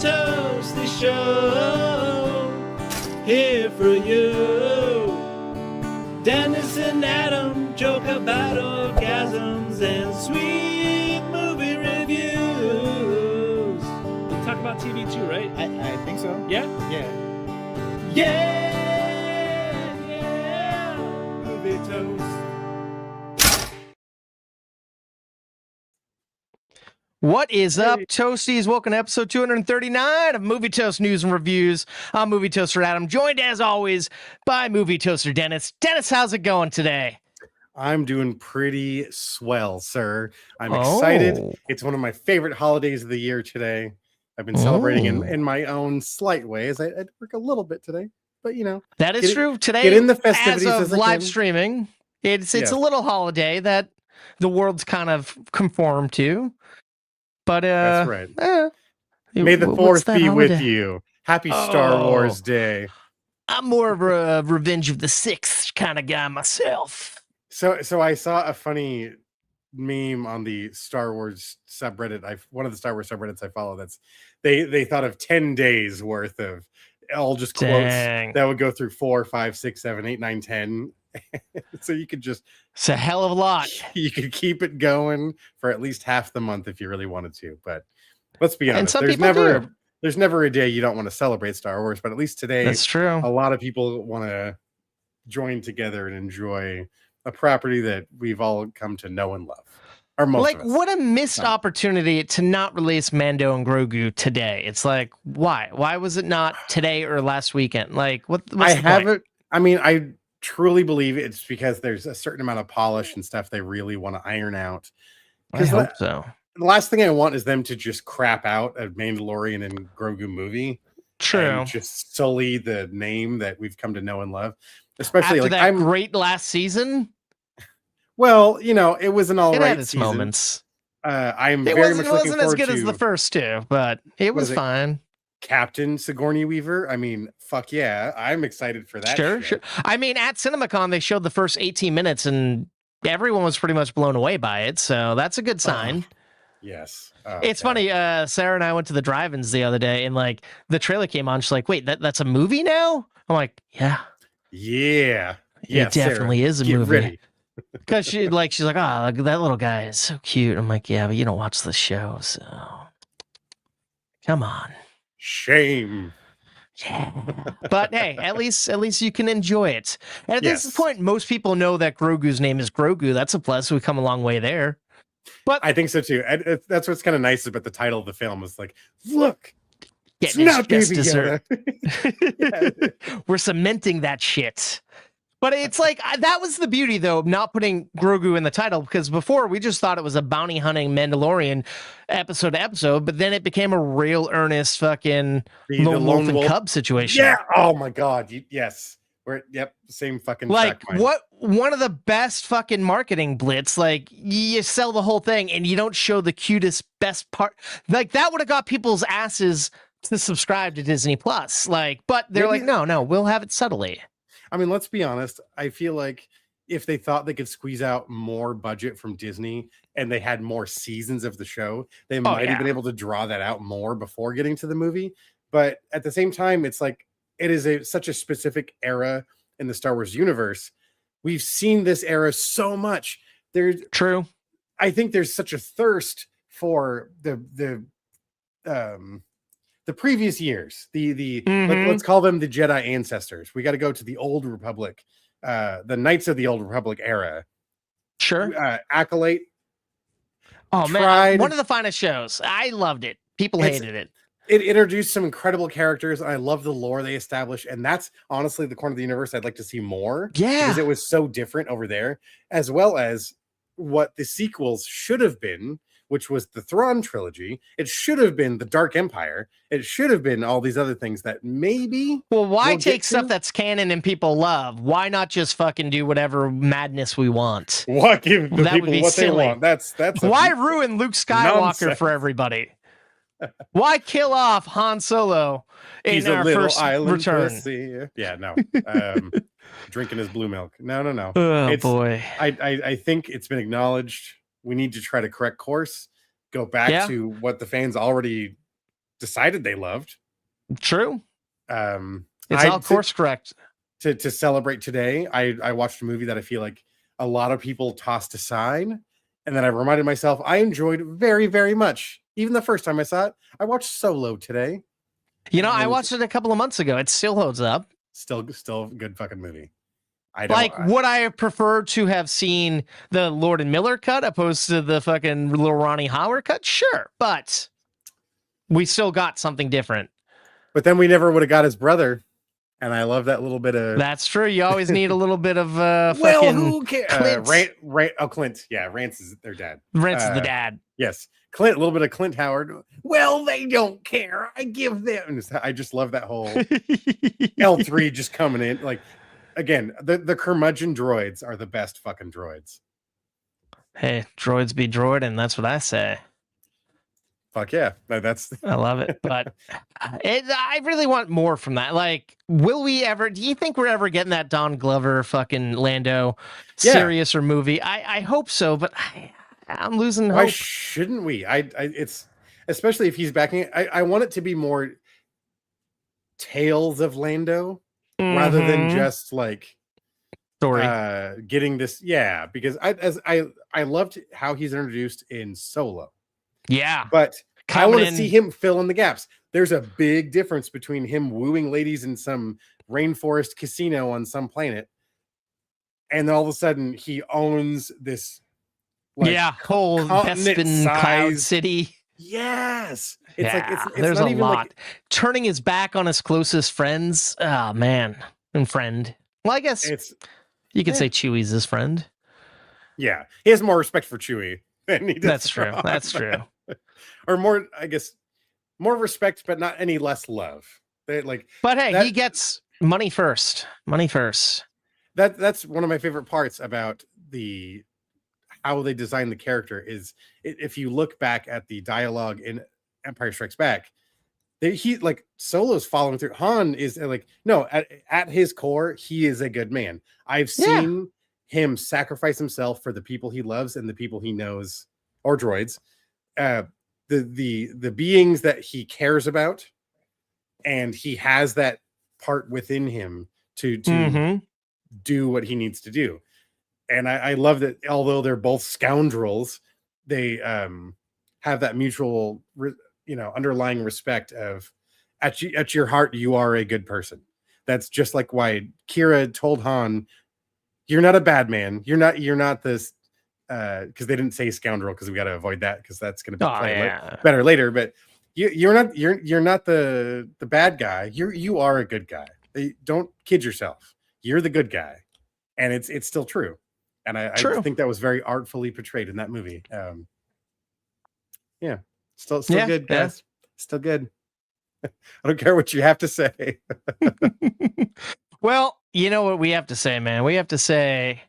toasty show here for you. Dennis and Adam joke about orgasms and sweet movie reviews. We talk about TV too, right? I think so. Yeah? Yeah! Movie toast. What is up, Toasties? Welcome to episode 239 of Movie Toast News and Reviews. I'm Movie Toaster Adam, joined as always by Movie Toaster Dennis. Dennis, how's it going today? I'm doing pretty swell, sir. I'm excited. Oh. It's one of my favorite holidays of the year today. I've been celebrating in my own slight ways. I work a little bit today, but you know. That is true. Today, get in the festivities as of as I live can. streaming, it's a little holiday that the world's kind of conformed to. But that's right. May the 4th be with you. Happy Star Wars Day. I'm more of a Revenge of the Sixth kind of guy myself. So I saw a funny meme on the Star Wars subreddit. One of the Star Wars subreddits I follow. That's they thought of 10 days worth of all just quotes that would go through 4, 5, 6, 7, 8, 9, 10. So you could just, it's a hell of a lot. You could keep it going for at least half the month if you really wanted to. But let's be honest, there's never a day you don't want to celebrate Star Wars. But at least today, that's true. A lot of people want to join together and enjoy a property that we've all come to know and love. Or most of us. What a missed opportunity to not release Mando and Grogu today. It's like, why? Why was it not today or last weekend? Like, what's the point? I mean, I truly believe it's because there's a certain amount of polish and stuff they really want to iron out. I hope so. The last thing I want is them to just crap out a Mandalorian and Grogu movie. True. And just sully the name that we've come to know and love. Especially after like that great last season. Well, you know, it was an all right its season. Moments. I'm very much looking forward to. It wasn't as good as the first two, but it was fine. Captain Sigourney Weaver. I mean, fuck yeah, I'm excited for that. Sure. I mean, at CinemaCon they showed the first 18 minutes, and everyone was pretty much blown away by it. So that's a good sign. Yes. It's funny. Sarah and I went to the drive-ins the other day, and like the trailer came on. She's like, "Wait, that's a movie now?" I'm like, "Yeah, it definitely Sarah, is a movie." Because she's like, "Oh, that little guy is so cute." I'm like, "Yeah, but you don't watch the show, so come on." Shame. Yeah. But hey, at least you can enjoy it. And at this point, most people know that Grogu's name is Grogu. That's a plus. We've come a long way there. But I think so too. And that's what's kind of nice about the title of the film is like, look, it's not Baby Yoda. We're cementing that shit. But it's like, that was the beauty, though, of not putting Grogu in the title, because before we just thought it was a bounty hunting Mandalorian episode to episode, but then it became a real earnest fucking lone wolf and cub situation. Yeah. Oh my God. Yes. Same fucking like one of the best fucking marketing blitz. Like you sell the whole thing and you don't show the cutest best part. Like that would have got people's asses to subscribe to Disney Plus. Like, but they're like, no, we'll have it subtly. I mean, let's be honest. I feel like if they thought they could squeeze out more budget from Disney and they had more seasons of the show, they might have been able to draw that out more before getting to the movie. But at the same time, it's like it is such a specific era in the Star Wars universe. We've seen this era so much. True. I think there's such a thirst for the previous years, let's call them the Jedi ancestors. We got to go to the Old Republic, the Knights of the Old Republic era. Sure. Acolyte. Oh man, one of the finest shows. I loved it. People hated it. It introduced some incredible characters. And I love the lore they established, and that's honestly the corner of the universe I'd like to see more. Yeah, because it was so different over there, as well as what the sequels should have been, which was the Thrawn trilogy. It should have been the Dark Empire. It should have been all these other things that maybe. Well, why take stuff that's canon and people love? Why not just fucking do whatever madness we want? What give the people what they want? That's why ruin Luke Skywalker nonsense for everybody? Why kill off Han Solo in our first return? Yeah, no. Drinking his blue milk. No. Oh boy. I think it's been acknowledged. We need to try to correct course, go back to what the fans already decided they loved. True. It's I all course correct. To celebrate today, I watched a movie that I feel like a lot of people tossed aside, and then I reminded myself I enjoyed very, very much. Even the first time I saw it, I watched Solo today. I watched it a couple of months ago. It still holds up. Still a good fucking movie. Would I have preferred to have seen the Lord and Miller cut opposed to the fucking little Ronnie Howard cut? Sure, but we still got something different. But then we never would have got his brother, and I love that little bit of. That's true. You always need a little bit of well, who cares? Clint. Clint. Yeah, Rance is their dad. Rance is the dad. Yes, Clint. A little bit of Clint Howard. Well, they don't care. I give them. I just love that whole L3 just coming in like. Again, the curmudgeon droids are the best fucking droids. Hey, droids be droid, and that's what I say. Fuck yeah, I love it, but I really want more from that. Like, will we ever? Do you think we're ever getting that Don Glover fucking Lando series or movie? I hope so, but I'm losing hope. Why shouldn't we? It's especially if he's backing it. I want it to be more tales of Lando. Rather than just like story getting this, because I loved how he's introduced in Solo, but I want to see him fill in the gaps. There's a big difference between him wooing ladies in some rainforest casino on some planet, and then all of a sudden he owns this whole Bespin Cloud City. Yes. It's there's not a even lot. like Turning his back on his closest friends. Oh, man. And friend. Well, I guess you could say Chewie's his friend. Yeah. He has more respect for Chewie than he does. That's true. That's true. Or more, I guess, more respect, but not any less love. But hey, he gets money first. Money first. That's one of my favorite parts about how they design the character is if you look back at the dialogue in Empire Strikes Back, he like Solo's following through. Han is like, no, at his core, he is a good man. I've seen him sacrifice himself for the people he loves and the people he knows, or droids, the beings that he cares about, and he has that part within him to do what he needs to do. And I love that although they're both scoundrels, they have that mutual, underlying respect of at your heart, you are a good person. That's just like why Kira told Han, you're not a bad man. You're not this, because they didn't say scoundrel because we got to avoid that because that's going to be better later. But you're not the bad guy. You are a good guy. Don't kid yourself. You're the good guy. And it's still true. And I think that was very artfully portrayed in that movie. Still good, guys. Still good. I don't care what you have to say. Well, you know what we have to say, man. We have to say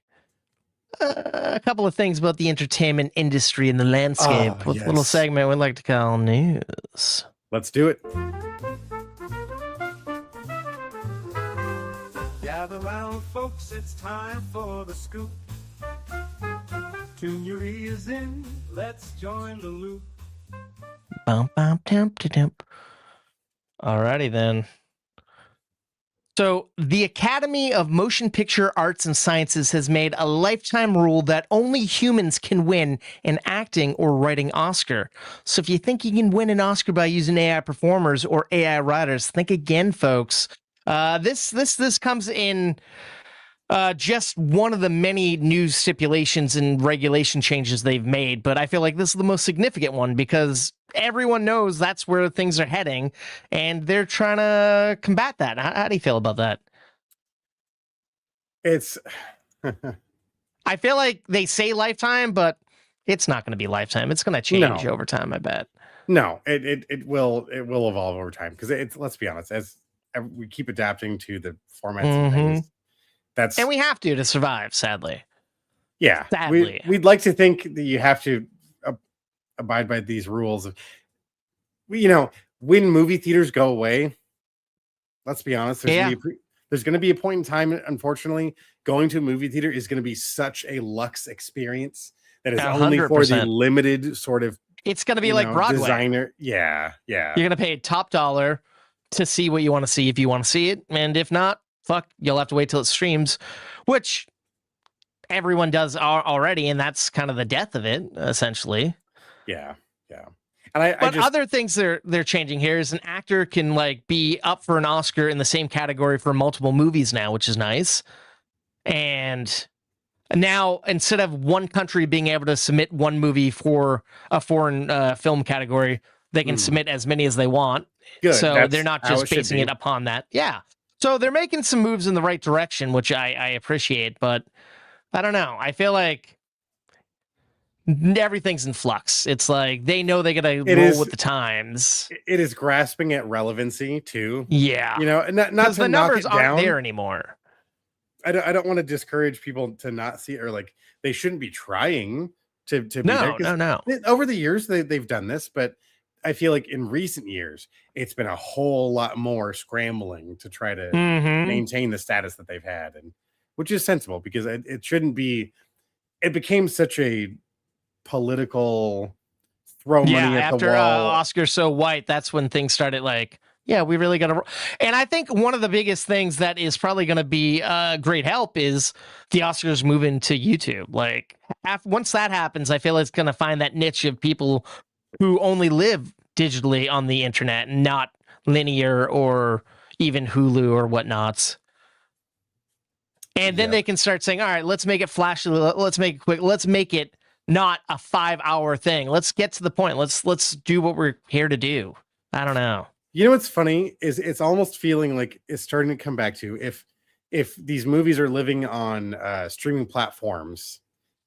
a couple of things about the entertainment industry and the landscape with a little segment we'd like to call news. Let's do it. Gather round, folks, it's time for the scoop. Tune your ears in, let's join the loop. Alrighty then. So, the Academy of Motion Picture Arts and Sciences has made a lifetime rule that only humans can win an acting or writing Oscar. So, if you think you can win an Oscar by using AI performers or AI writers, think again, folks. This comes in just one of the many new stipulations and regulation changes they've made, but I feel like this is the most significant one because everyone knows that's where things are heading, and they're trying to combat that. How do you feel about that? It's I feel like they say lifetime, but it's not going to be lifetime. It's going to change over time, I bet. No, it will evolve over time because let's be honest, as we keep adapting to the formats and things. And we have to survive, sadly. Yeah, sadly. We'd like to think that you have to abide by these rules. When movie theaters go away, let's be honest, there's going to be a point in time, unfortunately, going to a movie theater is going to be such a luxe experience that is only for the limited sort of It's going to be like Broadway. Designer. Yeah. You're going to pay top dollar to see what you want to see if you want to see it. And if not, fuck, you'll have to wait till it streams, which everyone does already. And that's kind of the death of it, essentially. Yeah. And but other things they're changing here is an actor can like be up for an Oscar in the same category for multiple movies now, which is nice. And now, instead of one country being able to submit one movie for a foreign film category, they can submit as many as they want. Good. So they're not just basing it upon that. Yeah. So they're making some moves in the right direction, which I appreciate. But I don't know. I feel like everything's in flux. It's like they know they got to roll with the times. It is grasping at relevancy too. Yeah. Not to the numbers knock it down. aren't there anymore. I don't want to discourage people to not see it, or like they shouldn't be trying to be there. No. Over the years they've done this, but I feel like in recent years it's been a whole lot more scrambling to try to maintain the status that they've had, and which is sensible because it shouldn't be. It became such a political throw money at after the wall. Oscar So White, that's when things started like, yeah, we really got to. And I think one of the biggest things that is probably going to be great help is the Oscars moving to YouTube. Like once that happens, I feel it's going to find that niche of people who only live digitally on the internet, not linear or even Hulu or whatnots. And then they can start saying, all right, let's make it flashy. Let's make it quick. Let's make it not a 5-hour thing. Let's get to the point. Let's do what we're here to do. I don't know. You know what's funny is it's almost feeling like it's starting to come back to if these movies are living on streaming platforms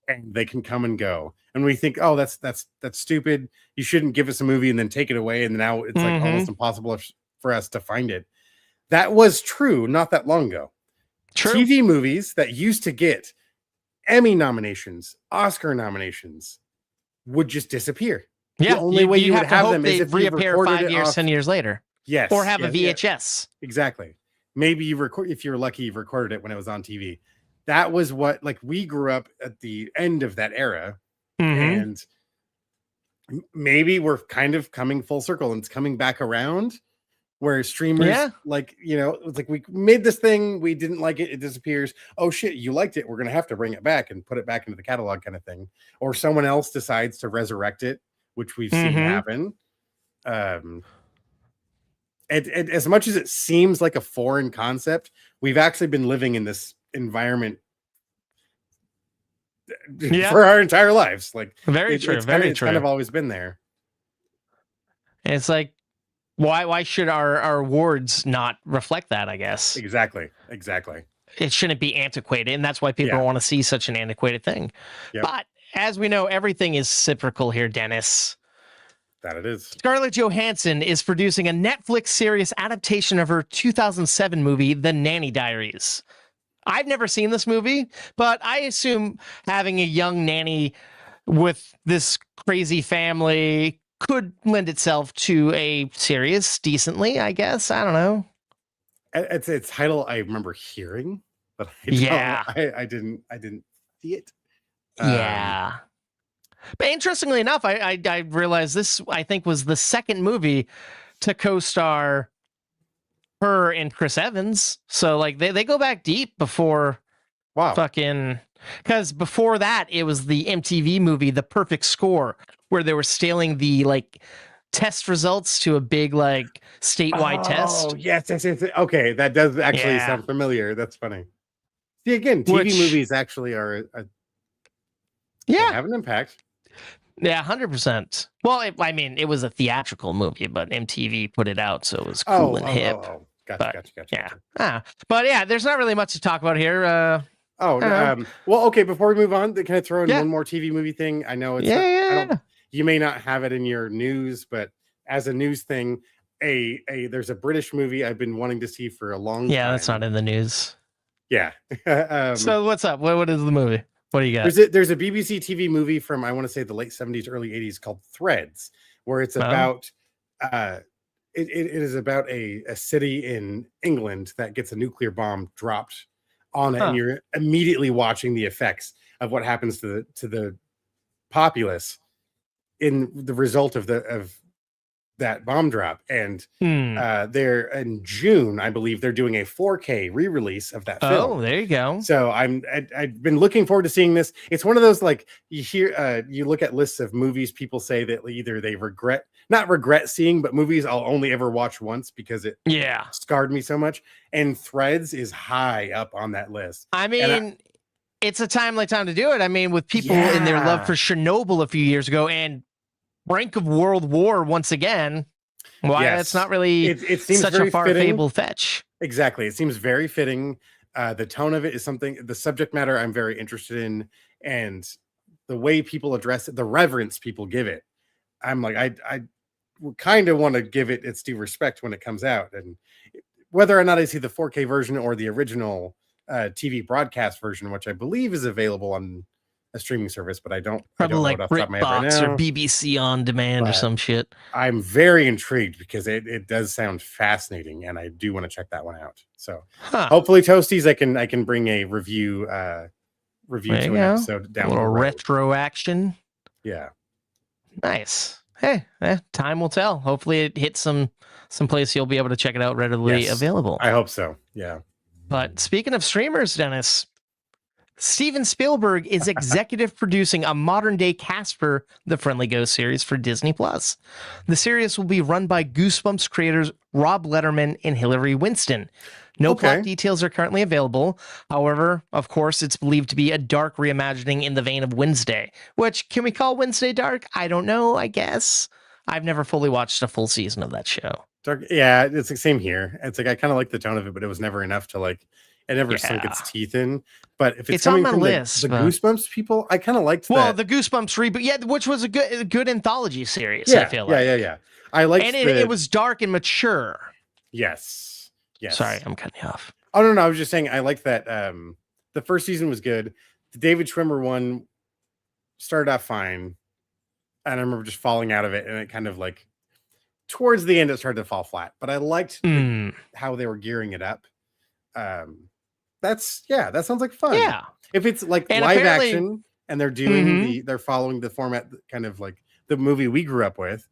and they can come and go, and we think, oh, that's stupid. You shouldn't give us a movie and then take it away, and now it's like almost impossible for us to find it. That was true not that long ago. True. TV movies that used to get Emmy nominations, Oscar nominations would just disappear. Yeah, the only way you would have them is if you reappear 5 years, 10 years later. Yes, or have a VHS. Yeah. Exactly. Maybe if you're lucky, you've recorded it when it was on TV. That was what, like, we grew up at the end of that era, and maybe we're kind of coming full circle, and it's coming back around. Where streamers, it's like we made this thing, we didn't like it, it disappears. Oh shit, you liked it, we're gonna have to bring it back and put it back into the catalog, kind of thing. Or someone else decides to resurrect it, which we've seen happen. And as much as it seems like a foreign concept, we've actually been living in this environment for our entire lives. Like very true. It's kind of always been there. And it's like, why should our awards not reflect that, I guess? Exactly. It shouldn't be antiquated, and that's why people want to see such an antiquated thing. Yep. But as we know, everything is cyclical here, Dennis. That it is. Scarlett Johansson is producing a Netflix series adaptation of her 2007 movie, The Nanny Diaries. I've never seen this movie, but I assume having a young nanny with this crazy family could lend itself to a series decently, I guess. I don't know. It's a title I remember hearing, but I didn't see it. Yeah. But interestingly enough, I realized this, I think, was the second movie to co-star her and Chris Evans. So like they go back deep before fucking, because before that it was the MTV movie The Perfect Score, where they were stealing the like test results to a big like statewide test. Oh yes. Okay, that does actually sound familiar. That's funny. See, again, TV movies actually are they have an impact. Yeah, 100%. Well, it was a theatrical movie, but MTV put it out, so it was cool and hip. Gotcha. Yeah. But yeah, there's not really much to talk about here. Well, okay, before we move on, can I throw in one more TV movie thing? I know it's you may not have it in your news, but as a news thing, there's a British movie I've been wanting to see for a long time. Yeah, that's not in the news. Yeah. So what's up? What is the movie? What do you got? There's a BBC TV movie from, I want to say, the late 70s, early 80s called Threads, where it's about it is about a city in England that gets a nuclear bomb dropped on it, and you're immediately watching the effects of what happens to the populace. in the result of that bomb drop. And they're in June, I believe they're doing a 4K re-release of that film. Oh, there you go. So I've been looking forward to seeing this. It's one of those, like, you hear you look at lists of movies, people say that either they not regret seeing, but movies I'll only ever watch once because it scarred me so much. And Threads is high up on that list. I mean, it's a timely time to do it. I mean, with people in their love for Chernobyl a few years ago and brink of World War once again, it's not really it seems such a far-fabled fetch. Exactly. It seems very fitting. The tone of it is something, the subject matter I'm very interested in, and the way people address it, the reverence people give it. I'm like, I kind of want to give it its due respect when it comes out. And whether or not I see the 4K version or the original TV broadcast version, which I believe is available on a streaming service, but I don't know like off the top of my head right BritBox now. or BBC On Demand or some shit. I'm very intrigued because it does sound fascinating, and I do want to check that one out. So hopefully, Toasties, I can bring a review to an episode down the road. Retro action. Yeah, nice. Hey, time will tell. Hopefully, it hits some place you'll be able to check it out readily available. I hope so. Yeah. But speaking of streamers, Dennis, Steven Spielberg is executive producing a modern-day Casper, the Friendly Ghost series for Disney+. The series will be run by Goosebumps creators Rob Letterman and Hilary Winston. No plot details are currently available. However, of course, it's believed to be a dark reimagining in the vein of Wednesday, which, can we call Wednesday dark? I don't know, I guess. I've never fully watched a full season of that show. Dark, yeah, it's the same here. It's like I kind of like the tone of it, but it was never enough to like. It never sunk its teeth in. But if it's coming from the Goosebumps people, I kind of liked that. Well, the Goosebumps reboot, which was a good anthology series. I feel like. Yeah. I liked, and it was dark and mature. Yes. Sorry, I'm cutting you off. Oh no, I was just saying I like that. The first season was good. The David Schwimmer one started off fine, and I remember just falling out of it, and it kind of like towards the end it started to fall flat. But I liked how they were gearing it up. That sounds like fun. Yeah. If it's like live action and they're doing they're following the format kind of like the movie we grew up with,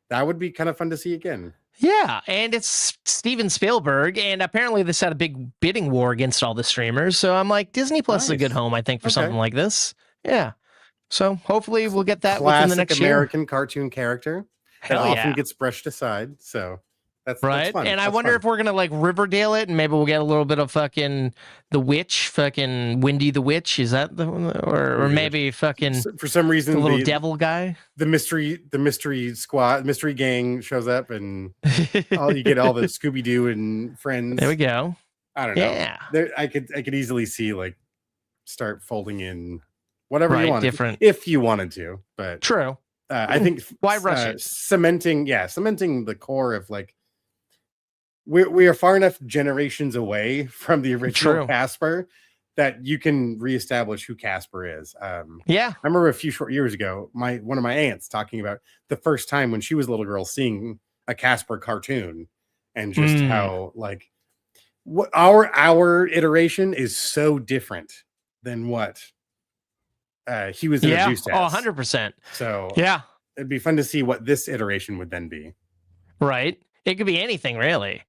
that would be kind of fun to see again. Yeah, and it's Steven Spielberg, and apparently this had a big bidding war against all the streamers. So I'm like, Disney Plus is a good home, I think, for something like this. Yeah. So hopefully we'll get that within the next American cartoon character that often gets brushed aside. So that's fun. And I wonder if we're gonna like Riverdale it, and maybe we'll get a little bit of fucking the witch, fucking Wendy the Witch. Is that the one? Or maybe fucking for some reason the little devil guy, the mystery squad, mystery gang shows up, and you get all the Scooby Doo and friends. There we go. I don't know. Yeah, I could easily see like start folding in whatever you want, if you wanted to. But true. I think why rush it? Cementing the core of like. We are far enough generations away from the original Casper that you can reestablish who Casper is. I remember a few short years ago, one of my aunts talking about the first time when she was a little girl seeing a Casper cartoon, and just how like what our iteration is so different than what he was introduced as. 100%. So it'd be fun to see what this iteration would then be. Right. It could be anything, really.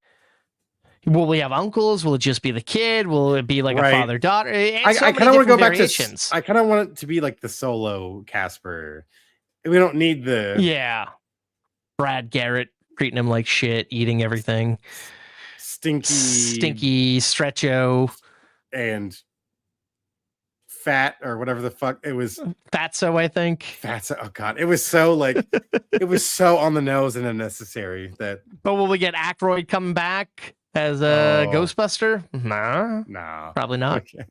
Will we have uncles? Will it just be the kid? Will it be like a father-daughter? I kind of want to go back to. I kind of want it to be like the solo Casper. We don't need the Brad Garrett treating him like shit, eating everything. Stinky Stretcho and Fat or whatever the fuck it was. Fatso, I think. Fatso. Oh god, it was so like it was so on the nose and unnecessary that. But will we get Aykroyd coming back as a Ghostbuster? Nah, probably not. Okay.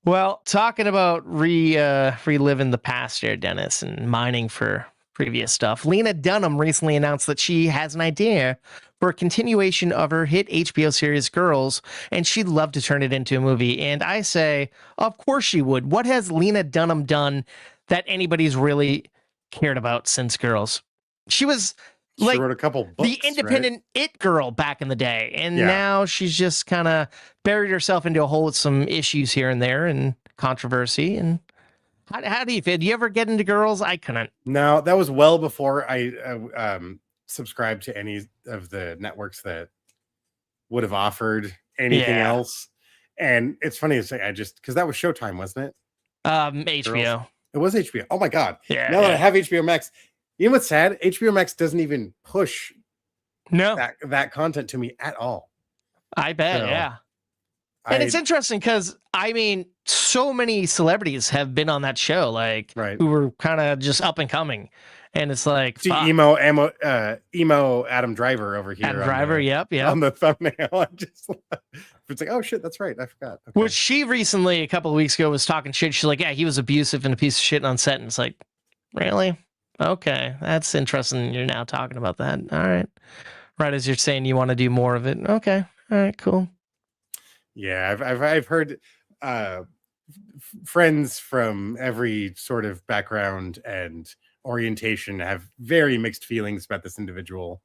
Well, talking about reliving the past here, Dennis, and mining for previous stuff, Lena Dunham recently announced that she has an idea for a continuation of her hit HBO series Girls, and she'd love to turn it into a movie. And I say, of course she would. What has Lena Dunham done that anybody's really cared about since Girls? She was like wrote a couple books, the independent it girl back in the day, and now she's just kind of buried herself into a hole with some issues here and there and controversy, and How do you feel? Do you ever get into girls? I couldn't. No, that was well before I subscribed to any of the networks that would have offered anything else. And it's funny to say, because that was Showtime, wasn't it? HBO. Girls. It was HBO. Oh my God. Yeah. Now that I have HBO Max, you know what's sad? HBO Max doesn't even push that content to me at all. I bet. Yeah. And it's interesting because so many celebrities have been on that show, like who were kind of just up and coming, and it's like emo Adam Driver over here. Adam Driver, yep. On the thumbnail, it's like, oh shit, that's right, I forgot. Okay. Which she recently, a couple of weeks ago, was talking shit. She's like, yeah, he was abusive and a piece of shit on set, and it's like, really? Okay, that's interesting. You're now talking about that. All right, right as you're saying you want to do more of it. Okay, all right, cool. Yeah, I've heard friends from every sort of background and orientation have very mixed feelings about this individual.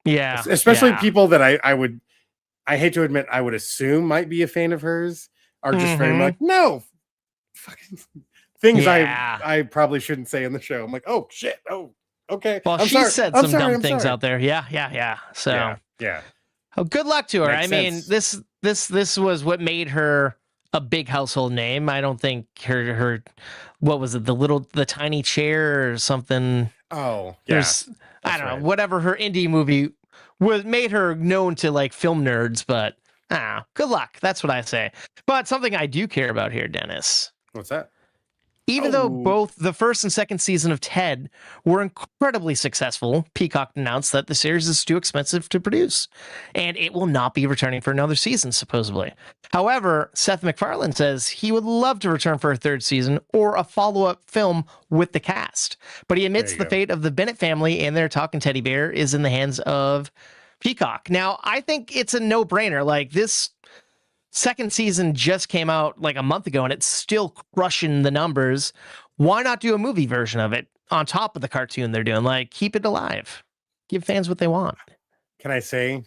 Yeah, especially people that I hate to admit I would assume might be a fan of hers are just very much no fucking things I probably shouldn't say in the show. I'm like, oh shit, oh okay. Well, she said some dumb things out there. Yeah. So yeah. Oh, good luck to her. Makes sense. This was what made her a big household name. I don't think her what was it, the tiny chair or something. Oh, yeah. I don't know, whatever her indie movie made her known to like film nerds, but good luck. That's what I say. But something I do care about here, Dennis. What's that? Even though both the first and second season of Ted were incredibly successful, Peacock announced that the series is too expensive to produce, and it will not be returning for another season, supposedly. However, Seth MacFarlane says he would love to return for a third season or a follow-up film with the cast, but he admits the fate of the Bennett family and their talking teddy bear is in the hands of Peacock. Now, I think it's a no-brainer. Like, this second season just came out like a month ago and it's still crushing the numbers. Why not do a movie version of it on top of the cartoon they're doing? Like, keep it alive. Give fans what they want. Can I say?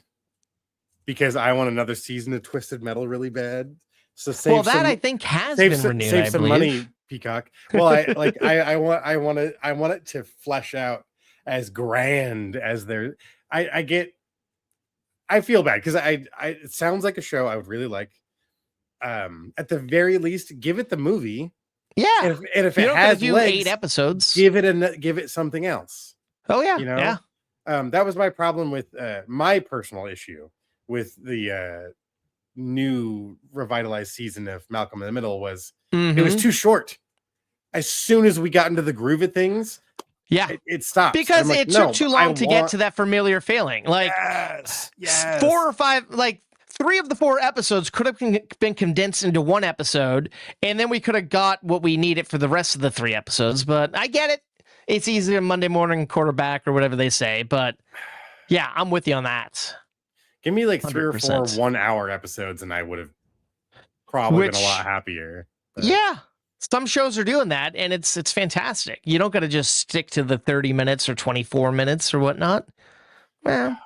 Because I want another season of Twisted Metal really bad. So I think has been renewed. Save some money, Peacock. Well, I want it to flesh out as grand as their. I feel bad because it sounds like a show I would really like. At the very least, give it the movie. Yeah, and if it has legs, 8 episodes, give it something else. Oh yeah, yeah. That was my problem with my personal issue with the new revitalized season of Malcolm in the Middle was it was too short. As soon as we got into the groove of things. Yeah, it stopped because it took too long to get to that familiar feeling. Like, yes. 4 or 5, like 3 of the 4 episodes could have been condensed into 1 episode, and then we could have got what we needed for the rest of the 3 episodes. But I get it; it's easy a Monday morning quarterback or whatever they say. But yeah, I'm with you on that. Give me like 3 or 4 1-hour episodes, and I would have probably been a lot happier. But. Yeah. Some shows are doing that, and it's fantastic. You don't got to just stick to the 30 minutes or 24 minutes or whatnot. Well,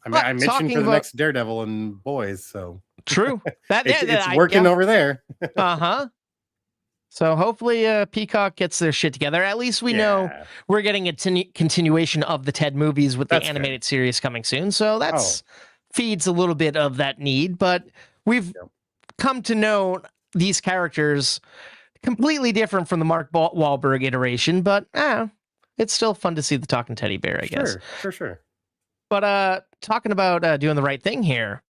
I mentioned for the next Daredevil and Boys, so true. It's working over there. So hopefully Peacock gets their shit together. At least we know we're getting a continuation of the Ted movies with the animated series coming soon. So that's feeds a little bit of that need. But we've come to know these characters completely different from the Mark Wahlberg iteration, but it's still fun to see the talking teddy bear, I guess. Sure. But talking about doing the right thing here,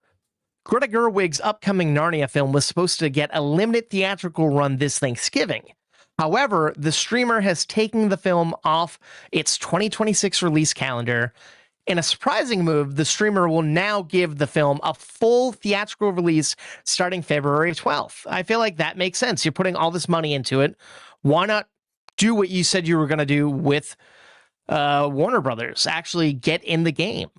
Greta Gerwig's upcoming Narnia film was supposed to get a limited theatrical run this Thanksgiving. However, the streamer has taken the film off its 2026 release calendar. In a surprising move, the streamer will now give the film a full theatrical release starting February 12th. I feel like that makes sense. You're putting all this money into it. Why not do what you said you were going to do with Warner Brothers? Actually get in the game.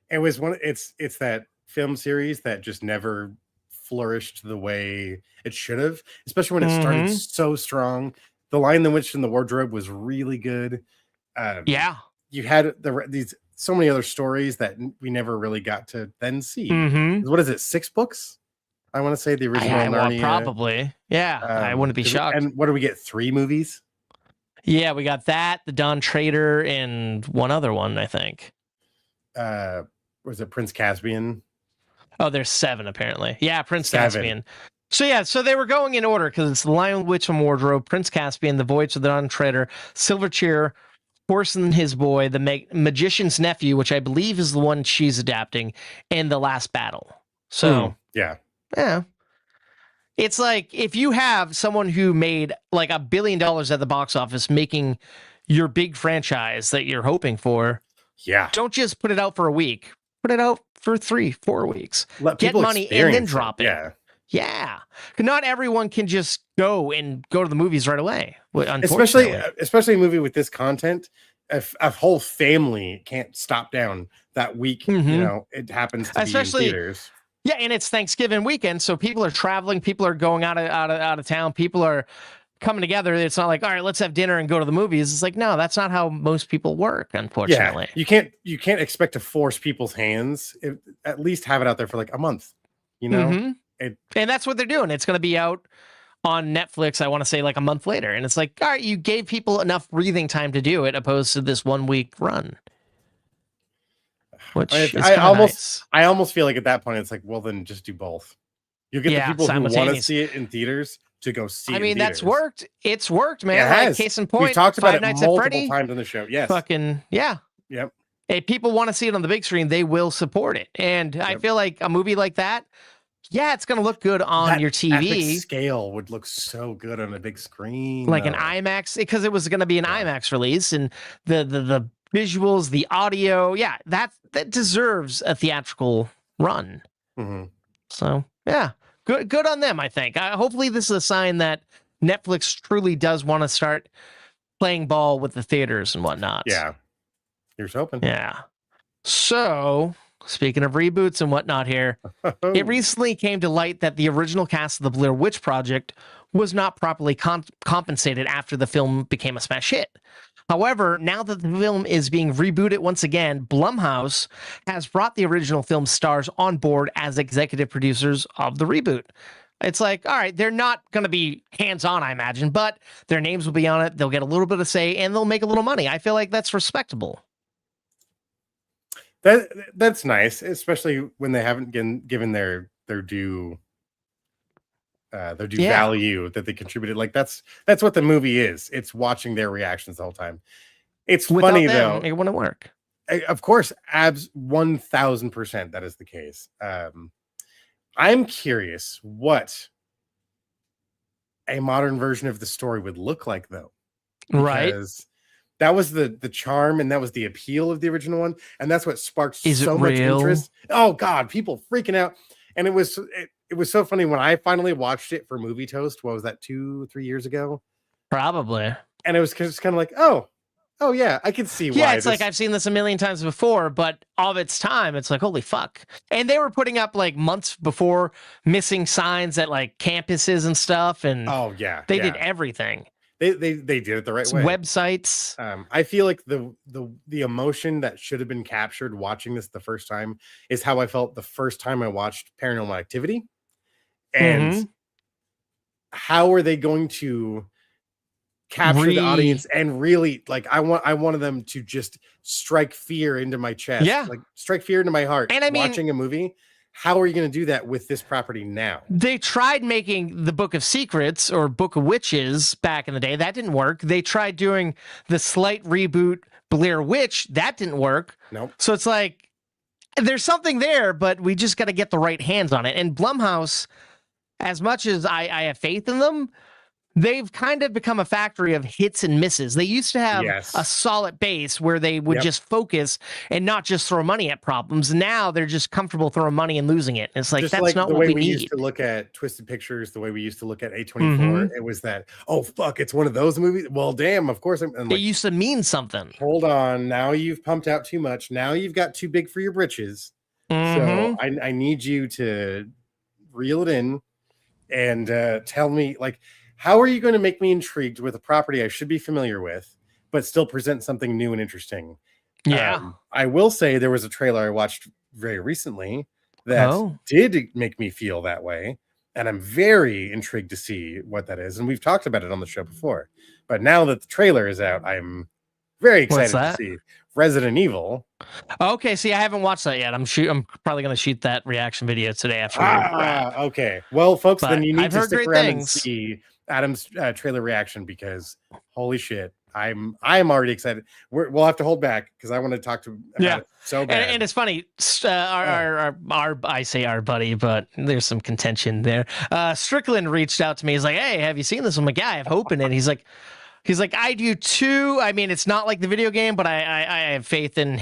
It's that film series that just never flourished the way it should have, especially when it started so strong. The Lion, the Witch, and the Wardrobe was really good. You had these so many other stories that we never really got to then see. What is it? 6 books? I want to say the original Well, Narnia. probably. Yeah, I wouldn't be shocked. And what do we get? 3 movies? Yeah, we got that, the Don Trader, and one other one, I think. Was it Prince Caspian? Oh, there's 7 apparently. Yeah, Prince 7. Caspian. So they were going in order because it's The Lion, Witch, and Wardrobe, Prince Caspian, The Voyage of the Don Trader, Silver Chair, Horse and His Boy, The Magician's Nephew, which I believe is the one she's adapting, and The Last Battle. So yeah. It's like if you have someone who made like $1 billion at the box office making your big franchise that you're hoping for, don't just put it out for a week. Put it out for 3-4 weeks. Get money and then drop it. Yeah. Not everyone can just go to the movies right away. Especially a movie with this content. If a whole family can't stop down that week, it happens to be in theaters. Yeah, and it's Thanksgiving weekend, so people are traveling, people are going out of town, people are coming together. It's not like, all right, let's have dinner and go to the movies. It's like, no, that's not how most people work, unfortunately. Yeah, you can't expect to force people's hands. At least have it out there for like a month, and that's what they're doing. It's going to be out on Netflix, I want to say like a month later, and it's like, all right, you gave people enough breathing time to do it, opposed to this 1 week run. Which I almost feel like at that point it's like, well, then just do both. You get the people who want to see it in theaters to go see it. I mean, that's worked. It's worked, man. It has. Case in point, we've talked about it multiple times on the show. Yes. Fucking yeah. Yep. If people want to see it on the big screen, they will support it. And I feel like a movie like that, it's going to look good on your TV. Scale would look so good on a big screen. Like an IMAX, because it was going to be an IMAX release, and the visuals, the audio, that deserves a theatrical run. So good on them, I think. Hopefully this is a sign that Netflix truly does want to start playing ball with the theaters and whatnot. Here's hoping. So speaking of reboots and whatnot here, it recently came to light that the original cast of the Blair Witch Project was not properly compensated after the film became a smash hit. However, now that the film is being rebooted once again, Blumhouse has brought the original film stars on board as executive producers of the reboot. It's like, all right, they're not going to be hands-on, I imagine, but their names will be on it. They'll get a little bit of say, and they'll make a little money. I feel like that's respectable. That's nice, especially when they haven't given their due value that they contributed. Like that's what the movie is. It's watching their reactions the whole time. It's funny though. It wouldn't work. Of course, 1000% that is the case. I'm curious what a modern version of the story would look like, though. Because that was the charm and that was the appeal of the original one, and that's what sparked so much interest. Oh God, people freaking out, and it was so funny when I finally watched it for Movie Toast. What was that, 2-3 years ago? Probably. And it was just kind of like, oh yeah, I can see why. Yeah, it's like I've seen this a million times before, but of its time, it's like, holy fuck. And they were putting up like months before missing signs at like campuses and stuff, and they did everything. They did it the right way. Websites. I feel like the emotion that should have been captured watching this the first time is how I felt the first time I watched Paranormal Activity. And how are they going to capture the audience and really, like, I wanted them to just strike fear into my chest, like strike fear into my heart. And I mean, watching a movie, how are you going to do that with this property now? They tried making the Book of Secrets or Book of Witches back in the day. That didn't work. They tried doing the slight reboot Blair Witch. That didn't work. Nope. So it's like, there's something there, but we just got to get the right hands on it. And Blumhouse, as much as I have faith in them, they've kind of become a factory of hits and misses. They used to have a solid base where they would just focus and not just throw money at problems. Now they're just comfortable throwing money and losing it. It's like, just that's like not what we need. The way we used to look at Twisted Pictures, the way we used to look at A24, it was that, oh, fuck, it's one of those movies. Well, damn, of course. And like, it used to mean something. Hold on. Now you've pumped out too much. Now you've got too big for your britches. So I need you to reel it in and tell me, like, how are you going to make me intrigued with a property I should be familiar with, but still present something new and interesting? Yeah. I will say there was a trailer I watched very recently that did make me feel that way. And I'm very intrigued to see what that is. And we've talked about it on the show before. But now that the trailer is out, I'm very excited to see Resident Evil. Okay, see, I haven't watched that yet. I'm probably going to shoot that reaction video today after we wrap. Okay. Well, folks, then you need I've to heard stick great around things. and see Adam's trailer reaction, because holy shit, I'm already excited. We'll have to hold back because I want to talk about it so bad. And it's funny, our I say our buddy, but there's some contention there. Strickland reached out to me. He's like, "Hey, have you seen this?" I'm like, "Yeah, I have hope in it." He's like, "I do too. I mean, it's not like the video game, but I have faith in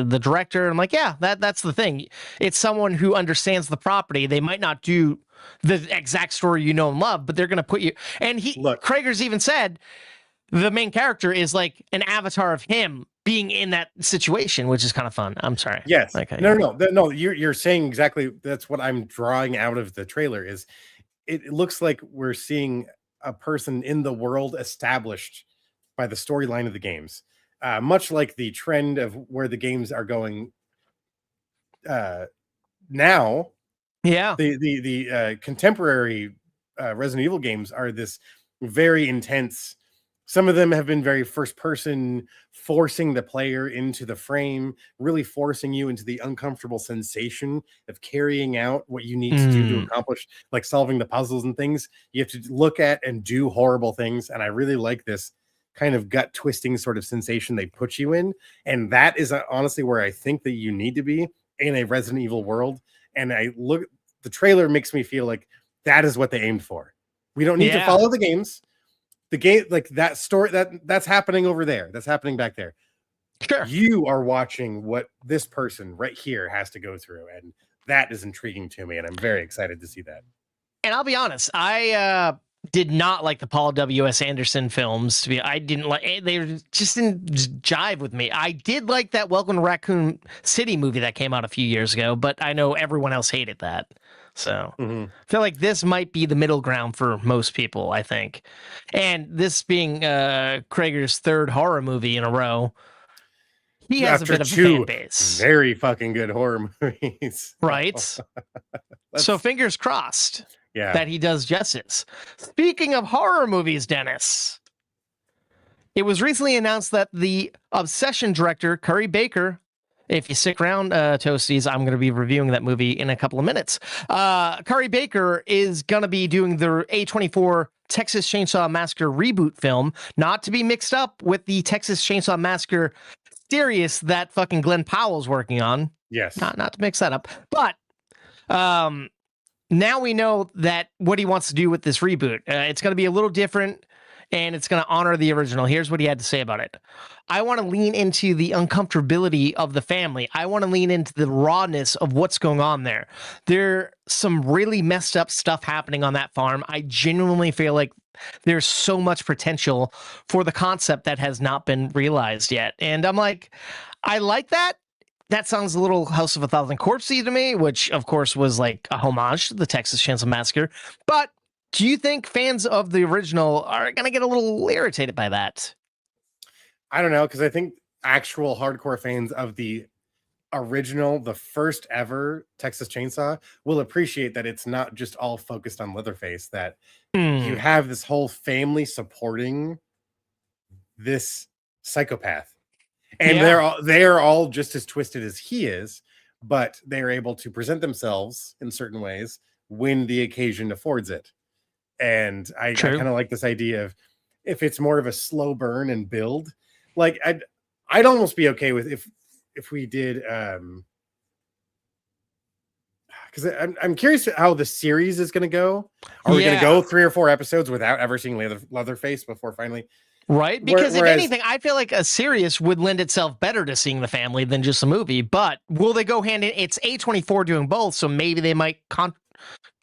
the director." I'm like, "Yeah, that's the thing. It's someone who understands the property. They might not do the exact story you know and love, but they're going to put you." And Krager's even said the main character is like an avatar of him being in that situation, which is kind of fun. I'm sorry. Yes. Okay. No. You're saying exactly. That's what I'm drawing out of the trailer. Is it looks like we're seeing a person in the world established by the storyline of the games, much like the trend of where the games are going now. Yeah. The contemporary Resident Evil games are this very intense. Some of them have been very first person, forcing the player into the frame, really forcing you into the uncomfortable sensation of carrying out what you need to do to accomplish, like solving the puzzles and things. You have to look at and do horrible things. And I really like this kind of gut twisting sort of sensation they put you in. And that is honestly where I think that you need to be in a Resident Evil world. And the trailer makes me feel like that is what they aimed for. We don't need to follow the games. The game, like that story, that's happening over there. That's happening back there. Sure. You are watching what this person right here has to go through. And that is intriguing to me. And I'm very excited to see that. And I'll be honest, I did not like the Paul W.S. Anderson films. I didn't like, they just didn't jive with me. I did like that Welcome to Raccoon City movie that came out a few years ago, but I know everyone else hated that. So I feel like this might be the middle ground for most people, I think. And this being Krager's third horror movie in a row, he has a bit of a fan base. Very fucking good horror movies. Right? So fingers crossed that he does justice. Speaking of horror movies, Dennis, it was recently announced that the Obsession director, Curry Baker, if you stick around, Toasties, I'm going to be reviewing that movie in a couple of minutes. Curry Baker is going to be doing the A24 Texas Chainsaw Massacre reboot film, not to be mixed up with the Texas Chainsaw Massacre series that fucking Glenn Powell's working on. Yes. Not to mix that up. But now we know that what he wants to do with this reboot. It's going to be a little different, and it's going to honor the original. Here's what he had to say about it. I want to lean into the uncomfortability of the family. I want to lean into the rawness of what's going on there. There's some really messed up stuff happening on that farm. I genuinely feel like there's so much potential for the concept that has not been realized yet. And I'm like, I like that. That sounds a little House of a Thousand Corpses to me, which of course was like a homage to the Texas Chainsaw Massacre. But do you think fans of the original are going to get a little irritated by that? I don't know, because I think actual hardcore fans of the original, the first ever Texas Chainsaw, will appreciate that it's not just all focused on Leatherface, that you have this whole family supporting this psychopath. And they're all just as twisted as he is, but they're able to present themselves in certain ways when the occasion affords it. And I kind of like this idea of, if it's more of a slow burn and build, like I'd almost be okay with if we did because I'm curious how the series is going to go. Are we going to go 3 or 4 episodes without ever seeing Leatherface before finally? Right, because if anything, I feel like a series would lend itself better to seeing the family than just a movie. But will they go hand in? It's A24 doing both, so maybe they might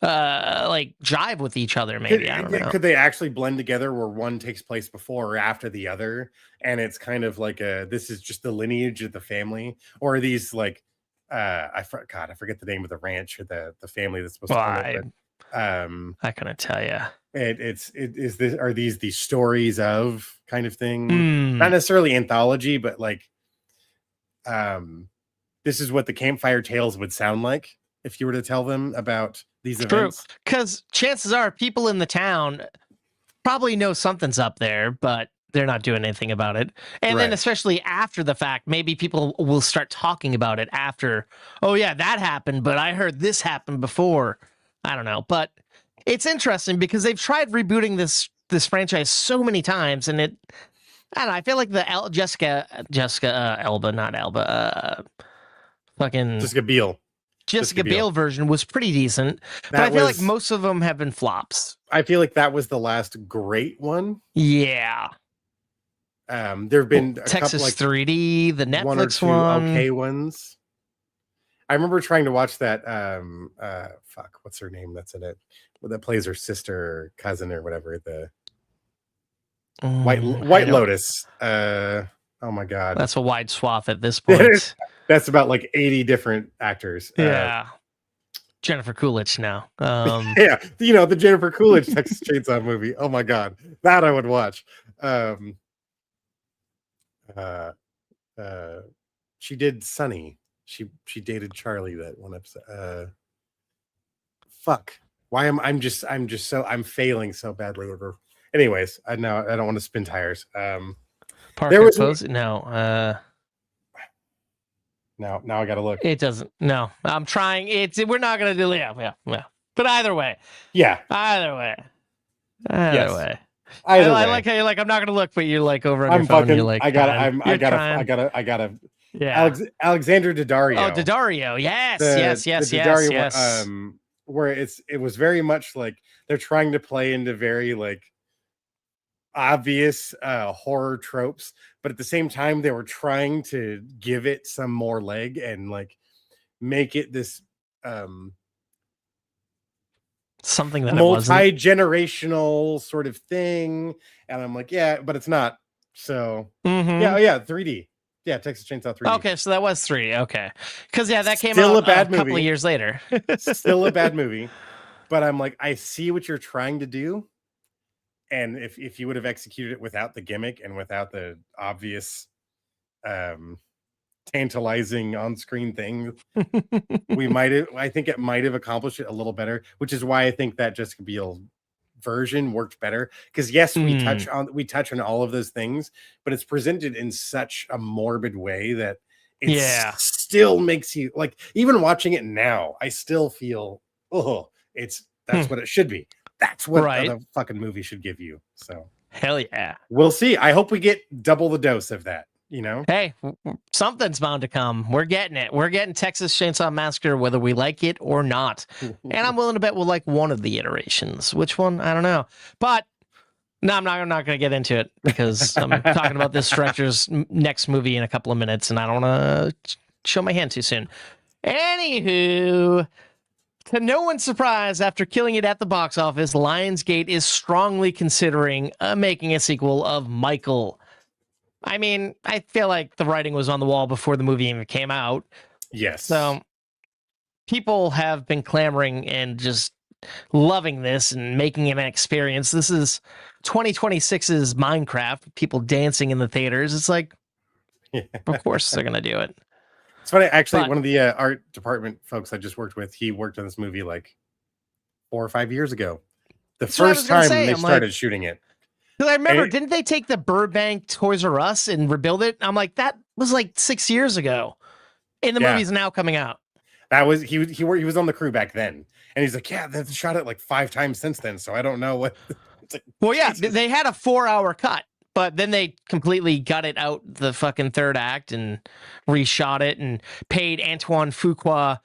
like jive with each other. Maybe I don't know. Could they actually blend together where one takes place before or after the other, and it's kind of like this is just the lineage of the family, or are these like I forget the name of the ranch or the family that's supposed to come up. I couldn't tell you. Are these the stories of kind of thing? Not necessarily anthology, but like this is what the campfire tales would sound like if you were to tell them about these events. Because chances are people in the town probably know something's up there, but they're not doing anything about it. And then especially after the fact, maybe people will start talking about it after, oh yeah, that happened, but I heard this happened before. I don't know. But it's interesting because they've tried rebooting this franchise so many times, and I don't know, I feel like the Jessica Biel version was pretty decent, but I feel like most of them have been flops. I feel like that was the last great one. Yeah. There have been Texas couple, 3D, the Netflix one or two okay ones. I remember trying to watch that. What's her name? That's in it. That plays her sister or cousin or whatever. The White Lotus. Oh my god, that's a wide swath at this point. That's about like 80 different actors. Yeah. Jennifer Coolidge now. Yeah, the Jennifer Coolidge Texas Chainsaw movie. Oh my god, that I would watch. She did Sunny. She dated Charlie that one episode. Why am I'm failing so badly over. Anyways, I don't want to spin tires. There was no. Now I gotta look. It doesn't. No, I'm trying. We're not gonna do. Yeah. But either way. Yeah. Either way. I like how you're like, I'm not gonna look, but you're like over on your phone. You're like, I gotta. Yeah. Alexander Daddario. Oh, Daddario. Yes. Yes. Where it was very much like they're trying to play into very like obvious horror tropes, but at the same time they were trying to give it some more leg and like make it this something that multi-generational sort of thing. And I'm like, yeah, but it's not. So yeah, 3D. Yeah, Texas Chainsaw 3D. Okay, so that was 3D. Okay, because that came Still out a couple of years later. Still a bad movie, but I'm like, I see what you're trying to do, and if you would have executed it without the gimmick and without the obvious, tantalizing on-screen thing, I think it might have accomplished it a little better. Which is why I think that Jessica Biel version worked better, because yes, we touch on all of those things, but it's presented in such a morbid way that it still makes you like, even watching it now, I still feel that's what it should be. That's what the fucking movie should give you. So hell yeah, we'll see. I hope we get double the dose of that. Hey, something's bound to come. We're getting it. We're getting Texas Chainsaw Massacre, whether we like it or not. And I'm willing to bet we'll like one of the iterations. Which one? I don't know. But no, I'm not going to get into it because I'm talking about this director's next movie in a couple of minutes, and I don't want to show my hand too soon. Anywho, to no one's surprise, after killing it at the box office, Lionsgate is strongly considering making a sequel of Michael. I mean, I feel like the writing was on the wall before the movie even came out. Yes. So people have been clamoring and just loving this and making it an experience. This is 2026's Minecraft, people dancing in the theaters. It's like, of course they're going to do it. It's funny. Actually, one of the art department folks I just worked with, he worked on this movie like 4 or 5 years ago. The first time they started shooting it. Because I remember, didn't they take the Burbank Toys R Us and rebuild it? I'm like, that was like 6 years ago. And the movie's now coming out. That was he was on the crew back then. And he's like, yeah, they've shot it like 5 times since then. So I don't know what. Like, well, yeah, they had a 4-hour cut, but then they completely gutted out the fucking third act and reshot it and paid Antoine Fuqua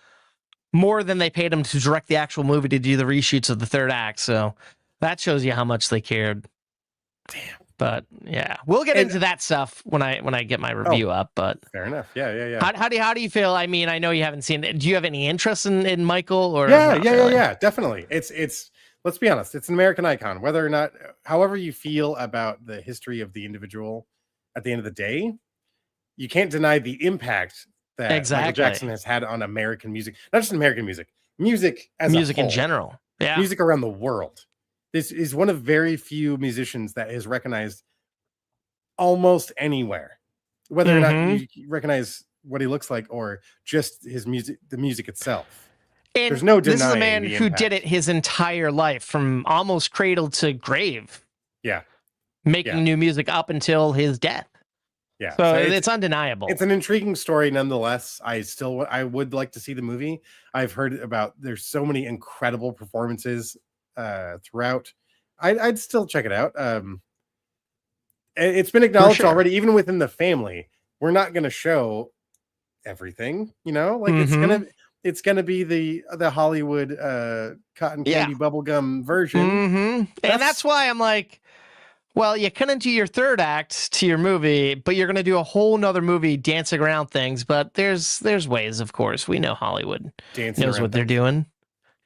more than they paid him to direct the actual movie to do the reshoots of the third act. So that shows you how much they cared. Damn. But yeah, we'll get into that stuff when I get my review up. But fair enough. Yeah. How do you feel? I mean, I know you haven't seen it. Do you have any interest in Michael? Or yeah, definitely. It's let's be honest. It's an American icon. Whether or not, however you feel about the history of the individual, at the end of the day, you can't deny the impact that Michael Jackson has had on American music. Not just American music as music a whole. In general. Yeah, music around the world. This is one of very few musicians that is recognized almost anywhere. Whether or not you recognize what he looks like or just his music, the music itself. And there's no denying this is a man the who impact. did it his entire life, from almost cradle to grave. Yeah. Making new music up until his death. Yeah. So it's undeniable. It's an intriguing story nonetheless. I would like to see the movie. I've heard about, there's so many incredible performances throughout. I'd still check it out. It's been acknowledged already, even within the family. We're not going to show everything, like it's gonna be the Hollywood cotton candy bubblegum version. And that's why I'm like, well, you couldn't do your third act to your movie, but you're gonna do a whole nother movie dancing around things. But there's ways, of course. We know Hollywood knows what they're doing.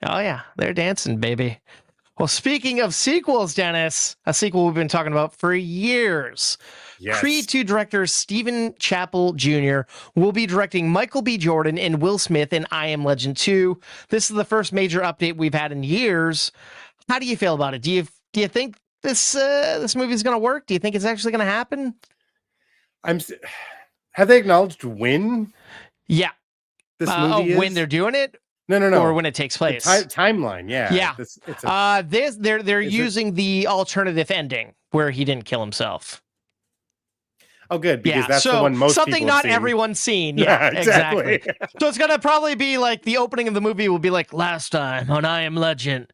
Oh yeah, they're dancing, baby. Well, speaking of sequels, Dennis, a sequel we've been talking about for years. Yes. Creed 2 director Stephen Chappell Jr. will be directing Michael B. Jordan and Will Smith in I Am Legend 2. This is the first major update we've had in years. How do you feel about it? Do you think this movie is going to work? Do you think it's actually going to happen? Have they acknowledged when? Yeah. This movie is? When they're doing it? No. Or when it takes place. Timeline, yeah. Yeah. They're using the alternative ending where he didn't kill himself. Oh, good, because that's the one most something people not seen. Everyone's seen. Yeah, exactly. So it's gonna probably be like the opening of the movie will be like last time on I Am Legend.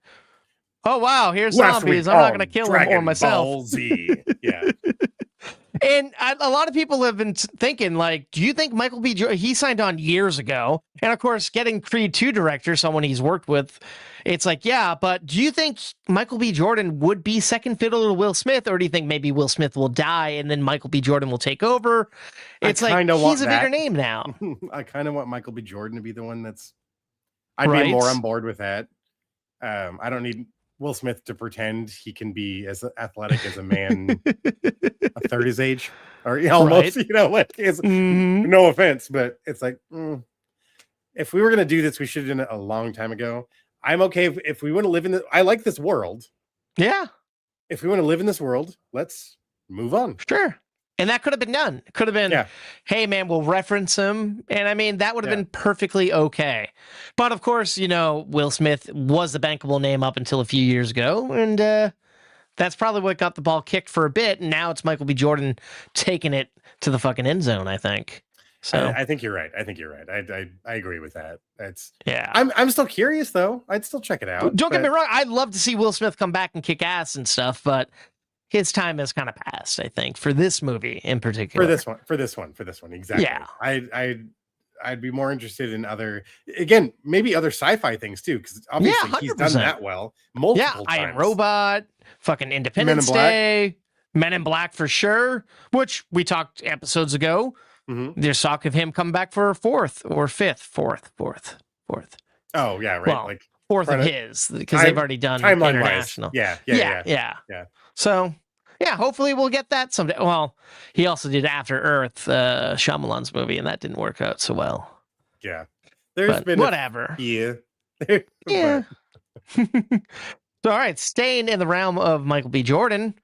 Oh wow, here's zombies. I'm not gonna kill them or myself. Ball Z. Yeah. And a lot of people have been thinking, like, do you think Michael B. Jordan, he signed on years ago, and of course, getting Creed 2 director, someone he's worked with, it's like, yeah, but do you think Michael B. Jordan would be second fiddle to Will Smith, or do you think maybe Will Smith will die and then Michael B. Jordan will take over? It's like, he's a bigger name now. I kind of want Michael B. Jordan to be the one I'd be more on board with that. I don't need Will Smith to pretend he can be as athletic as a man a third his age, or almost, no offense, but it's like, if we were going to do this, we should have done it a long time ago. I'm okay if we want to live in I like this world. Yeah. If we want to live in this world, let's move on. Sure. And that could have been done. It could have been, hey, man, we'll reference him. And I mean, that would have been perfectly okay. But of course, Will Smith was the bankable name up until a few years ago. And that's probably what got the ball kicked for a bit. And now it's Michael B. Jordan taking it to the fucking end zone, I think. So I think you're right. I agree with that. I'm still curious though. I'd still check it out. Don't get me wrong. I'd love to see Will Smith come back and kick ass and stuff, but his time has kind of passed, I think, for this movie in particular. For this one, exactly. Yeah. I'd be more interested in maybe other sci-fi things too, because obviously he's done that well multiple times. I Am Robot, fucking Independence Day, Men in Black for sure, which we talked episodes ago. There's talk of him coming back for fourth. Oh yeah, right. Well, like fourth of his, because they've already done international. Yeah. So yeah, hopefully we'll get that someday. Well, he also did After Earth, Shyamalan's movie, and that didn't work out so well. Yeah, there's been whatever. Yeah. So all right, staying in the realm of Michael B. Jordan.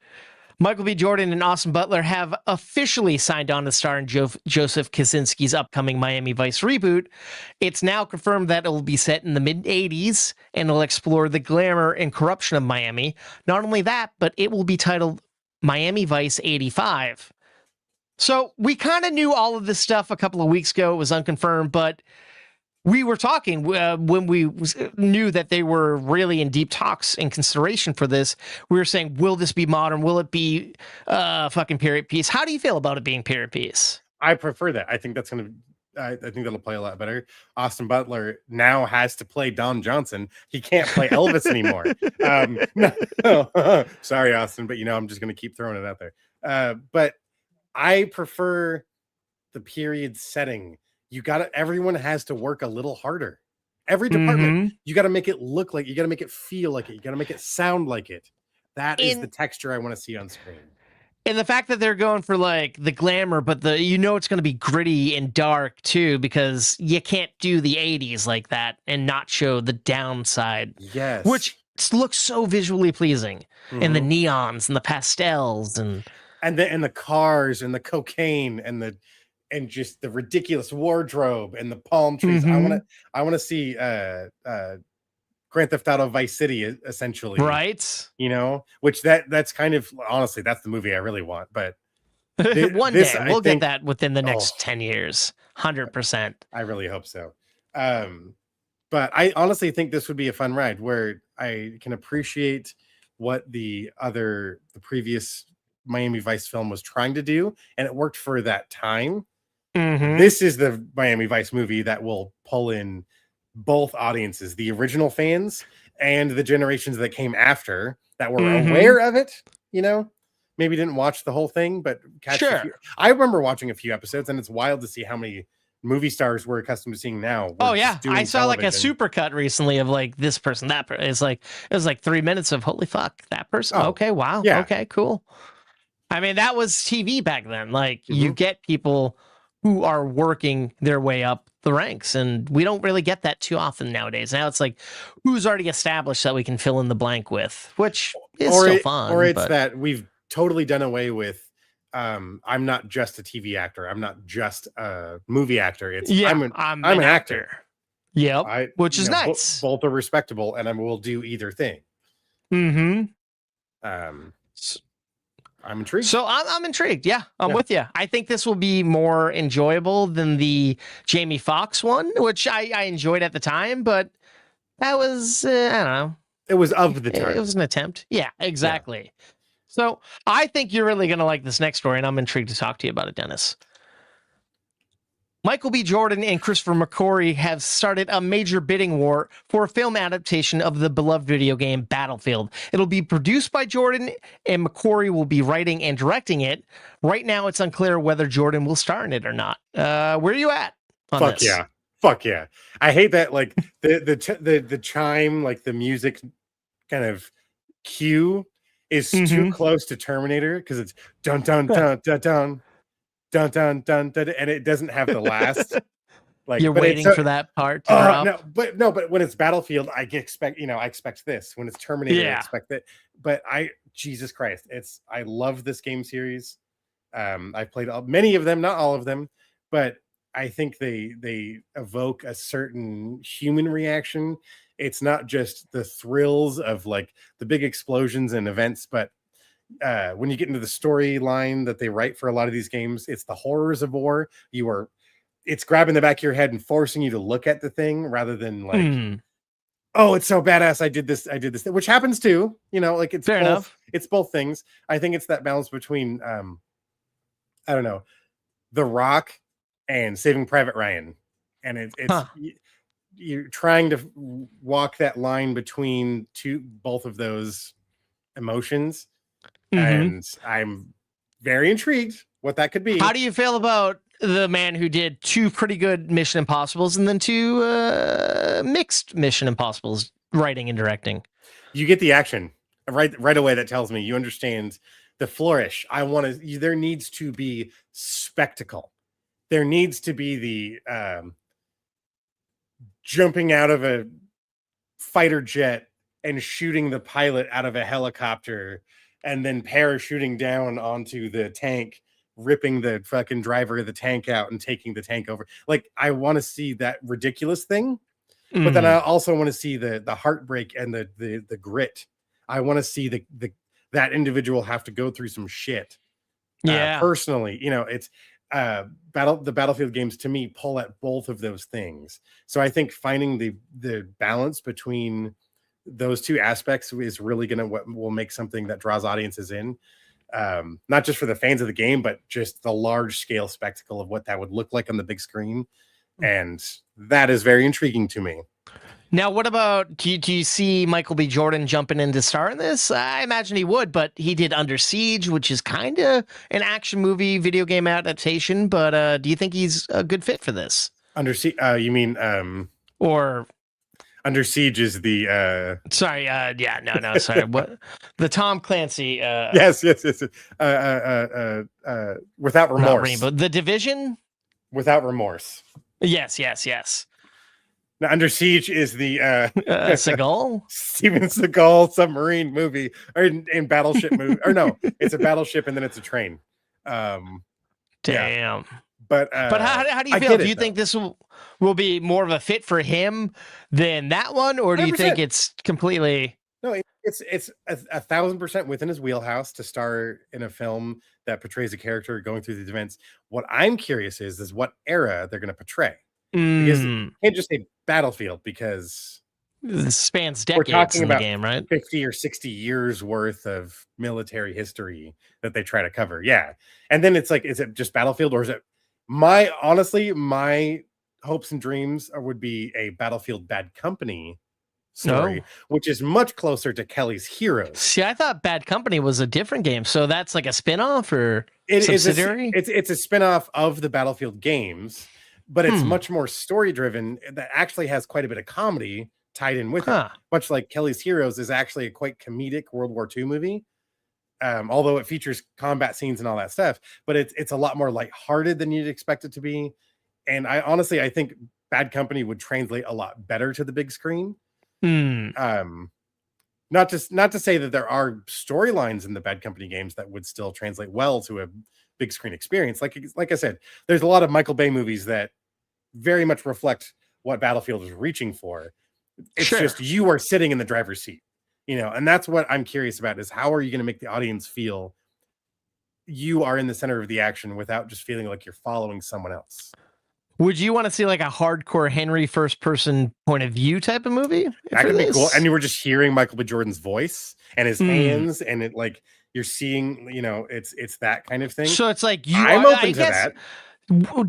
Michael B. Jordan and Austin Butler have officially signed on to star in Joseph Kosinski's upcoming Miami Vice reboot. It's now confirmed that it will be set in the mid-'80s and will explore the glamour and corruption of Miami. Not only that, but it will be titled Miami Vice 85. So we kind of knew all of this stuff a couple of weeks ago. It was unconfirmed, but we were talking when we knew that they were really in deep talks and consideration for this. We were saying, will this be modern? Will it be fucking period piece? How do you feel about it being period piece? I prefer that. I think that's going to, I think that'll play a lot better. Austin Butler now has to play Don Johnson. He can't play Elvis anymore. No. Sorry, Austin, but I'm just going to keep throwing it out there. But I prefer the period setting. Everyone has to work a little harder. Every department, you got to make it look like, you got to make it feel like it. You got to make it sound like it. That is the texture I want to see on screen. And the fact that they're going for like the glamour, but it's going to be gritty and dark too, because you can't do the 80s like that and not show the downside. Yes. Which looks so visually pleasing. And the neons and the pastels and the cars and the cocaine and the and just the ridiculous wardrobe and the palm trees. I want to see Grand Theft Auto Vice City essentially, right? Which that's kind of, honestly, that's the movie I really want. But one day we'll get that within the next 10 years, 100%. I really hope so. But I honestly think this would be a fun ride where I can appreciate what the previous Miami Vice film was trying to do, and it worked for that time. This is the Miami Vice movie that will pull in both audiences, the original fans and the generations that came after that were aware of it, maybe didn't watch the whole thing, but I remember watching a few episodes, and it's wild to see how many movie stars we're accustomed to seeing now. Oh yeah, I saw like a supercut recently of like this person, that person. It was like 3 minutes of holy fuck, that person. Okay, wow. Yeah. Okay, cool. I mean, that was TV back then. Like you get people who are working their way up the ranks, and we don't really get that too often nowadays. Now it's like who's already established that we can fill in the blank with, which is still fun. Or it's that we've totally done away with I'm not just a TV actor. I'm not just a movie actor. It's I'm an actor. Yep. Which is nice. Both are respectable, and I will do either thing. I'm intrigued. So I'm intrigued. Yeah, I'm with you. I think this will be more enjoyable than the Jamie Foxx one, which I enjoyed at the time, but that was I don't know. It was of the time. It was an attempt. Yeah, exactly. Yeah. So I think you're really going to like this next story, and I'm intrigued to talk to you about it, Dennis. Michael B. Jordan and Christopher McQuarrie have started a major bidding war for a film adaptation of the beloved video game Battlefield. It'll be produced by Jordan, and McQuarrie will be writing and directing it. Right now, it's unclear whether Jordan will star in it or not. Where are you at on this? Fuck yeah. I hate that, like, the chime, like, the music kind of cue is too close to Terminator, because it's dun dun dun dun dun dun dun dun dun, and it doesn't have the last. Like you're waiting for that part to drop. But when it's Battlefield, I expect this. When it's Terminator, I expect that. But Jesus Christ, I love this game series. I've played many of them, not all of them, but I think they evoke a certain human reaction. It's not just the thrills of like the big explosions and events, but when you get into the storyline that they write for a lot of these games, it's the horrors of war. It's grabbing the back of your head and forcing you to look at the thing rather than like, oh, it's so badass. I did this, which happens too. Like it's fair enough. It's both things. I think it's that balance between, I don't know, The Rock and Saving Private Ryan, and you're trying to walk that line between both of those emotions. And I'm very intrigued what that could be. How do you feel about the man who did 2 pretty good Mission Impossibles and then 2 mixed Mission Impossibles, writing and directing? You get the action right away. That tells me you understand the flourish. There needs to be spectacle. There needs to be the jumping out of a fighter jet and shooting the pilot out of a helicopter, and then parachuting down onto the tank, ripping the fucking driver of the tank out and taking the tank over. Like, I want to see that ridiculous thing, but then I also want to see the heartbreak and the grit. I want to see that individual have to go through some shit. Personally, it's the Battlefield games to me pull at both of those things. So I think finding the balance between those two aspects is really what will make something that draws audiences in, not just for the fans of the game, but just the large scale spectacle of what that would look like on the big screen. And that is very intriguing to me. Now, what about, do you see Michael B. Jordan jumping in to star in this? I imagine he would, but he did Under Siege, which is kind of an action movie video game adaptation. But do you think he's a good fit for this? Under Siege, you mean? Or Under Siege is the sorry, no, sorry. What, the Tom Clancy yes. Without Remorse. The Division? Without Remorse. Yes. Now, Under Siege is the Seagal? Steven Seagal submarine movie, or in battleship movie, or no, it's a battleship and then it's a train. Damn. But how do you I feel? get Do you it, think though. this will be more of a fit for him than that one, or do you think 100%. it's completely? No, it's 1,000% within his wheelhouse to star in a film that portrays a character going through these events. What I'm curious is what era they're going to portray, because you can't just say Battlefield, because This spans we're decades talking in the about game, right? 50 or 60 years worth of military history that they try to cover. Yeah. And then it's like, is it just Battlefield, or is it honestly, my hopes and dreams would be a Battlefield Bad Company story, which is much closer to Kelly's Heroes. See, I thought Bad Company was a different game, so that's like a spin-off or It is subsidiary? it's a spin-off of the Battlefield games, but it's much more story driven, that actually has quite a bit of comedy tied in with it. Much like Kelly's Heroes is actually a quite comedic World War II movie. Although it features combat scenes and all that stuff, but it's a lot more lighthearted than you'd expect it to be. And I think Bad Company would translate a lot better to the big screen. Not to say that there are storylines in the Bad Company games that would still translate well to a big screen experience. Like I said, there's a lot of Michael Bay movies that very much reflect what Battlefield is reaching for. It's just you are sitting in the driver's seat, and that's what I'm curious about, is how are you going to make the audience feel you are in the center of the action without just feeling like you're following someone else. Would you want to see like a hardcore Henry first person point of view type of movie? That could be cool. And you were just hearing Michael B. Jordan's voice and his hands, and it you're seeing, it's that kind of thing. So it's like I'm open to that.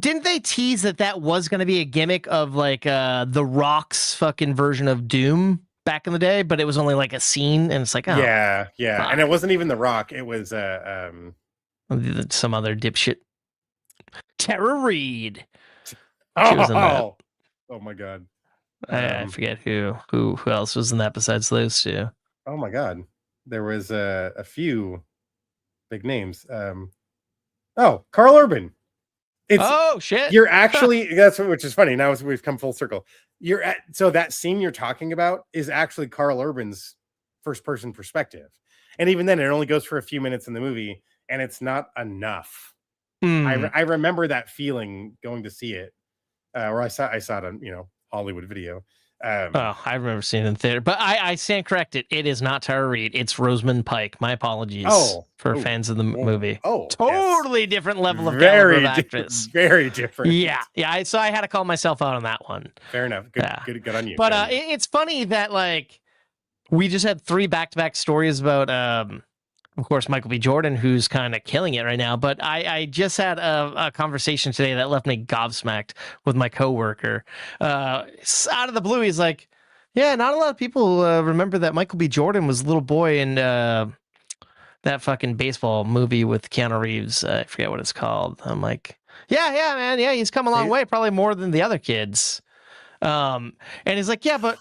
Didn't they tease that was going to be a gimmick of like The Rock's fucking version of Doom back in the day, but it was only like a scene, and it's like, yeah, fuck. And it wasn't even The Rock. It was some other dipshit. Tara Reid. Oh my god. I forget who else was in that besides those two. Oh my god. There was a few big names. Carl Urban. Shit. You're actually which is funny. Now we've come full circle. So that scene you're talking about is actually Carl Urban's first person perspective. And even then it only goes for a few minutes in the movie, and it's not enough. I remember that feeling going to see it. Or I saw it on Hollywood Video. I remember seeing it in theater, but I stand corrected. It is not Tara Reid. It's Rosamund Pike. My apologies for fans of the movie. Totally different level of caliber of actress. Very different. Yeah. So I had to call myself out on that one. Fair enough. Good on you. But it's funny that we just had 3 back-to-back stories about of course, Michael B. Jordan, who's kind of killing it right now. But I just had a conversation today that left me gobsmacked with my coworker. Out of the blue, he's like, yeah, not a lot of people remember that Michael B. Jordan was a little boy in that fucking baseball movie with Keanu Reeves. I forget what it's called. I'm like, yeah, man. Yeah, he's come a long way, probably more than the other kids. And he's like, yeah, but...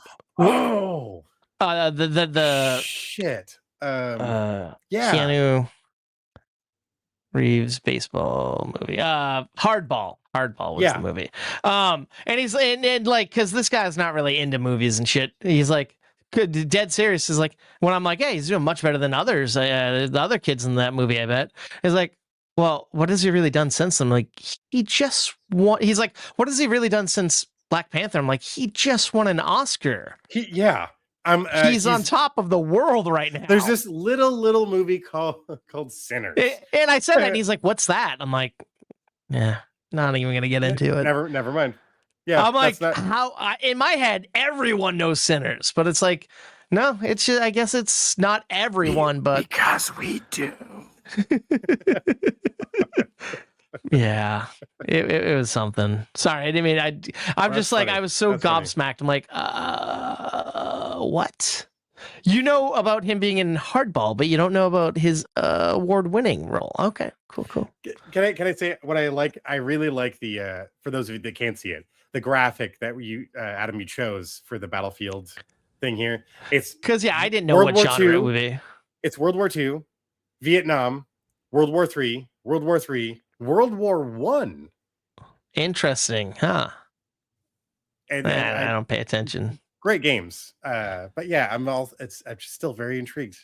the shit. Keanu Reeves baseball movie. Hardball was the movie. And he's and because this guy's not really into movies and shit. He's like dead serious. Is like, when I'm like, hey, he's doing much better than others. The other kids in that movie, I bet. He's like, well, what has he really done since? I'm like, he's like, what has he really done since Black Panther? I'm like, he just won an Oscar. He's on top of the world right now. There's this little movie called Sinners. And I said that, and he's like, what's that? I'm like, yeah, not even going to get into it. Never mind. Yeah. I'm like, in my head, everyone knows Sinners, but it's like, no, it's just, I guess it's not everyone, but. Because we do. Yeah, it was something. Sorry, I didn't mean. I'm just like, I was so gobsmacked. I'm like, what? You know about him being in Hardball, but you don't know about his award-winning role. Okay, cool. Can I say what I like? I really like the for those of you that can't see it, the graphic that you Adam, you chose for the Battlefield thing here. It's because I didn't know what genre it would be. It's World War II, Vietnam, World War III, World War III, World War One. Interesting, huh? And I don't pay attention. Great games, but yeah, I'm still very intrigued.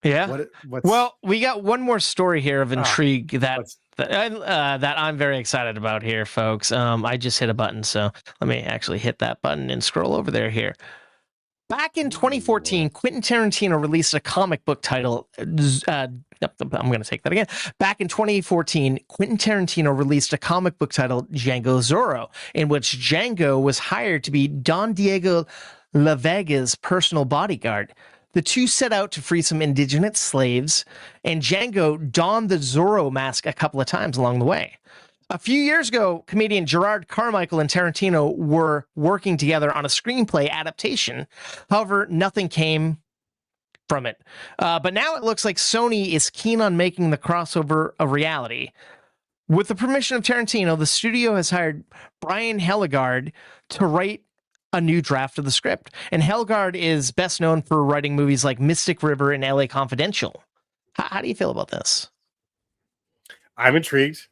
Yeah. Well, we got one more story here of intrigue that that I'm very excited about here, folks. I just hit a button, so let me actually hit that button and scroll over there here. Back in 2014, Quentin Tarantino released a comic book title. I'm going to take that again. Back in 2014, Quentin Tarantino released a comic book titled Django Zorro, in which Django was hired to be Don Diego La Vega's personal bodyguard. The two set out to free some indigenous slaves, and Django donned the Zorro mask a couple of times along the way. A few years ago, comedian Gerard Carmichael and Tarantino were working together on a screenplay adaptation. However, nothing came from it. But now it looks like Sony is keen on making the crossover a reality. With the permission of Tarantino, the studio has hired Brian Helgegaard to write a new draft of the script. And Helgegaard is best known for writing movies like Mystic River and LA Confidential. How do you feel about this? I'm intrigued.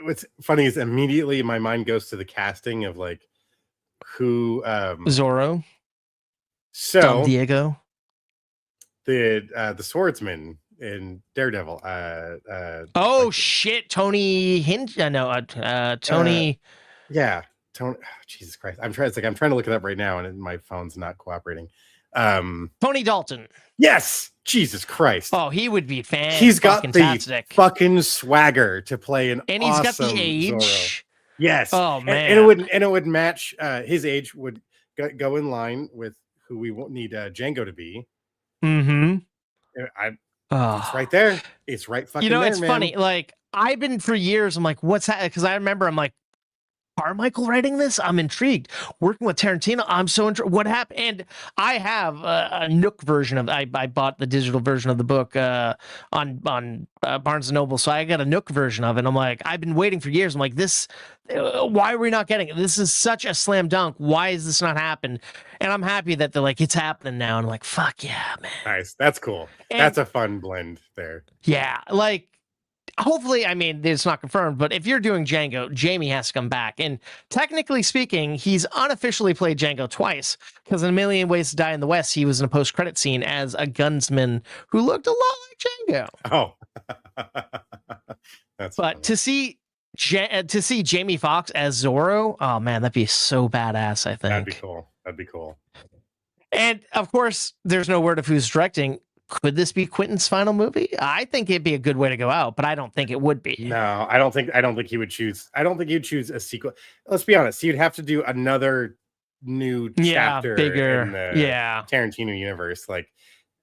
What's funny is immediately my mind goes to the casting of like who Zorro, so Don Diego, the swordsman in Daredevil. Shit, Tony Hinch. Tony. Yeah, Tony. Oh, Jesus Christ, I'm trying to look it up right now, and my phone's not cooperating. Tony Dalton. Yes, Jesus Christ. Oh, he would be fantastic. He's got the fucking swagger to play an and he's awesome got the age. Zorro. Yes. Oh man, and it would match his age would go in line with who we need Django to be. Mm-hmm. It's right there. It's right fucking there, it's funny. Like I've been for years. I'm like, what's that? Because I remember I'm like, Carmichael writing this? I'm intrigued. Working with Tarantino, I'm so intrigued. What happened? And I have a Nook version of. I bought the digital version of the book on Barnes and Noble, so I got a Nook version of it. And I'm like, I've been waiting for years. I'm like, this. Why are we not getting it? This is such a slam dunk. Why is this not happening? And I'm happy that they're like, it's happening now. And I'm like, fuck yeah, man. Nice. That's cool. And that's a fun blend there. Yeah, like. Hopefully, I mean, it's not confirmed, but if you're doing Django, Jamie has to come back. And technically speaking, he's unofficially played Django twice, because in A Million Ways to Die in the West, he was in a post-credit scene as a gunsman who looked a lot like Django. Oh. That's but funny. to see Jamie Foxx as Zorro, oh man, that'd be so badass, I think. That'd be cool. And of course, there's no word of who's directing. Could this be Quentin's final movie? I think it'd be a good way to go out, but I don't think it would be. No, I don't think he would choose. I don't think he'd choose a sequel. Let's be honest. He'd have to do another new chapter bigger, in the Tarantino universe. Like,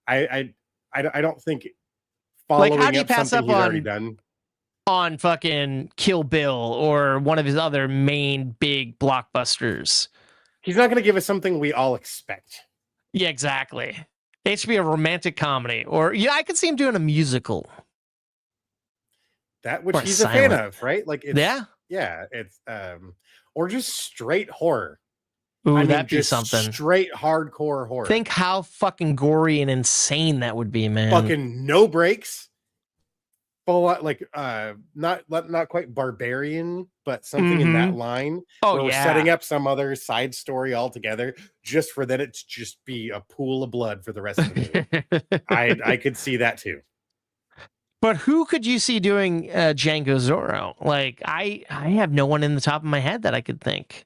I don't think following how do you up pass something up he's already done on fucking Kill Bill or one of his other main big blockbusters. He's not going to give us something we all expect. Yeah, exactly. It should be a romantic comedy, or I could see him doing a musical. That which he's a fan of, right? Like, it's, it's or just straight horror. Ooh, that'd be something. Straight hardcore horror. Think how fucking gory and insane that would be, man. Fucking no breaks. Full like not quite barbarian, but something in that line. Oh, where we're setting up some other side story altogether, just for that it to just be a pool of blood for the rest of the movie. I could see that too. But who could you see doing Django Zorro? Like, I have no one in the top of my head that I could think.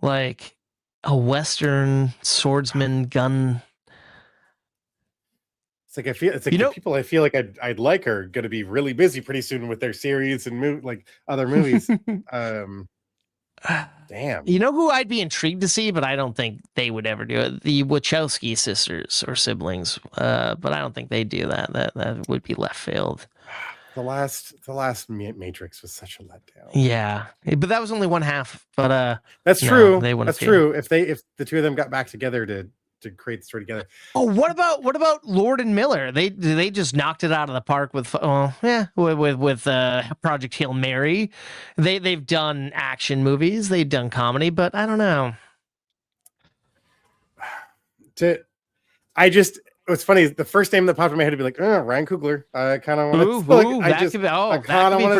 Like a Western swordsman gun. It's like the people I feel like I'd like are going to be really busy pretty soon with their series and like other movies. Damn. You know who I'd be intrigued to see, but I don't think they would ever do it. The Wachowski sisters or siblings, but I don't think they'd do that. That would be left field. The last Matrix was such a letdown. Yeah, but that was only one half. But that's true. That's true. If the two of them got back together to create the story together. Oh, what about Lord and Miller? They just knocked it out of the park with Project Hail Mary. They've done action movies, they've done comedy, but I don't know. What's funny is the first name that popped in my head would be like, Ryan Coogler. I kind of want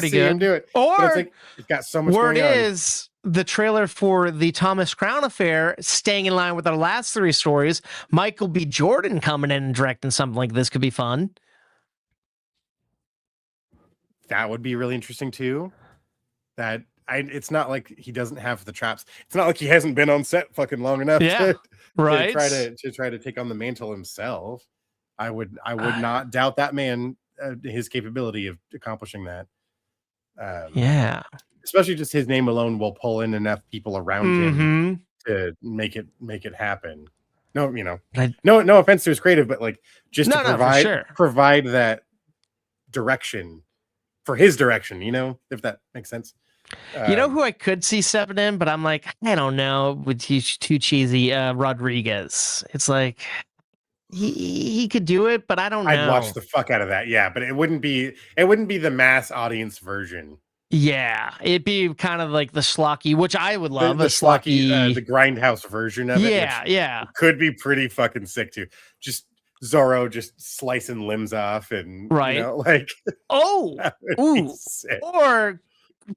to see him do it. Or it's like, it's got so much word going on. is the trailer for the Thomas Crown Affair, staying in line with our last three stories. Michael B. Jordan coming in and directing something like this could be fun. that would be really interesting too. It's not like he doesn't have the chops. It's not like he hasn't been on set fucking long enough to try to take on the mantle himself. I would not doubt that man, his capability of accomplishing that. Especially just his name alone will pull in enough people around him to make it happen. No, no offense to his creative, but like just to provide that direction for his direction, if that makes sense. You know who I could see stepping in, but I'm like, I don't know, would he's too cheesy. Rodriguez. It's like he could do it, but I don't know. I'd watch the fuck out of that, yeah, but it wouldn't be the mass audience version. Yeah, it'd be kind of like the schlocky, which I would love. The schlocky, the grindhouse version of it. Yeah. Could be pretty fucking sick too. Just Zorro just slicing limbs off and or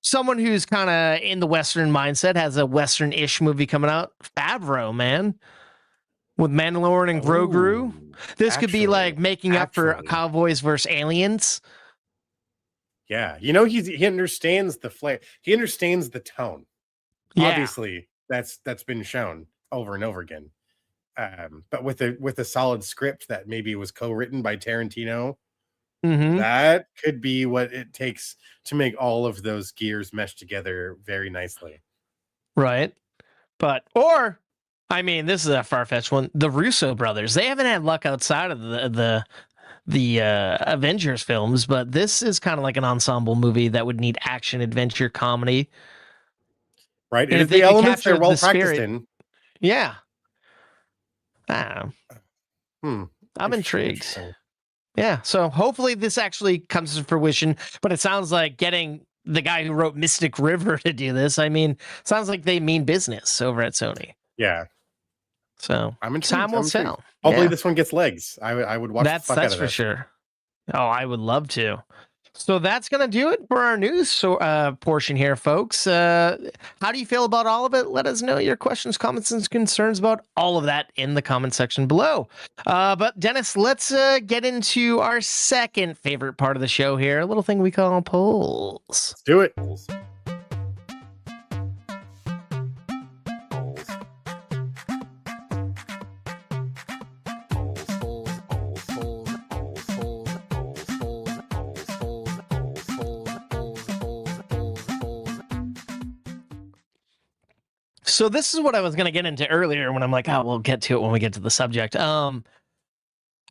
someone who's kind of in the Western mindset, has a Western-ish movie coming out. Favreau, man, with Mandalorian and Grogu. This could be like making up for Cowboys versus Aliens. Yeah, he understands the flair. He understands the tone. Yeah. Obviously, that's been shown over and over again. But with a solid script that maybe was co-written by Tarantino, that could be what it takes to make all of those gears mesh together very nicely. Right. This is a far-fetched one. The Russo brothers, they haven't had luck outside of the Avengers films, but this is kind of like an ensemble movie that would need action, adventure, comedy. Right. And if the elements are well practiced in. Yeah. I'm intrigued. Yeah. So hopefully this actually comes to fruition, but it sounds like getting the guy who wrote Mystic River to do this. Sounds like they mean business over at Sony. Yeah. So I'm intrigued. Time will tell. Hopefully this one gets legs. I would watch. That's for sure. Oh, I would love to. So that's going to do it for our news portion here, folks. How do you feel about all of it? Let us know your questions, comments, and concerns about all of that in the comment section below. But Dennis, let's get into our second favorite part of the show here, a little thing we call polls. Let's do it. So this is what I was going to get into earlier when I'm like, we'll get to it when we get to the subject.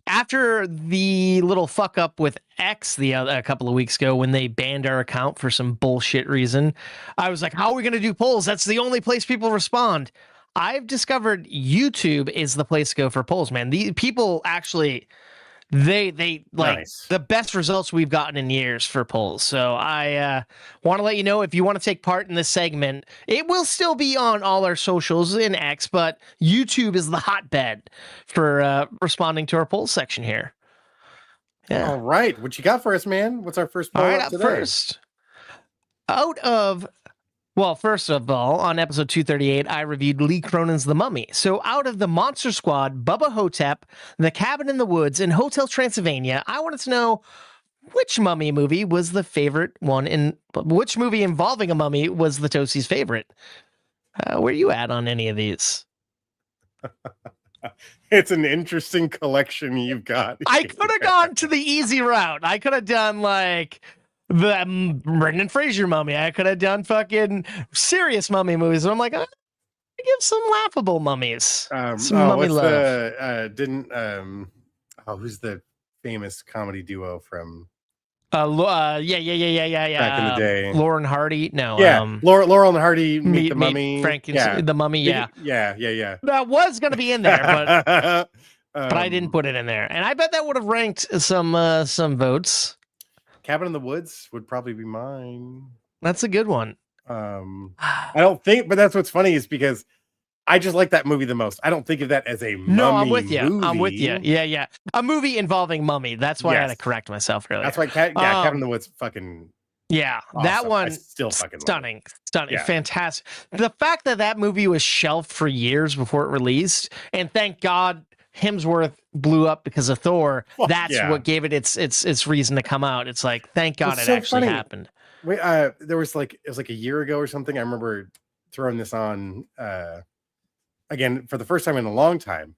After the little fuck up with X a couple of weeks ago when they banned our account for some bullshit reason, I was like, how are we going to do polls? That's the only place people respond. I've discovered YouTube is the place to go for polls, man. The people actually... They like nice. The best results we've gotten in years for polls. So I want to let you know, if you want to take part in this segment, it will still be on all our socials in X, but YouTube is the hotbed for responding to our polls section here. Yeah. All right. What you got for us, man? What's our first poll up today? First, first of all, on episode 238, I reviewed Lee Cronin's The Mummy. So out of the Monster Squad, Bubba Hotep, The Cabin in the Woods, and Hotel Transylvania, I wanted to know which mummy movie was the favorite one, which movie involving a mummy was the Toasty's favorite. Where are you at on any of these? It's an interesting collection you've got. I could have gone to the easy route. I could have done like... the Brendan Fraser mummy. I could have done fucking serious mummy movies. I'm like, I give some laughable mummies. Mummy love. Who's the famous comedy duo from? Yeah. Back in the day, Laurel and Hardy. No, Laurel and Hardy meet the Mummy. The Mummy. Yeah. That was gonna be in there, but I didn't put it in there, and I bet that would have ranked some votes. Cabin in the Woods would probably be mine. That's a good one. I don't think, but that's what's funny is because I just like that movie the most. I don't think of that as a mummy. No, I'm with you. Movie. I'm with you. Yeah. A movie involving mummy. That's why I had to correct myself earlier. That's why, Cabin in the Woods, fucking. Yeah, awesome. That one still fucking stunning, fantastic. The fact that movie was shelved for years before it released, and thank God Hemsworth blew up because of Thor, Fuck that's yeah. what gave it its reason to come out. It's like, thank God It's it so actually funny. happened. Wait, there was like, it was like a year ago or something. I remember throwing this on again for the first time in a long time,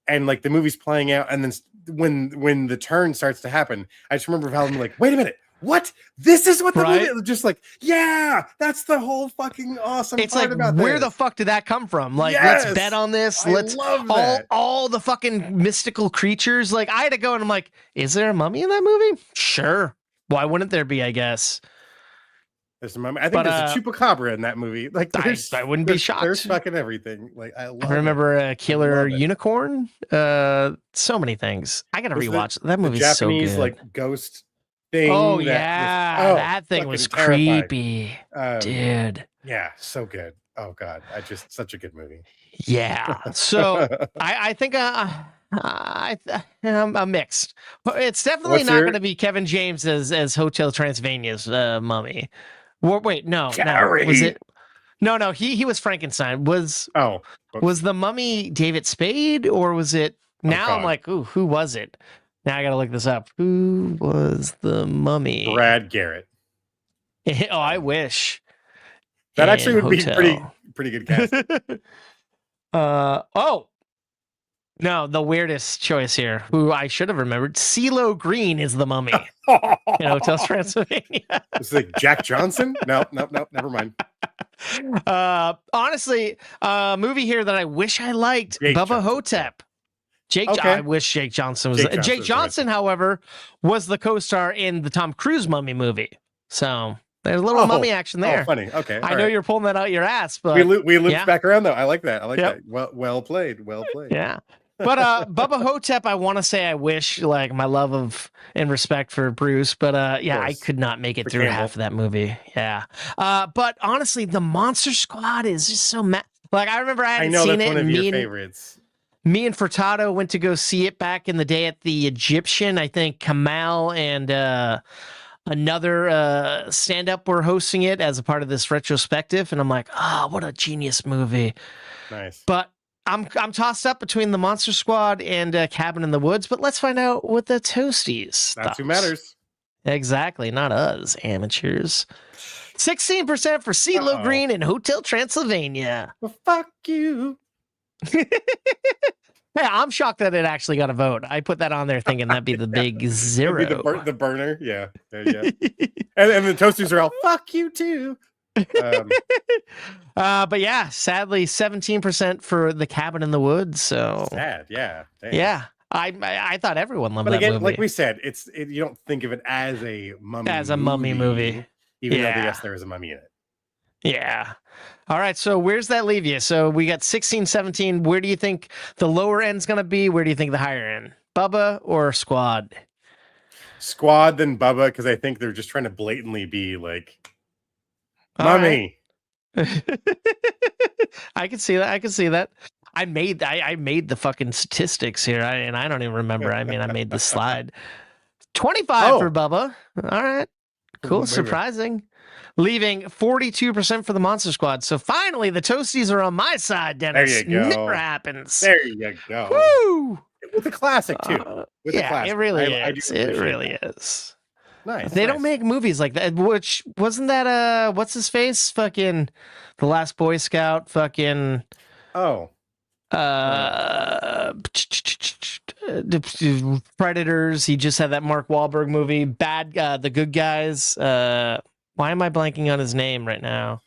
and like the movie's playing out, and then when the turn starts to happen, I just remember Val like, wait a minute, what? This is what the movie is? Just like, yeah, that's the whole fucking awesome it's part like, about where this. the fuck did that come from? Like, Yes! let's bet on this. I Let's love that. all the fucking mystical creatures. Like, I had to go and I'm like, is there a mummy in that movie? Sure. Why wouldn't there be, I guess? There's a mummy. I think there's a chupacabra in that movie. Like, I wouldn't be shocked. There's fucking everything. Like, I remember a killer unicorn. So many things. I gotta rewatch that movie. Japanese so good. Like ghost thing. Oh yeah, that thing was creepy, dude. Yeah, so good. Oh god, such a good movie. Yeah. So I think I'm mixed. It's definitely not going to be Kevin James as Hotel Transylvania's mummy. Wait, no, was it? No, he was Frankenstein. Was the mummy David Spade, or was it? Now I'm like, ooh, who was it? Now I gotta look this up. Who was the mummy? Brad Garrett. Oh, I wish. That actually would be pretty good cast. No, the weirdest choice here, who I should have remembered. CeeLo Green is the mummy in Hotel Transylvania. It's like Jack Johnson? No, never mind. Honestly, movie here that I wish I liked, Bubba Hotep. I wish Jake Johnson was. Jake Johnson, however, was the co-star in the Tom Cruise mummy movie. So there's a little mummy action there. Oh, funny. Okay. I know you're pulling that out your ass, but we looped back around though. I like that. That. Well played. Yeah. But Bubba Hotep, I want to say I wish, like, my love of and respect for Bruce, but I could not make it through half of that movie. Yeah. But honestly, the Monster Squad is just so like, I remember I hadn't seen it. One of your favorites. Me and Furtado went to go see it back in the day at the Egyptian. I think Kamal and another stand-up were hosting it as a part of this retrospective, and I'm like, what a genius movie. Nice. But I'm tossed up between the Monster Squad and Cabin in the Woods, but let's find out what the Toasties. That's who matters. Exactly, not us, amateurs. 16% for CeeLo Green and Hotel Transylvania. Well, fuck you. Hey, I'm shocked that it actually got a vote. I put that on there thinking that'd be the big zero. The burner, yeah. and the Toasties are all, fuck you too. But yeah, sadly, 17% for the Cabin in the Woods. So sad, yeah. Dang. Yeah. I thought everyone loved that movie. Like we said, you don't think of it as a mummy movie, even though yes, there is a mummy in it. Yeah. All right, so where's that leave you? So we got 16, 17. Where do you think the lower end's going to be? Where do you think the higher end? Bubba or Squad? Squad, then Bubba, because I think they're just trying to blatantly be like, mummy. Right. I can see that. I made the fucking statistics here, and I don't even remember. I mean, I made the slide. 25 for Bubba. All right. Cool. Surprising. Leaving 42% for the Monster Squad. So finally, the Toasties are on my side, Dennis. There you go. Never happens. There you go. Woo! With a classic, too. It really is. It really is. Nice. They don't make movies like that. Which, wasn't that, what's his face? Fucking The Last Boy Scout. Fucking... Predators. He just had that Mark Wahlberg movie. The Good Guys. Why am I blanking on his name right now?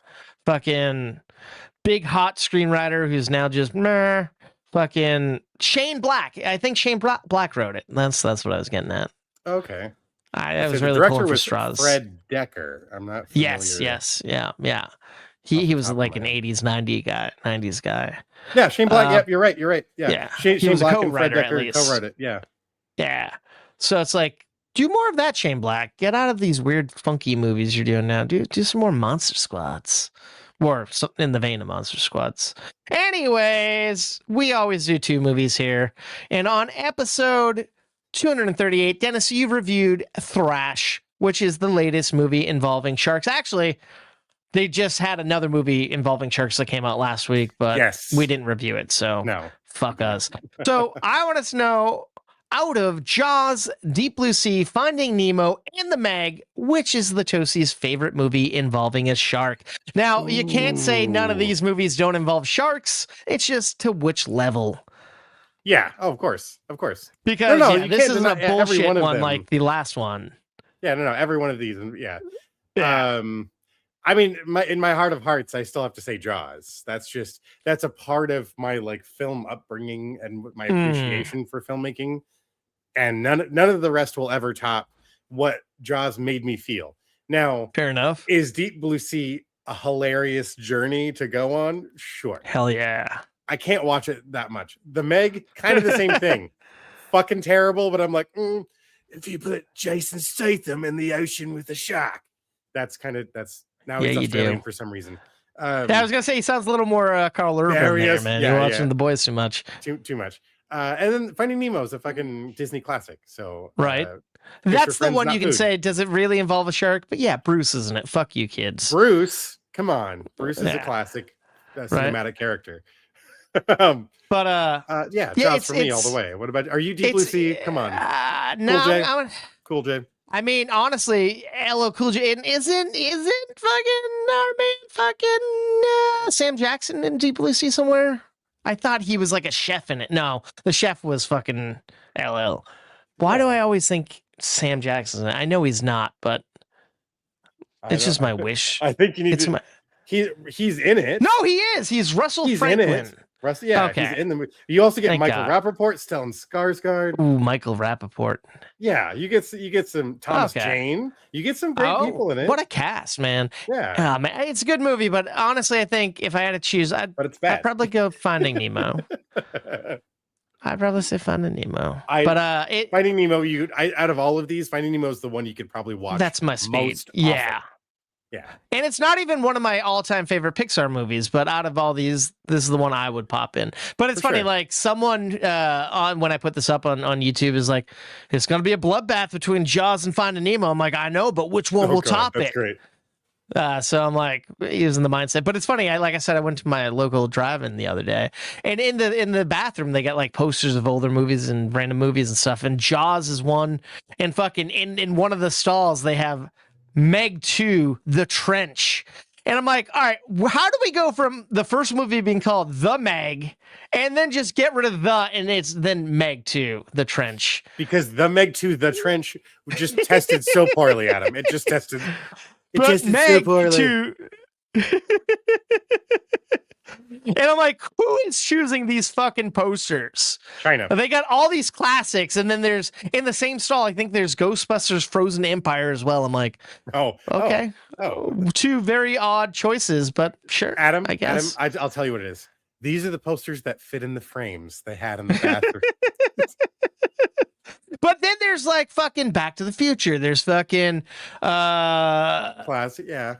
Fucking big hot screenwriter who's now just fucking Shane Black. I think Shane Black wrote it. That's what I was getting at. Okay. I was really pulling for straws. Fred Decker. I'm not familiar. Yes. Yeah. He was like an 80s, 90s guy. Yeah, Shane Black. Yep, you're right. Yeah. Shane Black and Fred Decker co-wrote it. Yeah. Yeah. So it's like, do more of that, Shane Black. Get out of these weird, funky movies you're doing now. Do some more Monster Squads. Or in the vein of Monster Squads. Anyways, we always do 2 movies here. And on episode 238, Dennis, you've reviewed Thrash, which is the latest movie involving sharks. Actually, they just had another movie involving sharks that came out last week, but we didn't review it. So Fuck us. So I want us to know, out of Jaws, Deep Blue Sea, Finding Nemo, and The Meg, which is the Toasties' favorite movie involving a shark? Now, you can't say none of these movies don't involve sharks. It's just to which level. Yeah, of course. Because this isn't a bullshit one like the last one. Yeah, no, every one of these, yeah. I mean, in my heart of hearts, I still have to say Jaws. That's a part of my like film upbringing and my appreciation for filmmaking. And none of the rest will ever top what Jaws made me feel. Now, fair enough. Is Deep Blue Sea a hilarious journey to go on? Sure. Hell yeah. I can't watch it that much. The Meg, kind of the same thing. Fucking terrible, but I'm like, if you put Jason Statham in the ocean with a shark, that's now he's Australian for some reason. I was gonna say he sounds a little more Carl Urban there, man. You're watching The Boys too much. Too much. And then Finding Nemo is a fucking Disney classic. So right. That's the one you can say, does it really involve a shark? But yeah, Bruce, isn't it? Fuck you, kids. Bruce, come on. Bruce is a classic cinematic character. But Jaws for me all the way. What about, are you Deep Blue Sea? Come on. No, Cool J. I mean, honestly, LL Cool J isn't fucking our man fucking Sam Jackson in Deep Blue Sea somewhere? I thought he was like a chef in it. No, the chef was fucking LL. Why do I always think Sam Jackson's in it? I know he's not, but it's just my wish. I think you need he's in it. No, he is. He's Russell Franklin. In it. Russell, yeah, okay. He's in the movie. You also get Michael Rappaport, Stellan Skarsgård. Ooh, Michael Rappaport. Yeah, you get some Thomas Jane. You get some great people in it. What a cast, man. Yeah. Man, it's a good movie, but honestly, I think if I had to choose, I'd probably go Finding Nemo. I'd probably say Finding Nemo. Finding Nemo, out of all of these, Finding Nemo is the one you could probably watch. That's my speed. Most often. Yeah. And it's not even one of my all-time favorite Pixar movies, but out of all these, this is the one I would pop in. But it's funny, like someone when I put this up on YouTube is like, it's going to be a bloodbath between Jaws and Finding Nemo. I'm like, I know, but which one will top it? Great. So I'm like using the mindset, but it's funny. Like I said, I went to my local drive-in the other day, and in the bathroom they got like posters of older movies and random movies and stuff. And Jaws is one, and fucking in one of the stalls they have Meg 2, The Trench. And I'm like, all right, how do we go from the first movie being called The Meg and then just get rid of and it's then Meg 2, The Trench? Because The Meg 2, The Trench just tested so poorly, Adam. It just tested so poorly. And I'm like, who is choosing these fucking posters? China. They got all these classics, and then there's in the same stall, I think there's Ghostbusters Frozen Empire as well. I'm like, okay. Two very odd choices, but sure. Adam, I guess. Adam, I'll tell you what it is. These are the posters that fit in the frames they had in the bathroom. But then there's like fucking Back to the Future. There's fucking classic, yeah.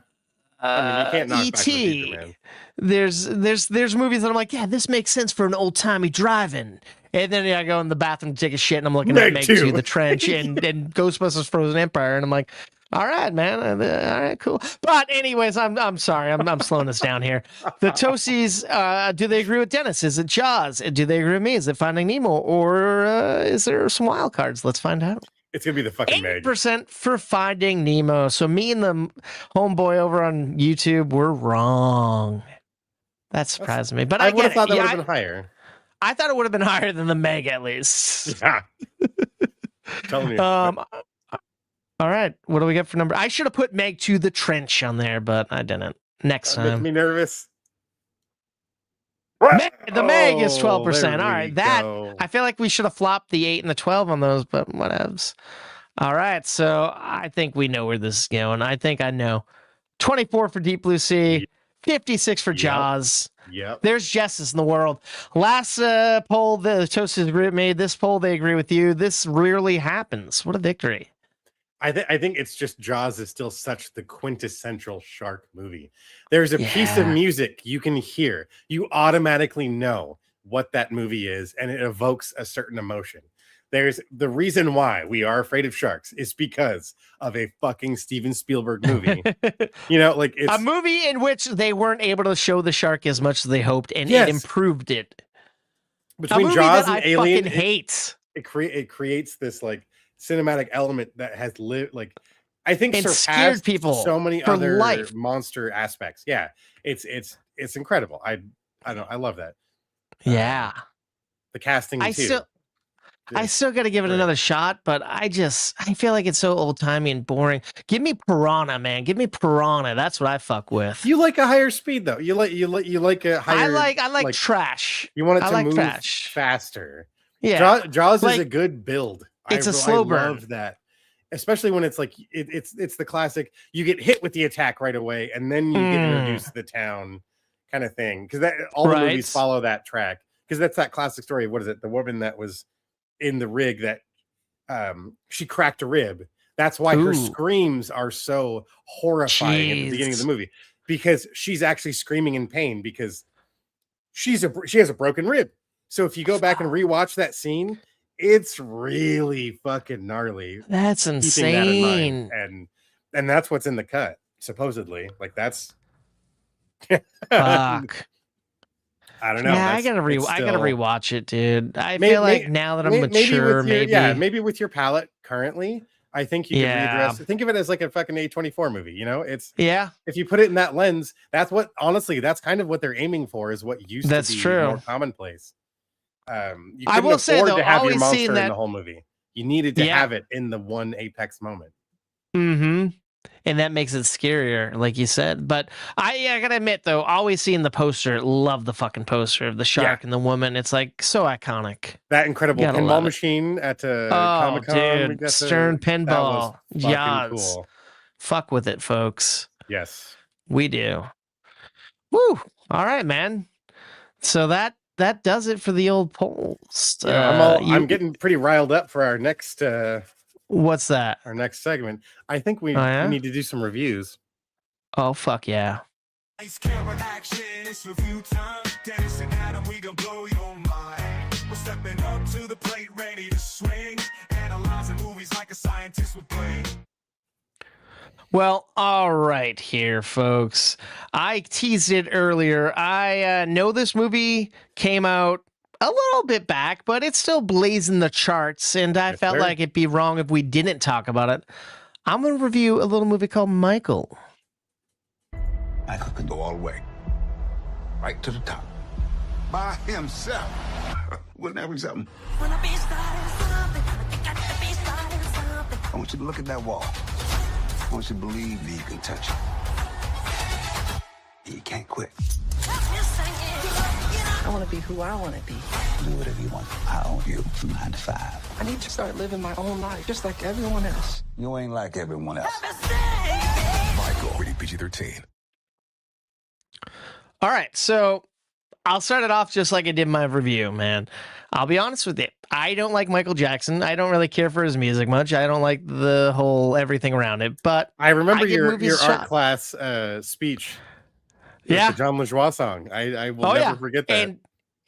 I mean, you can't knock Back to the Future, man. There's movies that I'm like, yeah, this makes sense for an old timey driving. And then I go in the bathroom to take a shit, and I'm looking at Meg 2, The Trench, and Ghostbusters Frozen Empire, and I'm like, all right, man, all right, cool. But anyways, I'm sorry, I'm slowing this down here. The Toasties, do they agree with Dennis? Is it Jaws? Do they agree with me? Is it Finding Nemo, or is there some wild cards? Let's find out. It's gonna be the fucking Meg. 80% for Finding Nemo. So me and the homeboy over on YouTube were wrong. That surprised me, but I would have thought that would have been higher. I thought it would have been higher than the Meg at least. Yeah. Telling you. All right, what do we get for number? I should have put Meg 2, The Trench on there, but I didn't. Next time. Makes me nervous. The Meg is 12%. All right, I feel like we should have flopped the 8 and the 12 on those, but whatevs. All right, so I think we know where this is going. I think I know. 24 for Deep Blue Sea, 56 for Jaws. Yep. There's justice in the world. Last poll the Toasters Group made. This poll, they agree with you. This rarely happens. What a victory. I think it's just Jaws is still such the quintessential shark movie. There's a piece of music you can hear. You automatically know what that movie is, and it evokes a certain emotion. There's the reason why we are afraid of sharks is because of a fucking Steven Spielberg movie. You know, like it's a movie in which they weren't able to show the shark as much as they hoped, and it improved it. between movie Jaws that and I Alien, fucking hate. it creates this like cinematic element that has lived like I think And scared surpassed people so many for other life. monster aspects. Yeah, it's incredible. I love that. Yeah. The casting too. I still got to give it another shot, but I feel like it's so old timey and boring. Give me Piranha, man. Give me Piranha. That's what I fuck with. You like a higher speed though. You like a higher. I like trash. You want it to like move trash. faster. Yeah, Jaws like, is a good build. It's a slow burn. I love that, especially when it's like it's the classic. You get hit with the attack right away, and then you get introduced to the town, kind of thing. Because that all the movies follow that track. Because that's that classic story. What is it? The woman that was in the rig that she cracked a rib. That's why her screams are so horrifying at the beginning of the movie, because she's actually screaming in pain because she has a broken rib. So if you go back and rewatch that scene, it's really fucking gnarly. That's insane. That and that's what's in the cut, supposedly. Like that's fuck. I don't know. Yeah, I gotta rewatch it, dude. I feel like now that I'm mature, maybe with your palate currently, I think you can readdress. Think of it as like a fucking A24 movie. You know, it's if you put it in that lens, that's kind of what they're aiming for. Is what used to be more commonplace. You I will say though, to have your always monster seen that in the whole movie. You needed to have it in the one apex moment. Mm-hmm. And that makes it scarier, like you said. But I gotta admit, though, always seeing the poster, love the fucking poster of the shark and the woman. It's like so iconic. That incredible pinball machine at Comic-Con. Dude, Stern pinball. Yes. Cool. Fuck with it, folks. Yes. We do. Woo. All right, man. So that does it for the old polls. I'm getting pretty riled up for our next what's that? Our next segment. I think we need to do some reviews. Oh, fuck yeah. Nice camera action, it's review time. Dennis and Adam, we gon' blow your mind. We're stepping up to the plate, ready to swing. Analyzing movies like a scientist would brain. Well, all right here, folks. I teased it earlier. I know this movie came out a little bit back, but it's still blazing the charts, and I felt like it'd be wrong if we didn't talk about it. I'm going to review a little movie called Michael. Michael can go all the way. Right to the top. By himself. Wouldn't that be something? I want you to look at that wall. I want you to believe that you can touch it. You can't quit. I want to be who I want to be. Do whatever you want. I own you from 9 to 5. I need to start living my own life, just like everyone else. You ain't like everyone else. Michael, rated PG-13. All right, so I'll start it off just like I did my review, man. I'll be honest with you. I don't like Michael Jackson. I don't really care for his music much. I don't like the whole everything around it. But I remember your art class speech. Yeah, the John LaJoie song. I will never forget that.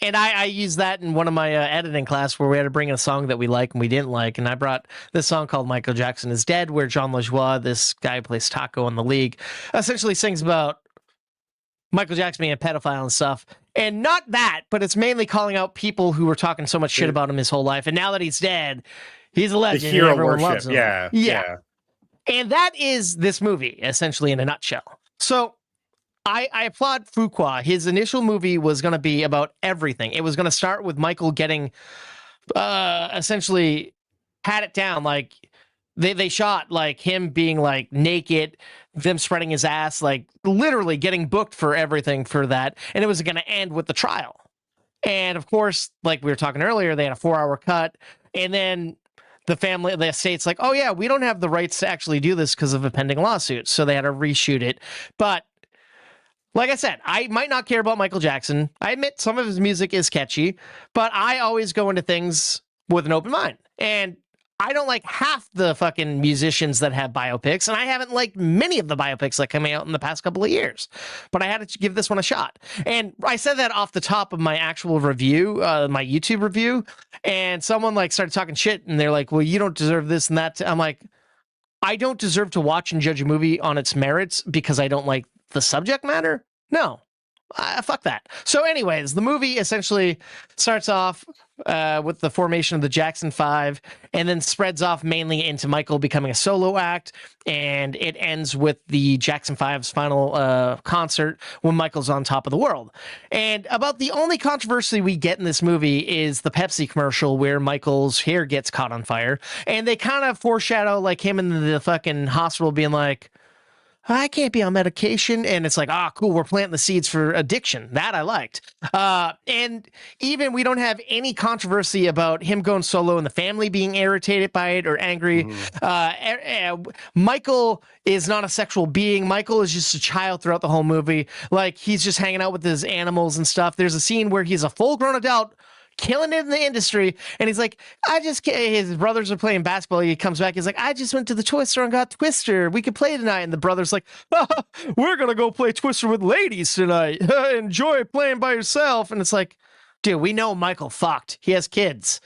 And I used that in one of my editing class where we had to bring in a song that we like and we didn't like. And I brought this song called Michael Jackson is Dead, where John LaJoie, this guy who plays Taco in the League, essentially sings about Michael Jackson being a pedophile and stuff. And not that, but it's mainly calling out people who were talking so much shit about him his whole life. And now that he's dead, he's a legend. The hero and everyone worship. loves him. Yeah. And that is this movie, essentially, in a nutshell. So I applaud Fuqua. His initial movie was going to be about everything. It was going to start with Michael getting essentially pat it down. Like they shot like him being like naked, them spreading his ass, like literally getting booked for everything for that. And it was going to end with the trial. And of course, like we were talking earlier, they had a 4-hour cut. And then the estate's like, oh yeah, we don't have the rights to actually do this because of a pending lawsuit. So they had to reshoot it. But like I said, I might not care about Michael Jackson. I admit some of his music is catchy, but I always go into things with an open mind. And I don't like half the fucking musicians that have biopics, and I haven't liked many of the biopics that coming out in the past couple of years. But I had to give this one a shot. And I said that off the top of my actual review, my YouTube review, and someone like started talking shit, and they're like, well, you don't deserve this and that. I'm like, I don't deserve to watch and judge a movie on its merits because I don't like the subject matter? No, Fuck that. So anyways, the movie essentially starts off with the formation of the Jackson 5 and then spreads off mainly into Michael becoming a solo act, and it ends with the Jackson 5's final concert when Michael's on top of the world. And about the only controversy we get in this movie is the Pepsi commercial where Michael's hair gets caught on fire, and they kind of foreshadow like him in the fucking hospital being like, I can't be on medication. And it's like, cool, we're planting the seeds for addiction. That I liked. And even we don't have any controversy about him going solo and the family being irritated by it or angry. Michael is not a sexual being. Michael is just a child throughout the whole movie. Like, he's just hanging out with his animals and stuff. There's a scene where he's a full-grown adult killing it in the industry, and he's like, his brothers are playing basketball. He comes back, he's like, I just went to the toy store and got Twister, we could play tonight. And the brother's like, we're gonna go play Twister with ladies tonight. Enjoy playing by yourself. And it's like, dude, we know Michael fucked, he has kids.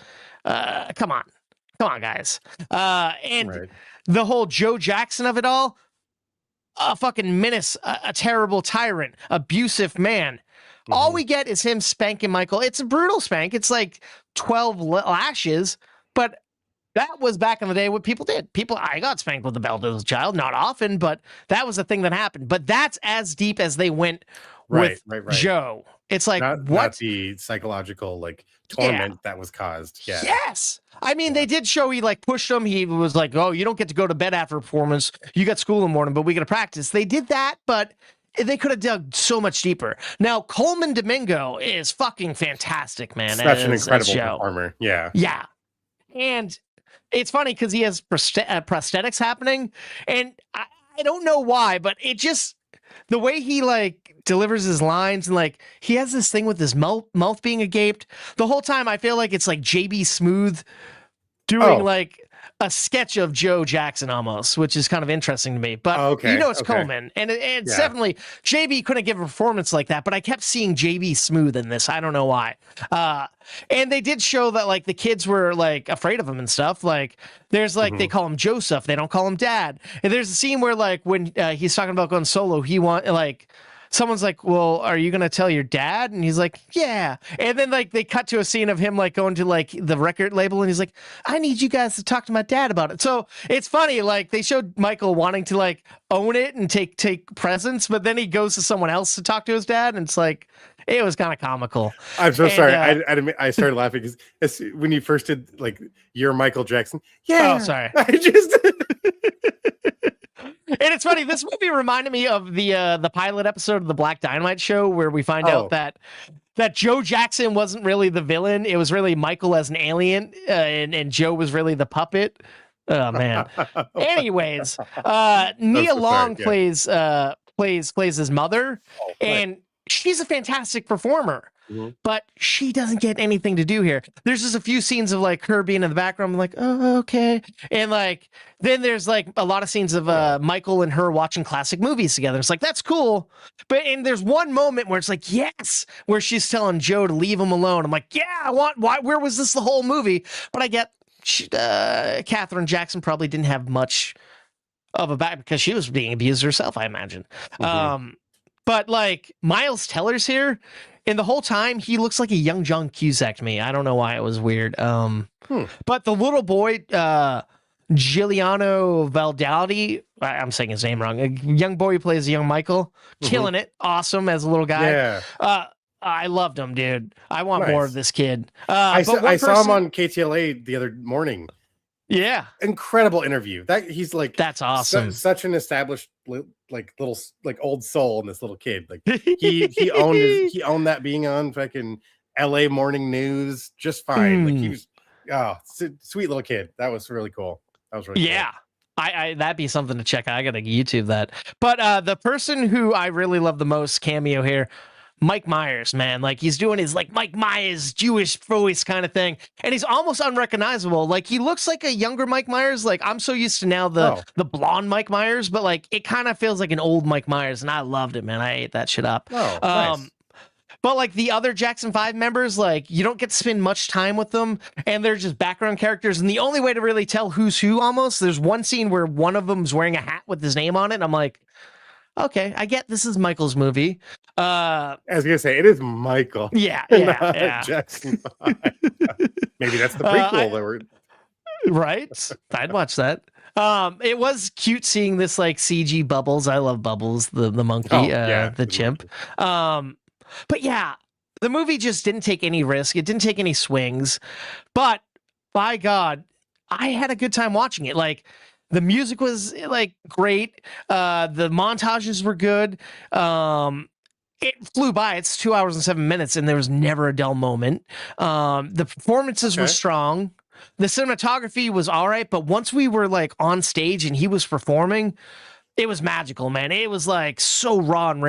Come on guys. And the whole Joe Jackson of it all, a fucking menace, a terrible tyrant, abusive man. All we get is him spanking Michael. It's a brutal spank. It's like 12 lashes, but that was back in the day what people did. I got spanked with a belt as a child, not often, but that was the thing that happened. But that's as deep as they went with Joe. It's like, not the psychological like torment that was caused. Yeah. Yes. I mean, they did show he like pushed him. He was like, oh, you don't get to go to bed after a performance. You got school in the morning, but we got to practice. They did that, but they could have dug so much deeper. Now, Coleman Domingo is fucking fantastic, man. Such an incredible performer. Yeah. Yeah. And it's funny because he has prosthetics happening. And I don't know why, but it just, the way he like delivers his lines, and like he has this thing with his mouth being agaped. The whole time I feel like it's like JB Smooth doing like a sketch of Joe Jackson almost, which is kind of interesting to me. But it's Coleman, and it's definitely JB couldn't give a performance like that. But I kept seeing JB Smooth in this. I don't know why. And they did show that like the kids were like afraid of him and stuff. Like there's like they call him Joseph, they don't call him Dad. And there's a scene where like when he's talking about going solo, someone's like, well, are you going to tell your dad? And he's like, yeah. And then like they cut to a scene of him like going to like the record label, and he's like, I need you guys to talk to my dad about it. So it's funny, like they showed Michael wanting to like own it and take presents, but then he goes to someone else to talk to his dad, and it's like, it was kind of comical. I'm so sorry. I started laughing because when you first did like, you're Michael Jackson. Yeah. Oh, sorry. I just... And it's funny, this movie reminded me of the pilot episode of the Black Dynamite show where we find out that Joe Jackson wasn't really the villain. It was really Michael as an alien, and Joe was really the puppet. Oh man. Anyways, Nia Long plays his mother, and she's a fantastic performer. But she doesn't get anything to do here. There's just a few scenes of like her being in the background. I'm like, oh, okay. And like, then there's like a lot of scenes of Michael and her watching classic movies together. It's like, that's cool. And there's one moment where it's like, yes, where she's telling Joe to leave him alone. I'm like, yeah, where was this the whole movie? But I get Katherine Jackson probably didn't have much of a back because she was being abused herself, I imagine. But like Miles Teller's here, and the whole time he looks like a young John Cusack to me. I don't know why, it was weird. But the little boy, Giuliano Valdaldi, I'm saying his name wrong. A young boy who plays a young Michael, killing it. Awesome as a little guy. Yeah. I loved him, dude. I want more of this kid. I saw him on KTLA the other morning. Yeah, incredible interview. He's like, that's awesome. Such an established like little like old soul in this little kid. Like he owned that being on fucking LA morning news just fine. Like he was sweet little kid. That was really cool. That was really cool. I that'd be something to check out. I gotta YouTube that. But the person who I really love the most cameo here, Mike Myers, man. Like he's doing his like Mike Myers Jewish voice kind of thing, and he's almost unrecognizable. Like he looks like a younger Mike Myers. Like I'm so used to now the blonde Mike Myers, but like it kind of feels like an old Mike Myers, and I loved it, man. I ate that shit up. Nice. But like the other Jackson 5 members, like you don't get to spend much time with them, and they're just background characters. And the only way to really tell who's who, almost, there's one scene where one of them's wearing a hat with his name on it, and I'm like, okay, I get this is Michael's movie. I was gonna say it is Michael. Yeah, not yeah. Jackson 5. Maybe that's the prequel that we're right. I'd watch that. It was cute seeing this like CG Bubbles. I love Bubbles, the monkey, the chimp. But yeah, the movie just didn't take any risk. It didn't take any swings. But by God, I had a good time watching it. Like the music was like great. The montages were good. It flew by. It's 2 hours and 7 minutes, and there was never a dull moment. The performances were strong. The cinematography was all right, but once we were like on stage and he was performing, it was magical, man. It was like so raw and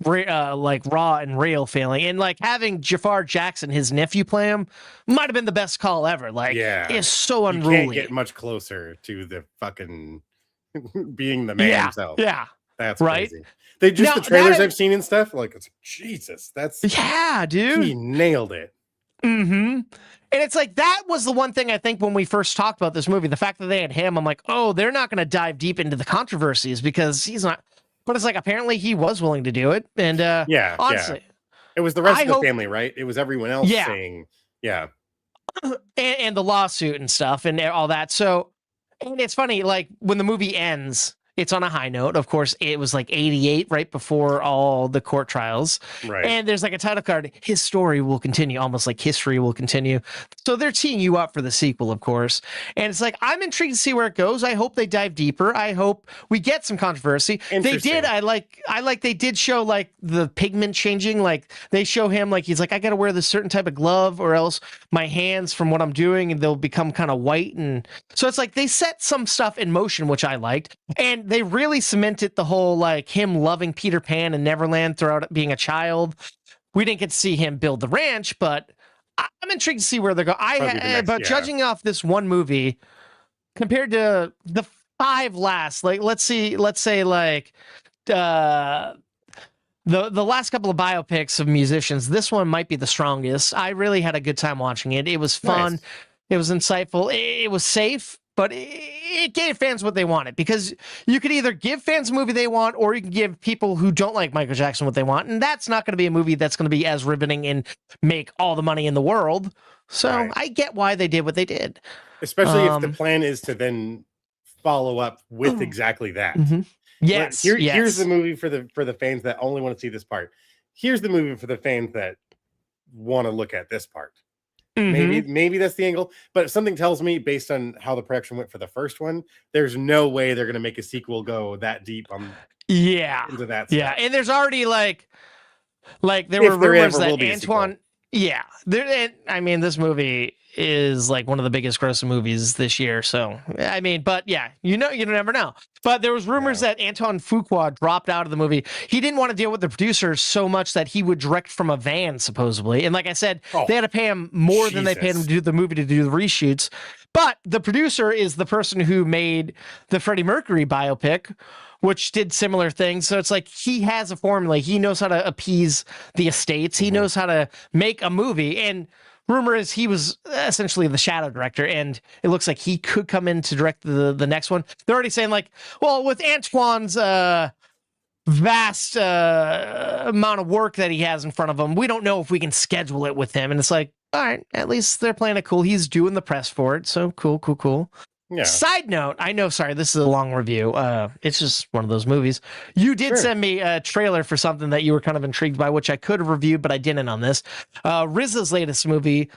like raw and real feeling. And like having Jafar Jackson, his nephew, play him might have been the best call ever. Like, it's so unruly. You can't get much closer to the fucking being the man himself. Yeah. That's crazy. They just the trailers I've seen and stuff, like it's Jesus. That's dude. He nailed it. Mm-hmm. And it's like that was the one thing I think when we first talked about this movie, the fact that they had him, I'm like, oh, they're not going to dive deep into the controversies because he's not. But it's like apparently he was willing to do it, and honestly, it was the rest of the family, right? It was everyone else saying, and the lawsuit and stuff and all that. So, and it's funny, like when the movie ends. It's on a high note. Of course, it was like 88 right before all the court trials. Right. And there's like a title card, his story will continue, almost like history will continue. So they're teeing you up for the sequel, of course. And it's like, I'm intrigued to see where it goes. I hope they dive deeper. I hope we get some controversy. They did. I like they did show like the pigment changing. Like they show him like, he's like, I got to wear this certain type of glove or else my hands from what I'm doing and they'll become kind of white. And so it's like they set some stuff in motion, which I liked. And they really cemented the whole like him loving Peter Pan and Neverland throughout being a child. We didn't get to see him build the ranch, but I'm intrigued to see where they're going. But judging off this one movie compared to the 5 last, like let's say like the last couple of biopics of musicians, this one might be the strongest. I really had a good time watching it. It was fun. Nice. It was insightful. It was safe. But it gave fans what they wanted because you could either give fans a movie they want or you can give people who don't like Michael Jackson what they want. And that's not going to be a movie that's going to be as riveting and make all the money in the world. So I get why they did what they did. Especially if the plan is to then follow up with exactly that. Mm-hmm. Yes, Here's the movie for the fans that only want to see this part. Here's the movie for the fans that want to look at this part. Mm-hmm. Maybe that's the angle, but something tells me based on how the production went for the first one, there's no way they're going to make a sequel go that deep into that stuff. Yeah, and there's already like there were rumors that Antoine this movie is like one of the biggest grossing movies this year. So, I mean, but yeah, you never know. But there was rumors that Antoine Fuqua dropped out of the movie. He didn't want to deal with the producers so much that he would direct from a van, supposedly. And like I said, they had to pay him more than they paid him to do the movie, to do the reshoots. But the producer is the person who made the Freddie Mercury biopic, which did similar things. So it's like he has a formula. He knows how to appease the estates. He knows how to make a movie. And rumor is he was essentially the shadow director, and it looks like he could come in to direct the next one. They're already saying like, well, with Antoine's vast amount of work that he has in front of him, we don't know if we can schedule it with him. And it's like, all right, at least they're playing it cool. He's doing the press for it. So cool. Yeah. Side note, I know, sorry, this is a long review. It's just one of those movies. You did send me a trailer for something that you were kind of intrigued by, which I could have reviewed, but I didn't on this. RZA's latest movie,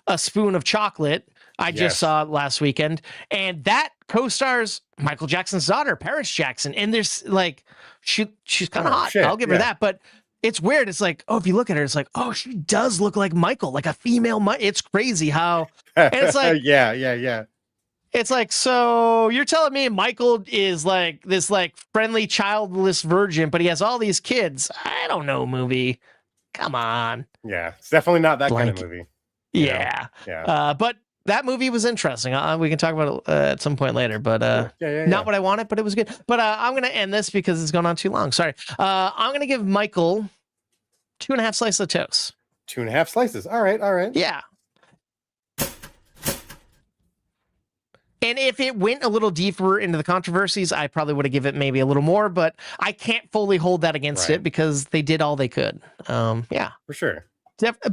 A Spoon of Chocolate. I just saw it last weekend, and that co-stars Michael Jackson's daughter, Paris Jackson. And there's like, she's kind of hot. I'll give her that, but it's weird. It's like, if you look at her, it's like, she does look like Michael, like a female. It's crazy how, and it's like, yeah. It's like, so you're telling me Michael is like this like friendly, childless virgin, but he has all these kids. I don't know, movie. Come on. Yeah, it's definitely not that kind of movie. Yeah. But that movie was interesting. We can talk about it at some point later, but not what I wanted, but it was good. But I'm going to end this because it's gone on too long. Sorry. I'm going to give Michael 2.5 slices of toast. 2.5 slices. All right. Yeah. And if it went a little deeper into the controversies, I probably would have given it maybe a little more, but I can't fully hold that against it because they did all they could. Yeah. For sure.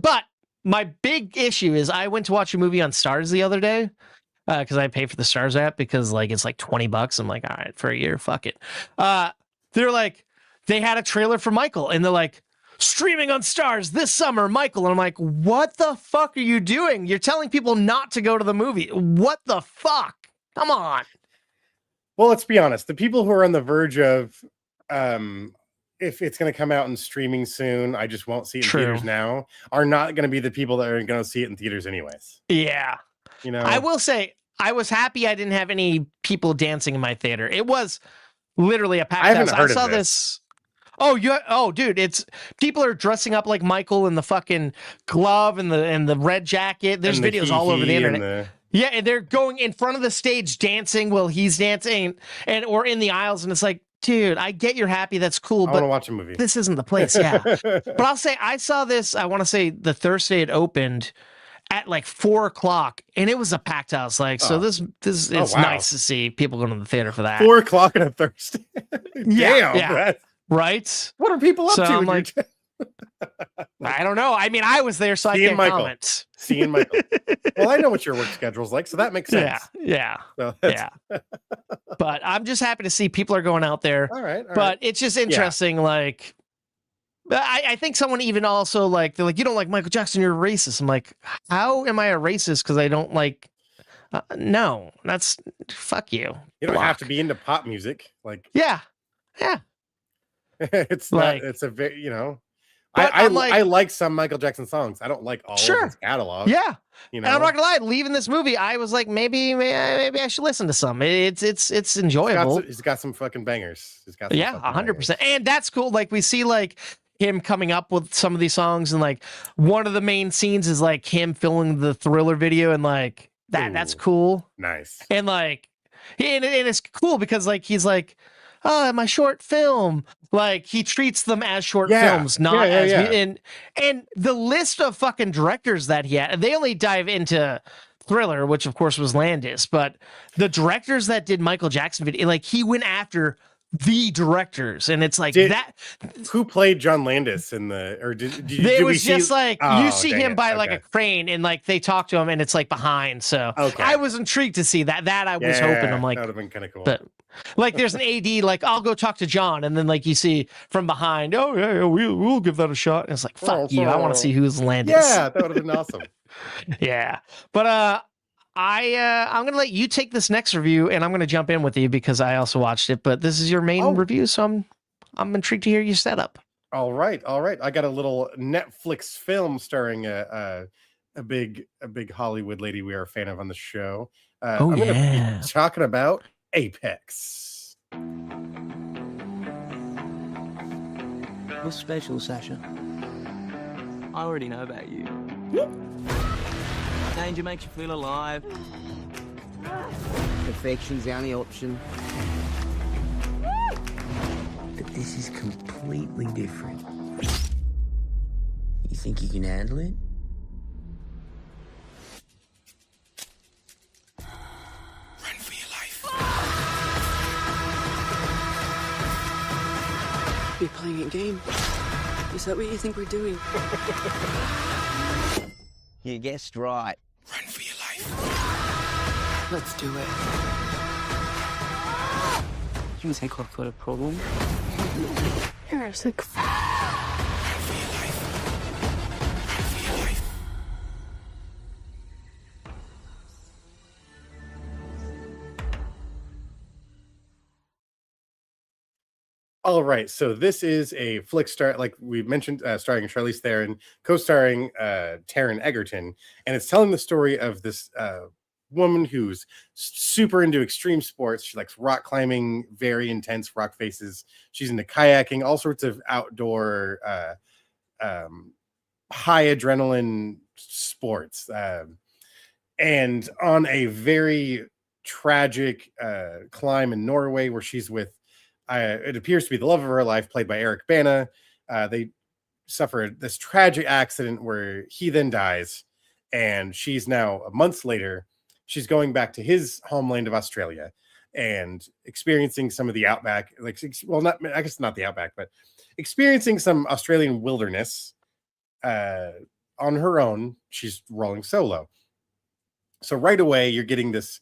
But my big issue is I went to watch a movie on Stars the other day because I pay for the Stars app because like it's like $20. I'm like, all right, for a year, fuck it. They're like, they had a trailer for Michael and they're like, streaming on Stars this summer, Michael. And I'm like, what the fuck are you doing? You're telling people not to go to the movie. What the fuck? Come on. Well, let's be honest. The people who are on the verge of, if it's going to come out in streaming soon, I just won't see it in theaters now, are not going to be the people that are going to see it in theaters anyways. Yeah. You know, I will say, I was happy I didn't have any people dancing in my theater. It was literally a packed house. I haven't heard I saw of this. Oh, dude, it's people are dressing up like Michael in the fucking glove and the red jacket. There's videos all over the internet. Yeah, and they're going in front of the stage dancing while he's dancing or in the aisles, and it's like, dude, I get you're happy, that's cool, but I want to watch a movie. This isn't the place, yeah. But I'll say I saw this, I want to say the Thursday it opened at like 4:00, and it was a packed house. Like, so this it's nice to see people going to the theater for that. 4:00 on a Thursday. Yeah. Right? What are people up to? I'm like, I don't know. I mean, I was there, so I can't comment. Seeing Michael. Well, I know what your work schedule's like, so that makes sense. Yeah. So Yeah. But I'm just happy to see people are going out there. All right. But it's just interesting. Like, I think someone even also like, they're like, you don't like Michael Jackson, you're a racist. I'm like, how am I a racist? Because I don't like. No, that's fuck you. You don't have to be into pop music. Like, yeah. It's like, not, it's a very, you know, I like some Michael Jackson songs. I don't like all of his catalog. Yeah. You know, and I'm not gonna lie, leaving this movie, I was like, maybe I should listen to some. It's enjoyable. He's got some fucking bangers. He's got 100%. And that's cool. Like we see like him coming up with some of these songs, and like one of the main scenes is like him filming the Thriller video, and like that's cool. Nice. And like and it's cool because like he's like, oh, my short film. Like he treats them as short films, not as and the list of fucking directors that he had. They only dive into Thriller, which of course was Landis, but the directors that did Michael Jackson video, like he went after the directors, and it's like who played John Landis in the, or did it was just like you see him by like a crane, and like they talk to him, and it's like behind. So I was intrigued to see that I was hoping. I'm like, that would have been kind of cool. But like there's an AD, like I'll go talk to John, and then like you see from behind, we'll give that a shot. And it's like, fuck you, I want to see who's Landis. Yeah, that would have been awesome. Yeah, but I'm gonna let you take this next review, and I'm gonna jump in with you because I also watched it. But this is your main review, so I'm intrigued to hear your setup. All right. I got a little Netflix film starring a big Hollywood lady we are a fan of on the show. I'm gonna be talking about Apex. What's special, Sasha? I already know about you. Danger makes you feel alive. Perfection's the only option. But this is completely different. You think you can handle it? Run for your life. We're playing a game. Is that what you think we're doing? You guessed right. Run for your life. Let's do it. You think I've got a problem? You're a sick Run for your life. Run for your life. All right, so this is a flick like we mentioned, starring Charlize Theron, co-starring Taron Egerton, and it's telling the story of this woman who's super into extreme sports. She likes rock climbing, very intense rock faces. She's into kayaking, all sorts of outdoor high adrenaline sports, and on a very tragic climb in Norway where she's with it appears to be the love of her life, played by Eric Bana. They suffer this tragic accident where he then dies, and she's now months later she's going back to his homeland of Australia and experiencing some of the outback, like, well, not, I guess not the outback, but experiencing some Australian wilderness on her own. She's rolling solo. So right away, you're getting this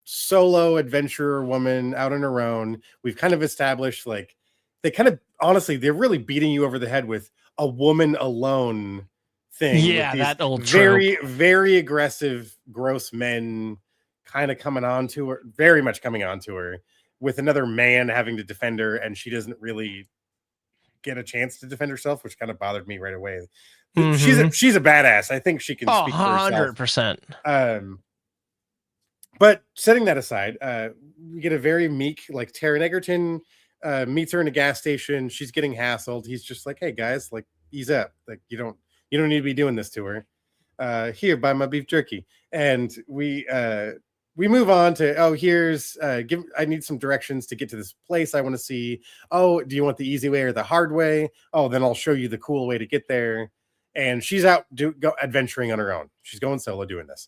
solo adventurer woman out on her own. We've kind of established, like, they kind of, honestly, they're really beating you over the head with a woman alone thing. Yeah, that old very, trope. very aggressive, gross men kind of coming on to her, very much coming on to her, with another man having to defend her, and she doesn't really get a chance to defend herself, which kind of bothered me right away. She's a badass. I think she can speak for herself. 100%. But setting that aside, we get a very meek, like, Taron Egerton meets her in a gas station. She's getting hassled. He's just like, "Hey guys, like, ease up. Like, you don't need to be doing this to her. Here, buy my beef jerky." And we move on to, oh, here's I need some directions to get to this place I want to see. Oh, do you want the easy way or the hard way? Oh, then I'll show you the cool way to get there. And she's out adventuring on her own. She's going solo doing this.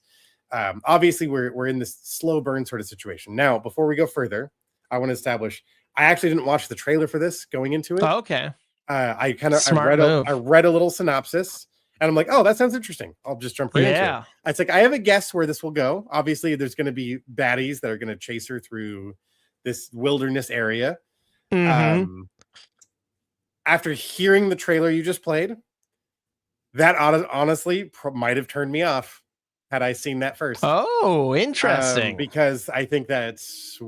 Obviously, we're in this slow burn sort of situation. Now, before we go further, I want to establish, I actually didn't watch the trailer for this going into it. Oh, okay. I read a little synopsis, and I'm like, oh, that sounds interesting. I'll just jump right into it. It's like, I have a guess where this will go. Obviously, there's going to be baddies that are going to chase her through this wilderness area. After hearing the trailer you just played, that honestly might have turned me off had I seen that first. Oh, interesting. Because I think that's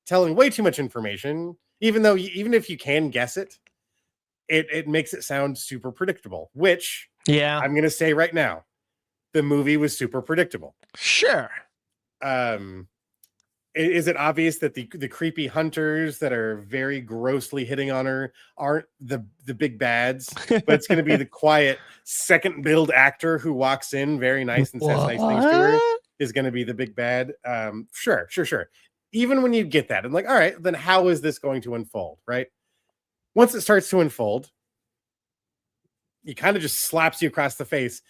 telling way too much information. Even if you can guess it, it makes it sound super predictable. Which, yeah, I'm gonna say right now, the movie was super predictable. Sure. Is it obvious that the creepy hunters that are very grossly hitting on her aren't the big bads, but it's going to be the quiet second build actor who walks in very nice and says nice things to her is going to be the big bad? Sure. Even when you get that, I'm like, all right, then how is this going to unfold, right? Once it starts to unfold, he kind of just slaps you across the face.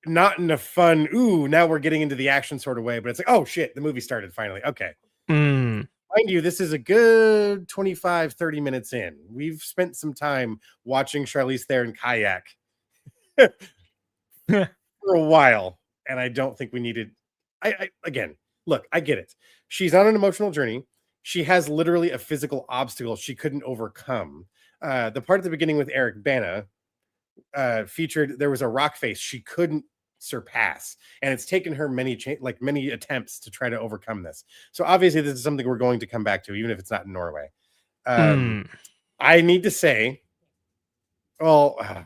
Not in a fun, ooh, now we're getting into the action sort of way, but it's like, oh shit, the movie started finally. Okay. Mind you, this is a good 25, 30 minutes in. We've spent some time watching Charlize Theron kayak for a while, and I don't think we needed. Again, look, I get it. She's on an emotional journey. She has literally a physical obstacle she couldn't overcome. The part at the beginning with Eric Bana featured, there was a rock face she couldn't surpass, and it's taken her many attempts to try to overcome this. So obviously this is something we're going to come back to, even if it's not in Norway. I need to say,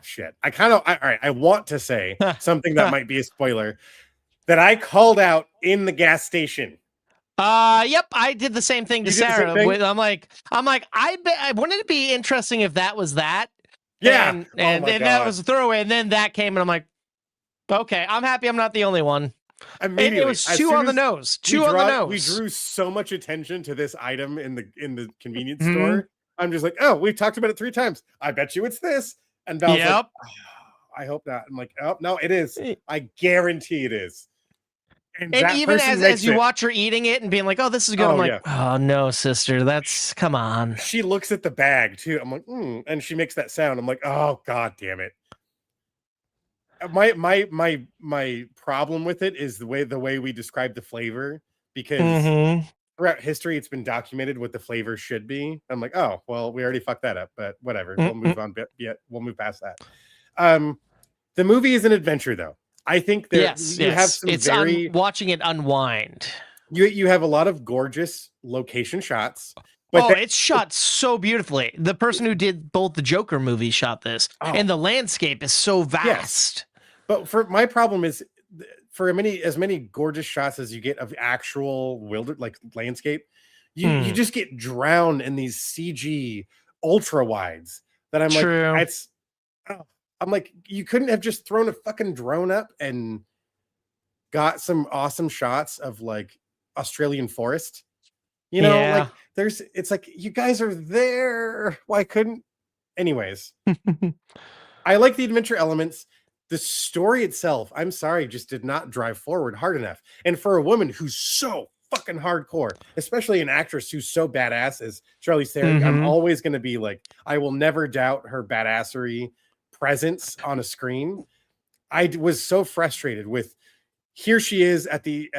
shit, I want to say something that might be a spoiler that I called out in the gas station. Yep, I did the same thing to Sarah. I'm like, wouldn't it be interesting if that was that? Yeah, and that was a throwaway, and then that came, and I'm like, okay, I'm happy I'm not the only one. It was too on the nose. We drew so much attention to this item in the convenience store. I'm just like, oh, we've talked about it 3 times. I bet you it's this. And Val's like, oh, I hope not. I'm like, oh no, it is. I guarantee it is. And even as you watch her eating it and being like, oh, this is good. I'm like, oh no, sister, come on. She looks at the bag too. I'm like, and she makes that sound. I'm like, oh god damn it. My problem with it is the way we describe the flavor, because throughout history it's been documented what the flavor should be. I'm like, oh well, we already fucked that up, but whatever. We'll move on. We'll move past that. The movie is an adventure, though. I think you have some watching it unwind. You have a lot of gorgeous location shots. But it's shot so beautifully. The person who did both the Joker movies shot this, and the landscape is so vast. Yes. But for my problem is, for as many gorgeous shots as you get of actual landscape, you just get drowned in these CG ultra wides that I'm like, I'm like, you couldn't have just thrown a fucking drone up and got some awesome shots of like Australian forest. You know, it's like, you guys are there. Why couldn't? Anyways, I like the adventure elements. the story itself, I'm sorry, just did not drive forward hard enough. And for a woman who's so fucking hardcore, especially an actress who's so badass as Charlize Theron, I'm always going to be like, I will never doubt her badassery presence on a screen. I was so frustrated with, here she is at the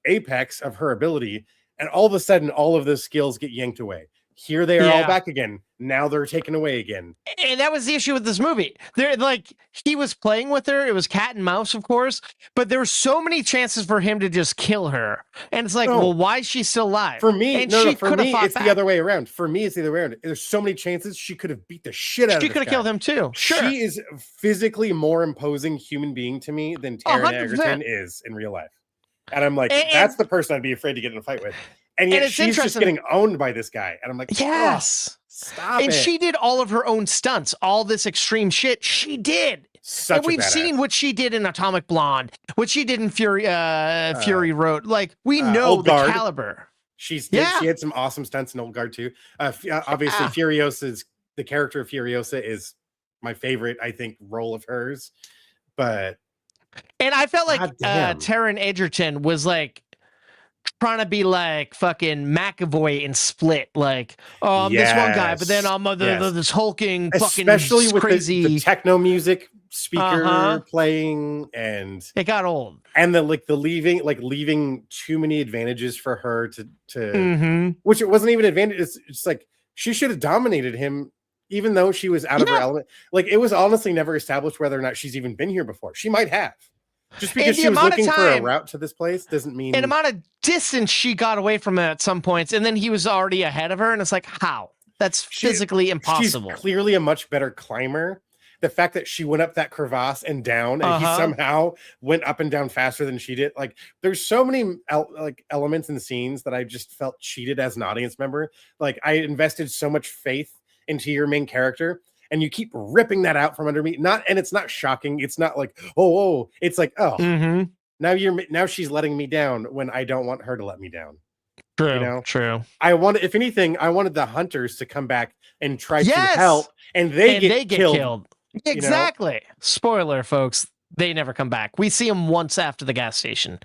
apex of her ability, and all of a sudden all of those skills get yanked away. Here they are all back again. Now they're taken away again. And that was the issue with this movie. They're like, he was playing with her. It was cat and mouse, of course, but there were so many chances for him to just kill her. And it's like, well, why is she still alive? For me, and for me, it's the other way around. For me, it's the other way around. There's so many chances she could have beat the shit out of him. She could have killed him too. Sure. She is physically more imposing human being to me than Taron Egerton is in real life. And I'm like, that's the person I'd be afraid to get in a fight with. And yet she's just getting owned by this guy. And I'm like, yes, stop it. And she did all of her own stunts, all this extreme shit. She did. And we've seen what she did in Atomic Blonde, what she did in Fury Road. Like, we know the caliber. She had some awesome stunts in Old Guard too. Obviously, the character of Furiosa is my favorite, I think, role of hers. And I felt like Taron Egerton was like trying to be like fucking McAvoy in Split, like, oh, I'm this one guy, but then I'm this hulking, especially fucking with crazy the techno music speaker playing, and it got old. And the leaving too many advantages for her to which it wasn't even advantage. It's like she should have dominated him, even though she was out of her element. Like, it was honestly never established whether or not she's even been here before. She might have. Just because she was looking for a route to this place doesn't mean... An amount of distance she got away from it at some points, and then he was already ahead of her, and it's like, how? That's physically impossible. She's clearly a much better climber. The fact that she went up that crevasse and down, and he somehow went up and down faster than she did. Like, there's so many elements and scenes that I just felt cheated as an audience member. Like, I invested so much faith into your main character, and you keep ripping that out from under me. And it's not shocking. It's not like, oh, it's like, now she's letting me down when I don't want her to let me down. True, you know? True. If anything, I wanted the hunters to come back and try to help, and they get killed. Exactly. You know? Spoiler, folks. They never come back. We see them once after the gas station.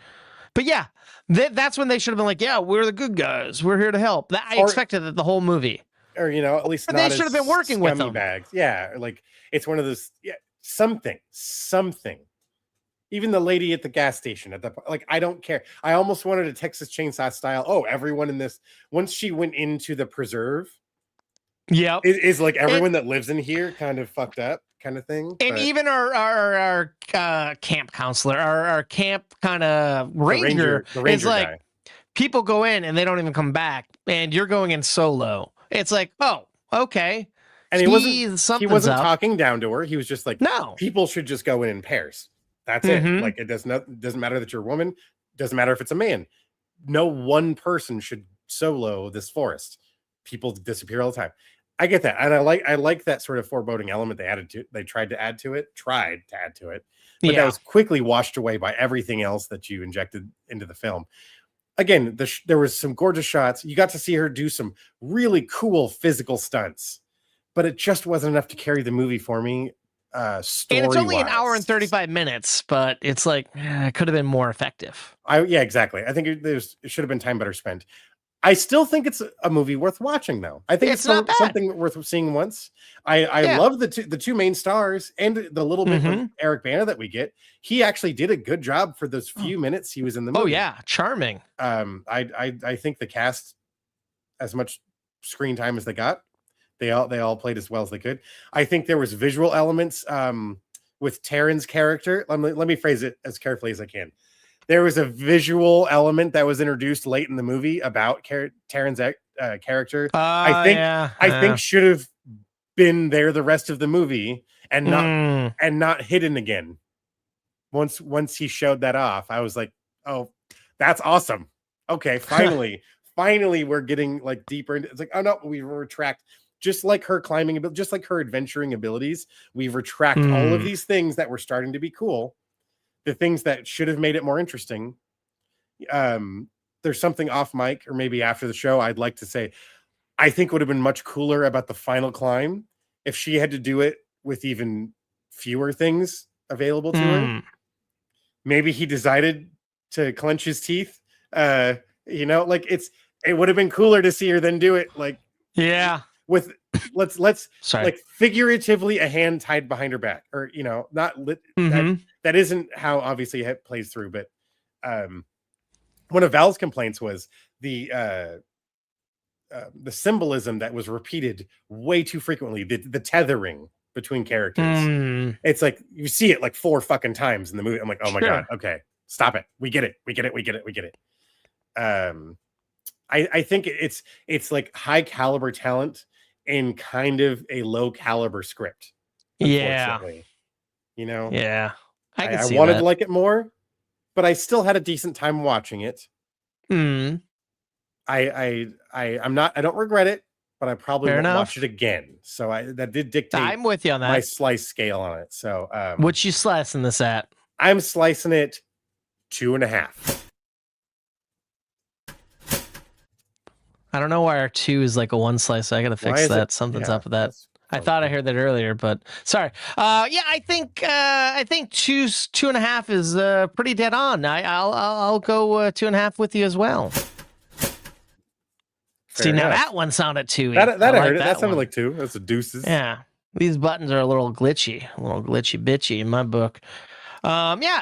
But yeah, that's when they should have been like, yeah, we're the good guys. We're here to help. I expected that the whole movie. Or, at least but they should have been working with them. Bags. Yeah, like, it's one of those, something. Even the lady at the gas station, I don't care. I almost wanted a Texas Chainsaw style. Oh, everyone in this, once she went into the preserve, is like everyone that lives in here kind of fucked up kind of thing. And even our camp counselor, our camp kind of ranger is like, guy. People go in and they don't even come back, and you're going in solo. It's like, oh, okay. And he wasn't talking down to her. He was just like, no, people should just go in pairs. That's it. Like, it doesn't matter that you're a woman. Doesn't matter if it's a man. No one person should solo this forest. People disappear all the time. I get that. And I like that sort of foreboding element they tried to add to it. But that was quickly washed away by everything else that you injected into the film. Again, there was some gorgeous shots. You got to see her do some really cool physical stunts, but it just wasn't enough to carry the movie for me. And it's only an hour and 35 minutes, but it's like, it could have been more effective. Exactly. I think it should have been time better spent. I still think it's a movie worth watching, though. I think it's something worth seeing once. I love the two main stars and the little bit of Eric Bana that we get. He actually did a good job for those few minutes he was in the movie. Oh yeah, charming. I think the cast, as much screen time as they got, they all played as well as they could. I think there was visual elements with Taron's character. Let me phrase it as carefully as I can. There was a visual element that was introduced late in the movie about Taron's character. I think should have been there the rest of the movie and not hidden again. Once he showed that off, I was like, oh, that's awesome. Okay, finally we're getting like deeper into. It's like, oh no, we retract. Just like her climbing ability, just like her adventuring abilities, we retract all of these things that were starting to be cool. The things that should have made it more interesting. There's something off mic, or maybe after the show, I'd like to say, I think would have been much cooler about the final climb if she had to do it with even fewer things available to her. Maybe he decided to clench his teeth. You know, like it would have been cooler to see her than do it. Like, with let's like figuratively a hand tied behind her back, or you know, not that isn't how obviously it plays through. But one of Val's complaints was the symbolism that was repeated way too frequently, the tethering between characters. It's like you see it like 4 fucking times in the movie. I'm like, oh my god, okay, stop it. We get it. I think it's like high caliber talent in kind of a low caliber script. Unfortunately. You know? Yeah. I wanted to like it more, but I still had a decent time watching it. I'm not, I don't regret it, but I probably won't watch it again. So that did dictate I'm with you on that. My slice scale on it. So what you slicing this at? I'm slicing it 2.5. I don't know why our 2 is like a 1 slice. So I gotta fix that. Something's up with that. I thought I heard that earlier, but sorry. I think 2.5 is pretty dead on. I'll go 2.5 with you as well. Fair See, enough. now that one sounded 2. That I heard it. That sounded like 2. That's a deuces. Yeah. These buttons are a little glitchy bitchy in my book.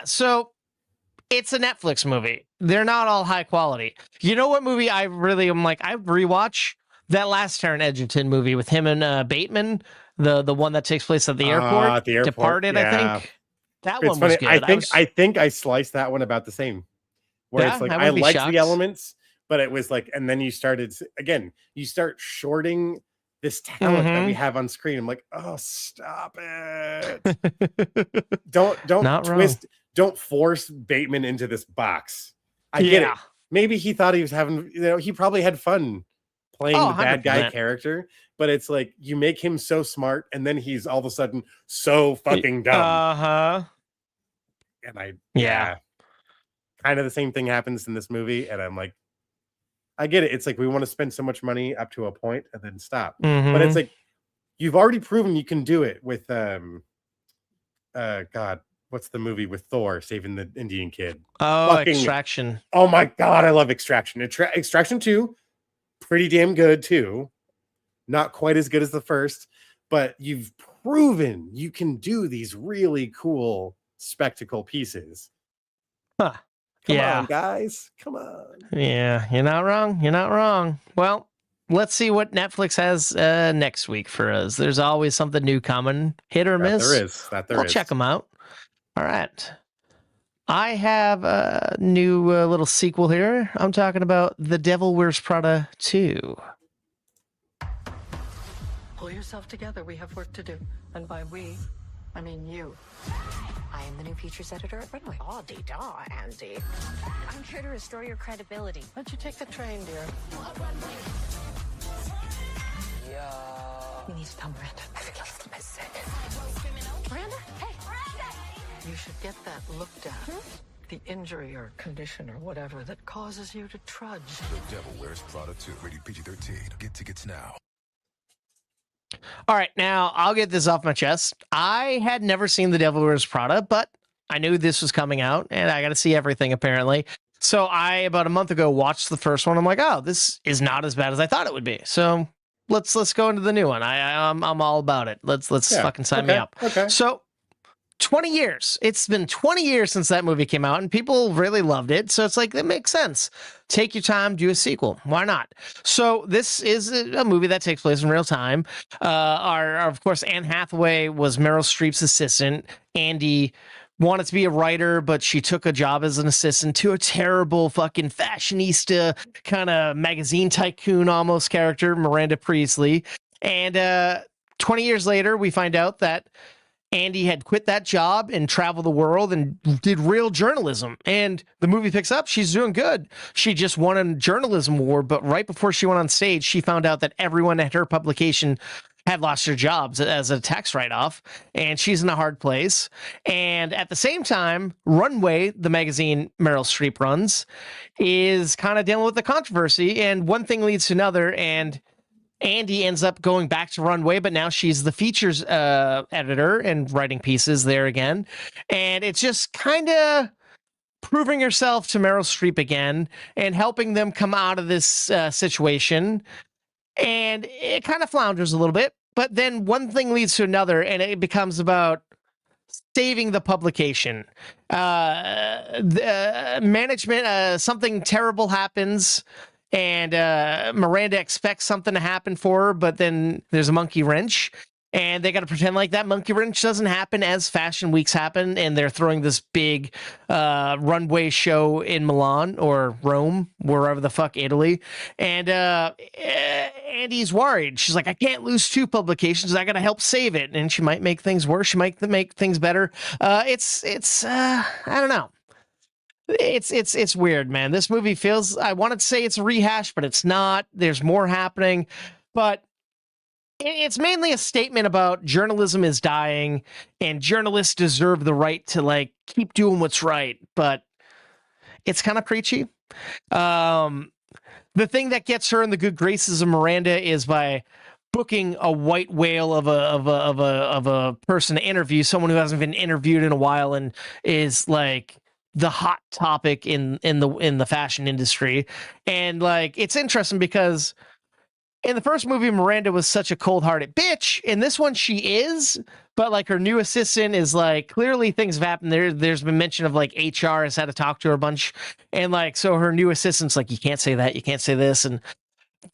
So it's a Netflix movie. They're not all high quality. You know what movie I really am like? I rewatch that last Taron Egerton movie with him and Bateman, the one that takes place at the airport. At the airport. Departed, yeah. I think. That it's one funny. was good. I think I sliced that one about the same. Where it's like I liked the elements, but it was like, and then you start shorting this talent that we have on screen. I'm like, oh, stop it. don't twist, don't force Bateman into this box. I get it. Maybe he thought he was having, he probably had fun playing the bad guy character, but it's like you make him so smart and then he's all of a sudden so fucking dumb. And kind of the same thing happens in this movie, and I'm like, I get it. It's like we want to spend so much money up to a point and then stop. But it's like you've already proven you can do it with God, what's the movie with Thor saving the Indian kid? Extraction. Oh my god, I love Extraction. Extraction 2, pretty damn good too. Not quite as good as the first, but you've proven you can do these really cool spectacle pieces. Come on, guys. Come on. Yeah, you're not wrong. Well, let's see what Netflix has next week for us. There's always something new coming, hit or miss. There is. We'll check them out. All right. I have a new little sequel here. I'm talking about The Devil Wears Prada 2. Pull yourself together. We have work to do. And by we, I mean you. I am the new features editor at Runway. Oh, da, Andy. I'm here to restore your credibility. Why don't you take the train, dear? You need to tell Miranda. I feel a little bit sick. Miranda? Hey, Miranda! You should get that looked at. The injury or condition or whatever that causes you to trudge. The Devil Wears Prada 2. Rated PG-13. Get tickets now. All right, now I'll get this off my chest. I had never seen The Devil Wears Prada, but I knew this was coming out, and I got to see everything apparently. So I, about a month ago, watched the first one. I'm like, oh, this is not as bad as I thought it would be. So let's go into the new one. I'm all about it. Let's fucking sign me up. Okay. So 20 years. It's been 20 years since that movie came out, and people really loved it. So it's like, that makes sense. Take your time, do a sequel. Why not? So this is a movie that takes place in real time. Of course, Anne Hathaway was Meryl Streep's assistant. Andy wanted to be a writer, but she took a job as an assistant to a terrible fucking fashionista kind of magazine tycoon almost character, Miranda Priestley. And 20 years later, we find out that Andy had quit that job and traveled the world and did real journalism. And the movie picks up. She's doing good. She just won a journalism award, but right before she went on stage, she found out that everyone at her publication had lost their jobs as a tax write-off, and she's in a hard place. And at the same time, Runway, the magazine Meryl Streep runs, is kind of dealing with the controversy, and one thing leads to another, and Andy ends up going back to Runway, but now she's the features editor and writing pieces there again. And it's just kind of proving herself to Meryl Streep again and helping them come out of this situation. And it kind of flounders a little bit, but then one thing leads to another, and it becomes about saving the publication. The management, something terrible happens, and Miranda expects something to happen for her, but then there's a monkey wrench, and they got to pretend like that monkey wrench doesn't happen as Fashion Weeks happen, and they're throwing this big runway show in Milan or Rome, wherever the fuck, Italy. And Andy's worried. She's like, I can't lose 2 publications. I got to help save it. And she might make things worse. She might make things better. It's I don't know. It's weird, man. This movie feels, I wanted to say it's a rehash, but it's not. There's more happening. But it's mainly a statement about journalism is dying and journalists deserve the right to like keep doing what's right, but it's kind of preachy. The thing that gets her in the good graces of Miranda is by booking a white whale of a person to interview, someone who hasn't been interviewed in a while and is like the hot topic in the fashion industry. And like, it's interesting because in the first movie, Miranda was such a cold-hearted bitch. In this one, she is, but like her new assistant is like, clearly things have happened. There's been mention of like HR has had to talk to her a bunch. And like, so her new assistant's like, you can't say that, you can't say this. And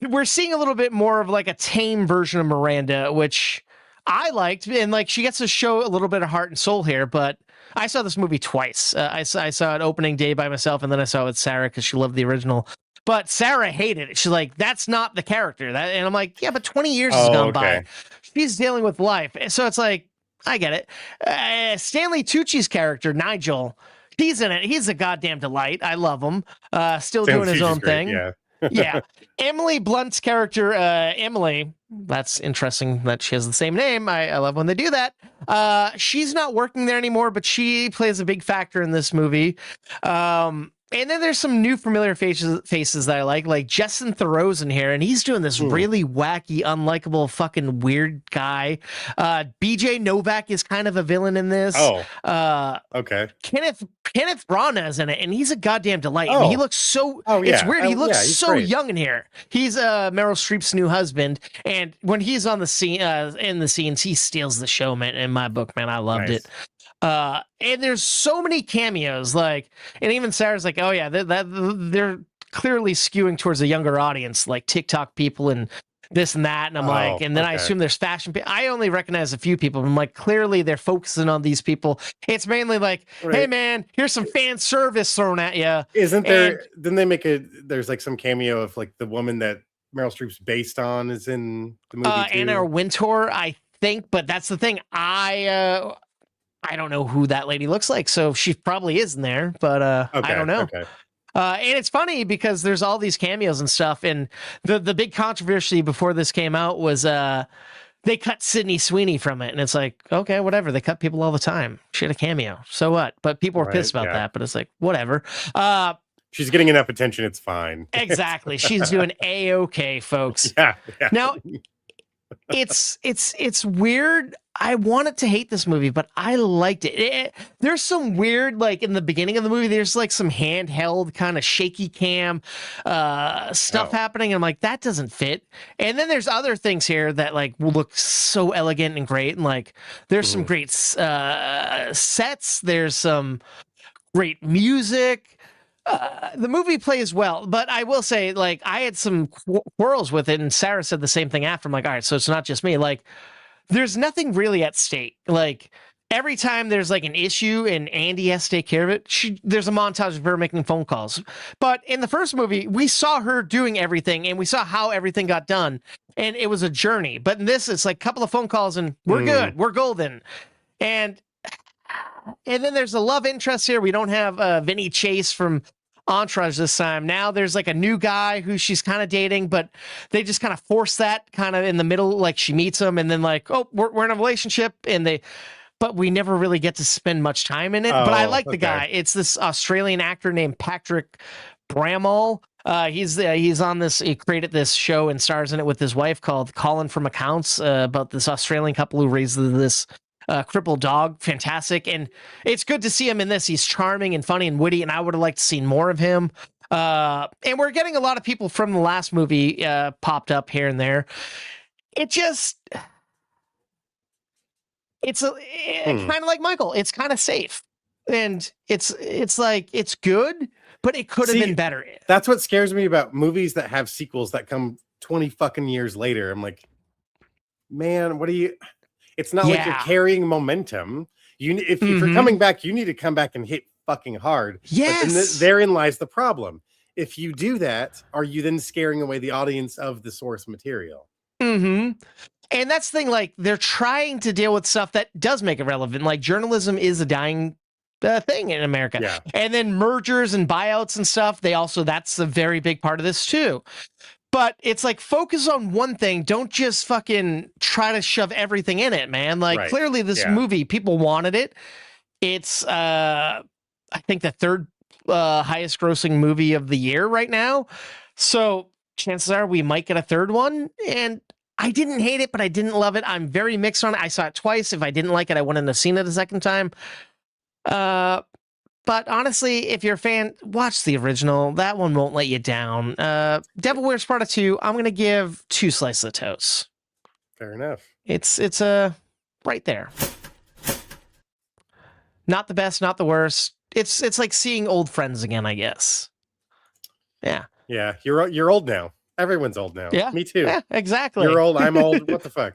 we're seeing a little bit more of like a tame version of Miranda, which I liked. And like, she gets to show a little bit of heart and soul here, but I saw this movie twice. I saw it opening day by myself, and then I saw it with Sarah because she loved the original. But Sarah hated it. She's like, that's not the character. And I'm like, yeah, but 20 years has gone by. She's dealing with life. So it's like, I get it. Stanley Tucci's character, Nigel, he's in it. He's a goddamn delight. I love him. Still doing his own thing. Yeah. Yeah. Emily Blunt's character, Emily, that's interesting that she has the same name. I love when they do that. She's not working there anymore, but she plays a big factor in this movie. And then there's some new familiar faces that I like Justin Theroux's in here, and he's doing this really wacky, unlikable, fucking weird guy. BJ Novak is kind of a villain in this. Okay. Kenneth Branagh's in it, and he's a goddamn delight. I mean, he looks so. It's weird. He looks so great. Young in here. He's Meryl Streep's new husband, and when he's on the scene, in the scenes, he steals the show, man. In my book, man, I loved it. And there's so many cameos, like, and even Sarah's like, oh yeah, they're clearly skewing towards a younger audience, like TikTok people and this and that. And I'm like, and then I assume there's fashion people. I only recognize a few people. I'm like, clearly they're focusing on these people. It's mainly like, hey man, here's some fan service thrown at you. Isn't there? Didn't they make there's like some cameo of like the woman that Meryl Streep's based on is in the movie too? Anna Wintour, I think, but that's the thing. I don't know who that lady looks like, so she probably is in there, but I don't know. And it's funny because there's all these cameos and stuff, and the big controversy before this came out was they cut Sydney Sweeney from it, and it's like, okay, whatever. They cut people all the time. She had a cameo, so what? But people were pissed about that, but it's like, whatever. She's getting enough attention, it's fine. Exactly. She's doing A-okay, folks. Yeah. Now, it's weird. I wanted to hate this movie, but I liked it. There's some weird, like in the beginning of the movie, there's like some handheld kind of shaky cam stuff happening. And I'm like, that doesn't fit. And then there's other things here that like look so elegant and great. And like, there's some great sets. There's some great music. The movie plays well, but I will say, like, I had some quarrels with it, and Sarah said the same thing after. I'm like, all right, so it's not just me. Like, there's nothing really at stake. Like, every time there's like an issue and Andy has to take care of it, there's a montage of her making phone calls. But in the first movie, we saw her doing everything, and we saw how everything got done, and it was a journey. But in this, it's like a couple of phone calls, and we're good, we're golden, and then there's a love interest here. We don't have Vinny Chase from Entourage this time. Now there's like a new guy who she's kind of dating, but they just kind of force that kind of in the middle. Like she meets him, and then like, oh, we're in a relationship, but we never really get to spend much time in it. But I like the guy. It's this Australian actor named Patrick Bramall. He's on this. He created this show and stars in it with his wife called Colin from Accounts, about this Australian couple who raises this crippled dog. Fantastic, and it's good to see him in this. He's charming and funny and witty, and I would have liked to see more of him. And we're getting a lot of people from the last movie popped up here and there. It's kind of like Michael. It's kind of safe, and it's like it's good, but it could have been better. That's what scares me about movies that have sequels that come 20 fucking years later. I'm like, man, what do you? It's not like you're carrying momentum. If you're coming back, you need to come back and hit fucking hard. Yes. But therein lies the problem. If you do that, are you then scaring away the audience of the source material? Mm-hmm. And that's the thing, like, they're trying to deal with stuff that does make it relevant. Like, journalism is a dying thing in America. Yeah. And then mergers and buyouts and stuff, that's a very big part of this too. But it's like, focus on one thing. Don't just fucking try to shove everything in it, man. Like, clearly this movie, people wanted it. It's, I think, the third highest grossing movie of the year right now. So chances are we might get a third one. And I didn't hate it, but I didn't love it. I'm very mixed on it. I saw it twice. If I didn't like it, I wouldn't have seen it a second time. But honestly, if you're a fan, watch the original. That one won't let you down. Devil Wears Prada 2, I'm going to give 2 slices of toast. Fair enough. It's right there. Not the best, not the worst. It's like seeing old friends again, I guess. Yeah. Yeah, you're old now. Everyone's old now. Yeah. Me too. Yeah, exactly. You're old, I'm old. What the fuck?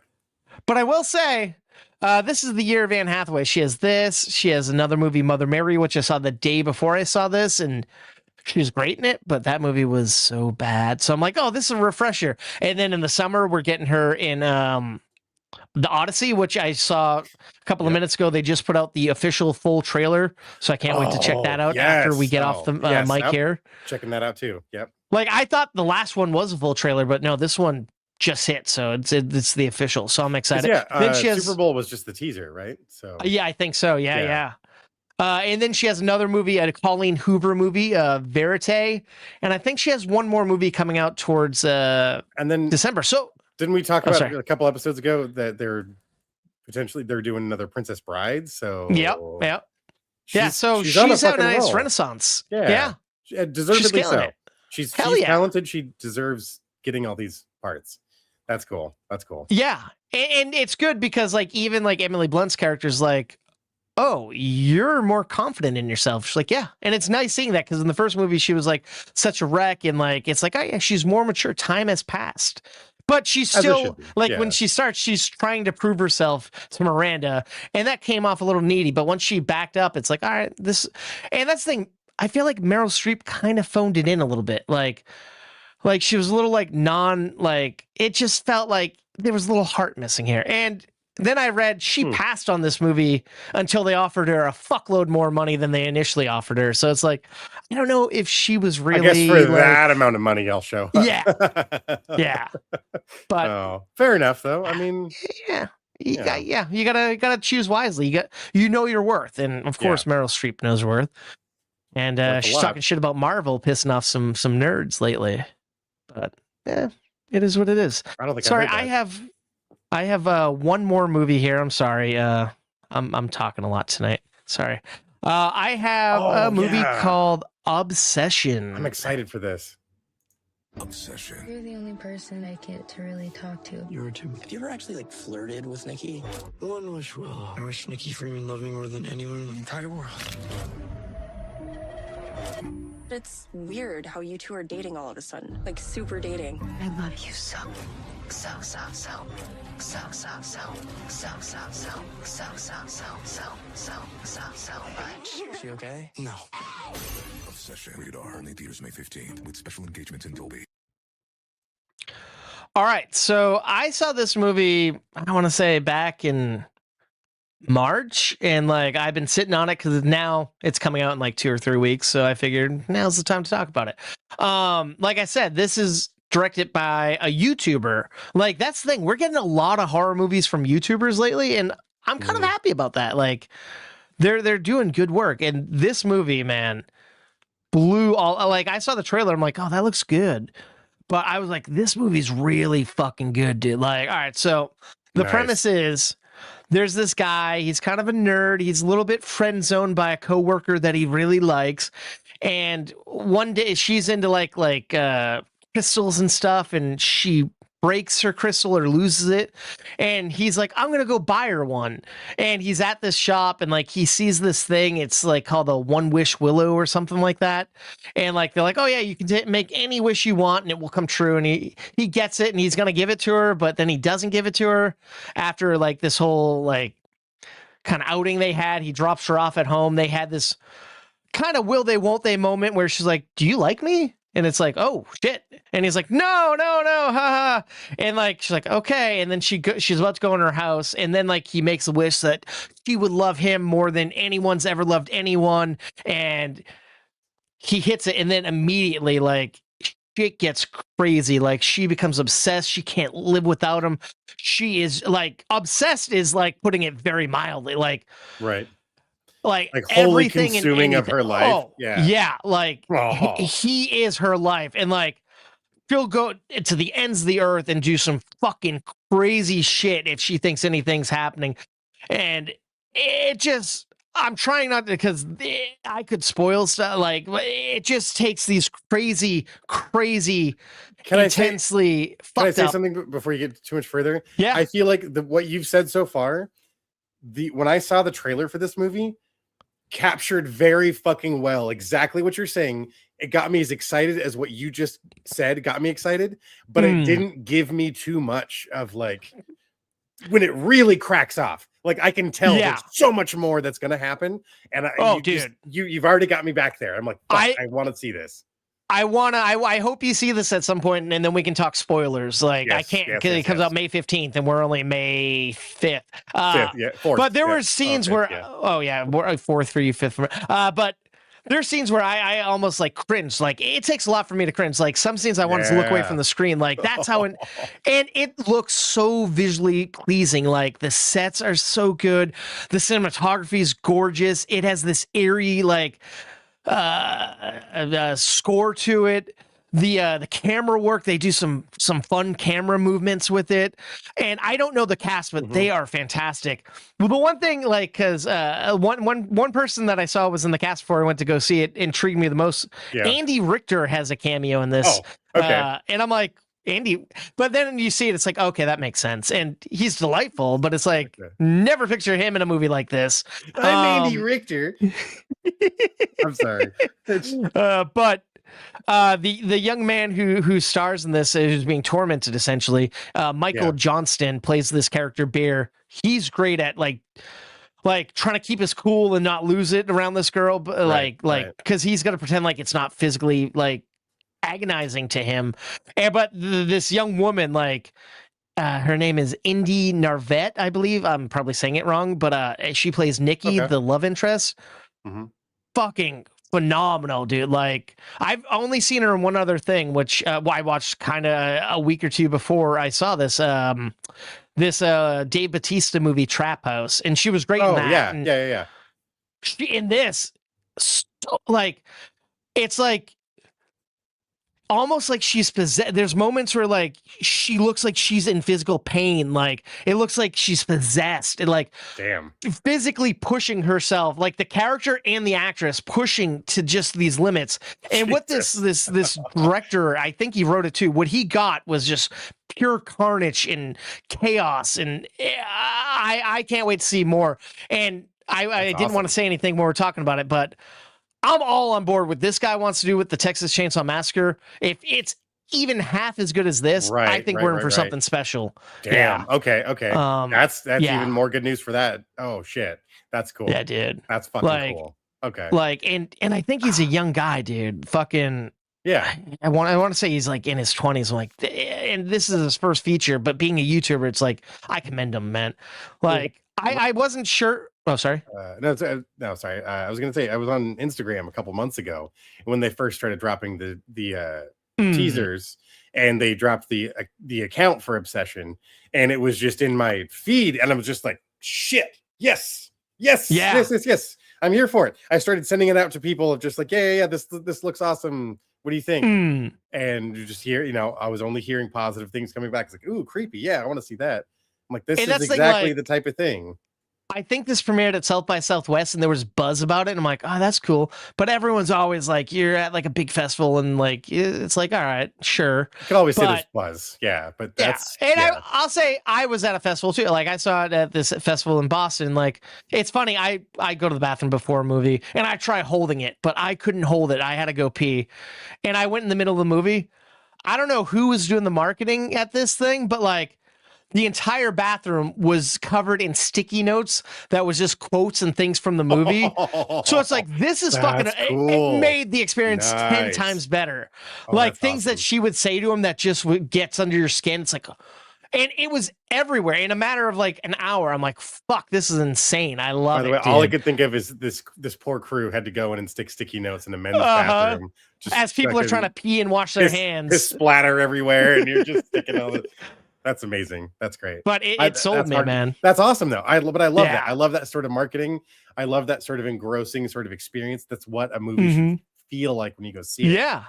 But I will say, this is the year of Anne Hathaway. She has this. She has another movie, Mother Mary, which I saw the day before I saw this, and she was great in it, but that movie was so bad. So I'm like, oh, this is a refresher. And then in the summer, we're getting her in The Odyssey, which I saw a couple of minutes ago. They just put out the official full trailer, so I can't wait to check that out after we get off the mic here. Checking that out too. Yep. Like, I thought the last one was a full trailer, but no, this one just hit, so it's the official. So I'm excited. Yeah, then she has, Super Bowl was just the teaser, right? So yeah, I think so. Yeah. And then she has another movie, a Colleen Hoover movie, Verite, and I think she has one more movie coming out towards and then December. So didn't we talk about a couple episodes ago that they're doing another Princess Bride? So yeah. So she's having a nice renaissance. Yeah. Deservedly so. It. She's talented. She deserves getting all these parts. That's cool. Yeah. And it's good because, like, even like Emily Blunt's character is like, oh, you're more confident in yourself. She's like, yeah. And it's nice seeing that, because in the first movie, she was like such a wreck, and like, it's like, oh yeah, she's more mature. Time has passed. But she's still like, when she starts, she's trying to prove herself to Miranda, and that came off a little needy. But once she backed up, it's like, all right, and that's the thing. I feel like Meryl Streep kind of phoned it in a little bit. Like she was a little like it just felt like there was a little heart missing here. And then I read she passed on this movie until they offered her a fuckload more money than they initially offered her. So it's like, I don't know if she was really, I guess for that amount of money, I'll show. Yeah. Yeah. But fair enough though. I mean, you gotta choose wisely. You know your worth. And of course, Meryl Streep knows her worth. And she's talking shit about Marvel, pissing off some nerds lately. But it is what it is. I don't think. Sorry, I have one more movie here. I'm sorry. I'm talking a lot tonight. Sorry. I have a movie called Obsession. I'm excited for this. Obsession. You're the only person I get to really talk to. You're too. Have you ever actually like flirted with Nikki? One Wish Willow. I wish Nikki Freeman loved me more than anyone in the entire world. It's weird how you two are dating all of a sudden, like super dating. I love you so much. Is she okay? No. Obsession. Rated R. Only theaters May 15th with special engagement in Dolby. All right, so I saw this movie, I want to say back in March, and like I've been sitting on it because now it's coming out in like 2 or 3 weeks, so I figured now's the time to talk about it. Like I said, this is directed by a YouTuber. Like, that's the thing, we're getting a lot of horror movies from YouTubers lately, and I'm kind of happy about that. Like, they're doing good work, and this movie, man, blew all, like, I saw the trailer. I'm like, oh, that looks good. But I was like, this movie's really fucking good, dude. Like, all right, so the premise is there's this guy, he's kind of a nerd. He's a little bit friend zoned by a coworker that he really likes. And one day she's into like crystals and stuff, and she breaks her crystal or loses it, and he's like, I'm gonna go buy her one. And he's at this shop, and like he sees this thing, it's like called a One Wish Willow or something like that, and like they're like, oh yeah, you can make any wish you want and it will come true. And he gets it, and he's gonna give it to her, but then he doesn't give it to her after like this whole like kind of outing they had. He drops her off at home. They had this kind of will they won't they moment where she's like, do you like me? And it's like, oh shit. And he's like, no, haha. And like, she's like, okay. And then she's about to go in her house. And then like, he makes a wish that she would love him more than anyone's ever loved anyone. And he hits it. And then immediately like shit gets crazy. Like she becomes obsessed. She can't live without him. She is like obsessed is like putting it very mildly. Like, right. Like wholly consuming of her life. Oh, yeah. Like he is her life, and like she'll go to the ends of the earth and do some fucking crazy shit if she thinks anything's happening. And it just, I'm trying not to, because I could spoil stuff. Like it just takes these crazy, intensely. Can I say something before you get too much further? Yeah, I feel like what you've said so far, when I saw the trailer for this movie, captured very fucking well exactly what you're saying. It got me as excited as what you just said got me excited, but it didn't give me too much of like when it really cracks off. Like I can tell there's so much more that's gonna happen, and you've already got me back there. I'm like, I want to see this. I hope you see this at some point, and then we can talk spoilers. Like I can't because it comes out May 15th, and we're only May 5th. 4th, but there were scenes where, 4th for you, 5th for but there's scenes where I almost like cringe. Like it takes a lot for me to cringe. Like some scenes I wanted to look away from the screen. Like that's how and it looks so visually pleasing. Like the sets are so good. The cinematography is gorgeous. It has this eerie like score to it. The camera work, they do some fun camera movements with it, and I don't know the cast, but they are fantastic. Well, the one thing, like, because one person that I saw was in the cast before I went to go see it, intrigued me the most. Andy Richter has a cameo in this. And I'm like, Andy, but then you see it, it's like, okay, that makes sense, and he's delightful, but it's like never picture him in a movie like this. I'm Andy Richter. I'm sorry. But the young man who stars in this, who's being tormented essentially, Michael Johnston plays this character Bear. He's great at like trying to keep his cool and not lose it around this girl, but because he's gonna pretend like it's not physically like agonizing to him. But this young woman, like her name is Indy Narvet, I believe. I'm probably saying it wrong, but she plays Nikki, the love interest. Fucking phenomenal, dude. Like I've only seen her in one other thing, which I watched kind of a week or two before I saw this Dave Bautista movie Trap House, and she was great in that. Yeah. She in this, like, it's like almost like she's possessed. There's moments where like she looks like she's in physical pain. Like it looks like she's possessed and like physically pushing herself, like the character and the actress pushing to just these limits. And what this director, I think he wrote it too, what he got was just pure carnage and chaos. And I can't wait to see more. And I didn't want to say anything when we're talking about it, but I'm all on board with this guy wants to do with the Texas Chainsaw Massacre. If it's even half as good as this, I think we're in for something special. Damn. Yeah. Okay. That's even more good news for that. Oh shit. That's cool. Yeah, dude. That's fucking cool. Okay. Like, and I think he's a young guy, dude. Fucking yeah. I want to say he's like in his 20s. I'm like, and this is his first feature, but being a YouTuber, it's like I commend him, man. Like I wasn't sure. Oh, sorry. No, sorry. I was gonna say I was on Instagram a couple months ago when they first started dropping the teasers, and they dropped the account for Obsession, and it was just in my feed, and I was just like, shit, yes. I'm here for it. I started sending it out to people of just like, yeah, this looks awesome. What do you think? And you just hear, I was only hearing positive things coming back. It's like, ooh, creepy. Yeah, I want to see that. I'm like, this is exactly the type of thing. I think this premiered at South by Southwest and there was buzz about it. And I'm like, oh, that's cool. But everyone's always like, you're at like a big festival and like, it's like, all right, sure. You can always say there's buzz. Yeah. But that's, I'll say I was at a festival too. Like I saw it at this festival in Boston. Like it's funny. I go to the bathroom before a movie and I try holding it, but I couldn't hold it. I had to go pee. And I went in the middle of the movie. I don't know who was doing the marketing at this thing, but like, the entire bathroom was covered in sticky notes that was just quotes and things from the movie. So it's like, this is fucking, cool. It made the experience 10 times better. Like things that she would say to him that just gets under your skin. It's like, and it was everywhere in a matter of like an hour. I'm like, fuck, this is insane. I love it. By the way, all I could think of is this poor crew had to go in and stick sticky notes in the men's bathroom. As people are trying to pee and wash their hands. Piss splatter everywhere and you're just sticking all the... That's amazing. That's great. But it sold me, man. That's awesome, though. I love that. I love that sort of marketing. I love that sort of engrossing sort of experience. That's what a movie should feel like when you go see it. Yeah.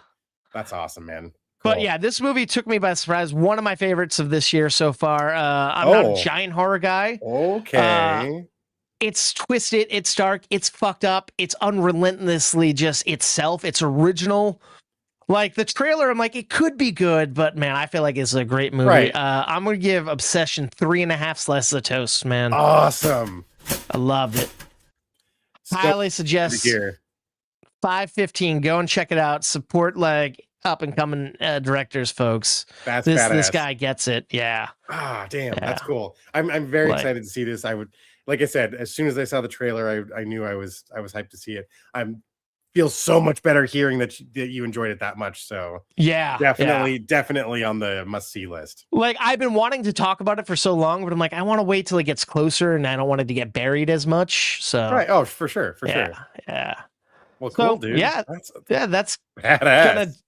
That's awesome, man. Cool. But yeah, this movie took me by surprise. One of my favorites of this year so far. I'm not a giant horror guy. Okay. It's twisted. It's dark. It's fucked up. It's unrelentlessly just itself. It's original. Like the trailer, I'm like, it could be good, but man, I feel like it's a great movie. Right. I'm gonna give Obsession 3.5 slices of toast, man. Awesome. I loved it. Highly suggest 5:15. Go and check it out. Support like up and coming directors, folks. That's this guy gets it. Yeah. Ah, damn, that's cool. I'm very excited to see this. I would, like I said, as soon as I saw the trailer, I knew I was hyped to see it. Feels so much better hearing that you enjoyed it that much. So yeah, definitely on the must-see list. Like I've been wanting to talk about it for so long, but I'm like, I want to wait till it gets closer, and I don't want it to get buried as much. So right, oh, for sure. Yeah. Well, cool, dude. Yeah, that's badass.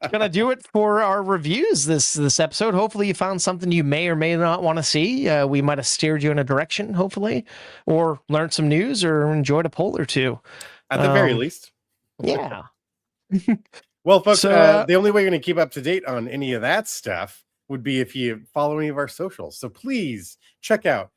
Gonna do it for our reviews this episode. Hopefully, you found something you may or may not want to see. We might have steered you in a direction, hopefully, or learned some news, or enjoyed a poll or two. At the very least. Yeah. Well, folks, the only way you're going to keep up to date on any of that stuff would be if you follow any of our socials. So please check out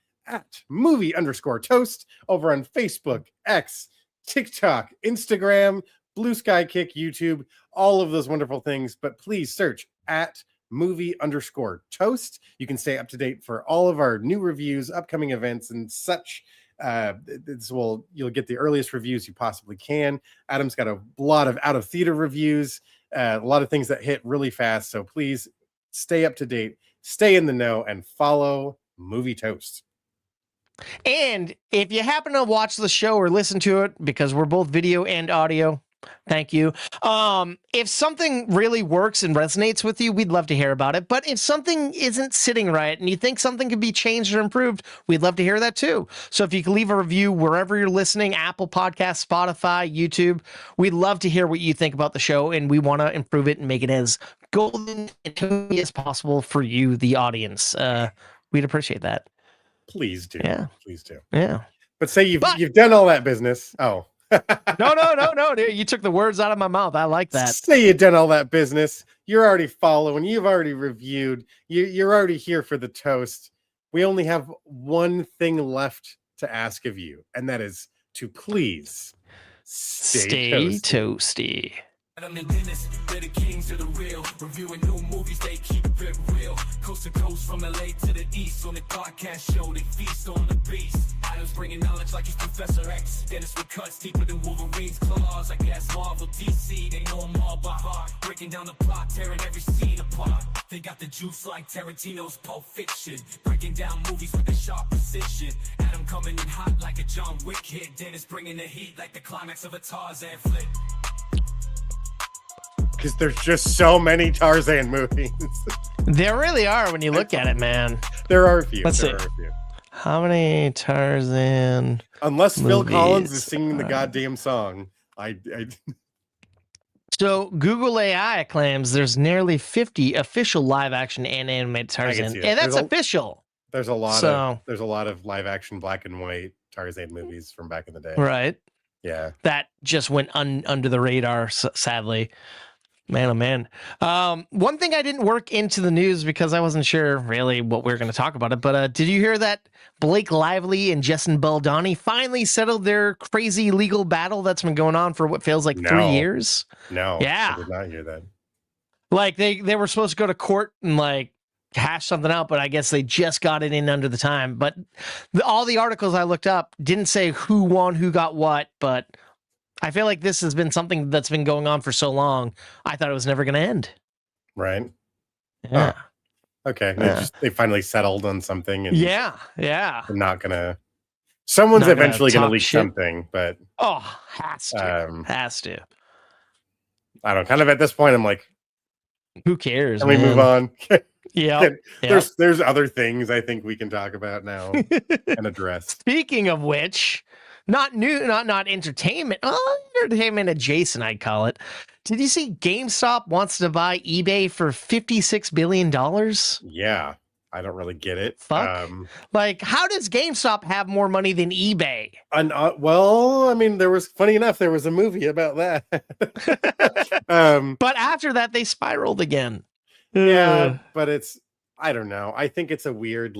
@movie_toast over on Facebook, X, TikTok, Instagram, Blue Sky Kick, YouTube, all of those wonderful things. But please search @movie_toast. You can stay up to date for all of our new reviews, upcoming events, and such. You'll get the earliest reviews you possibly can. Adam's got a lot of out of theater reviews, a lot of things that hit really fast. So please stay up to date, stay in the know, and follow Movie Toast. And if you happen to watch the show or listen to it, because we're both video and audio, thank you. If something really works and resonates with you, we'd love to hear about it. But if something isn't sitting right and you think something could be changed or improved, we'd love to hear that too. So if you can leave a review wherever you're listening, Apple Podcasts, Spotify, YouTube, we'd love to hear what you think about the show, and we want to improve it and make it as golden and toasty as possible for you, the audience. We'd appreciate that. Please do. Yeah. Please do. Yeah. But say you've done all that business. Oh. No, dude, you took the words out of my mouth. I like that. Say you've done all that business. You're already following. You've already reviewed. You're already here for the toast. We only have one thing left to ask of you, and that is to please stay toasty. I'm in Dennis, they're the kings of the real. Reviewing new movies, they keep it real. Coast to coast, from LA to the east. On the podcast show, they feast on the beast. Adam's bringing knowledge like he's Professor X. Dennis with cuts deeper than Wolverine's claws. I guess Marvel, DC, they know them all by heart. Breaking down the plot, tearing every scene apart. They got the juice like Tarantino's Pulp Fiction. Breaking down movies with a sharp precision. Adam coming in hot like a John Wick hit. Dennis bringing the heat like the climax of a Tarzan flick. Because there's just so many Tarzan movies. There really are when you look at it, man. There are a few. Let's see. How many Tarzan? Unless Phil Collins is singing the goddamn song. So Google AI claims there's nearly 50 official live action and animated Tarzan. And that's official. There's a lot of live action black and white Tarzan movies from back in the day. Right. that just went under the radar, sadly. Man, oh man. One thing I didn't work into the news because I wasn't sure really what we were going to talk about it, but did you hear that Blake Lively and Justin Baldoni finally settled their crazy legal battle that's been going on for what feels like 3 years? No. Yeah. I did not hear that. Like they were supposed to go to court and like hash something out, but I guess they just got it in under the time. But all the articles I looked up didn't say who won, who got what, but I feel like this has been something that's been going on for so long. I thought it was never going to end. Right. Yeah. Oh, okay. They finally settled on something. And yeah. They're not going to. Someone's eventually going to leak something, but. Has to. I don't know. Kind of at this point, I'm like, who cares? Can we move on? Yeah. There's other things I think we can talk about now and address. Speaking of which. Not entertainment. Entertainment adjacent, I'd call it. Did you see GameStop wants to buy eBay for $56 billion? Yeah, I don't really get it. Fuck. Like, how does GameStop have more money than eBay? Well, I mean, there was a movie about that. But after that, they spiraled again. Yeah, but I don't know. I think it's a weird,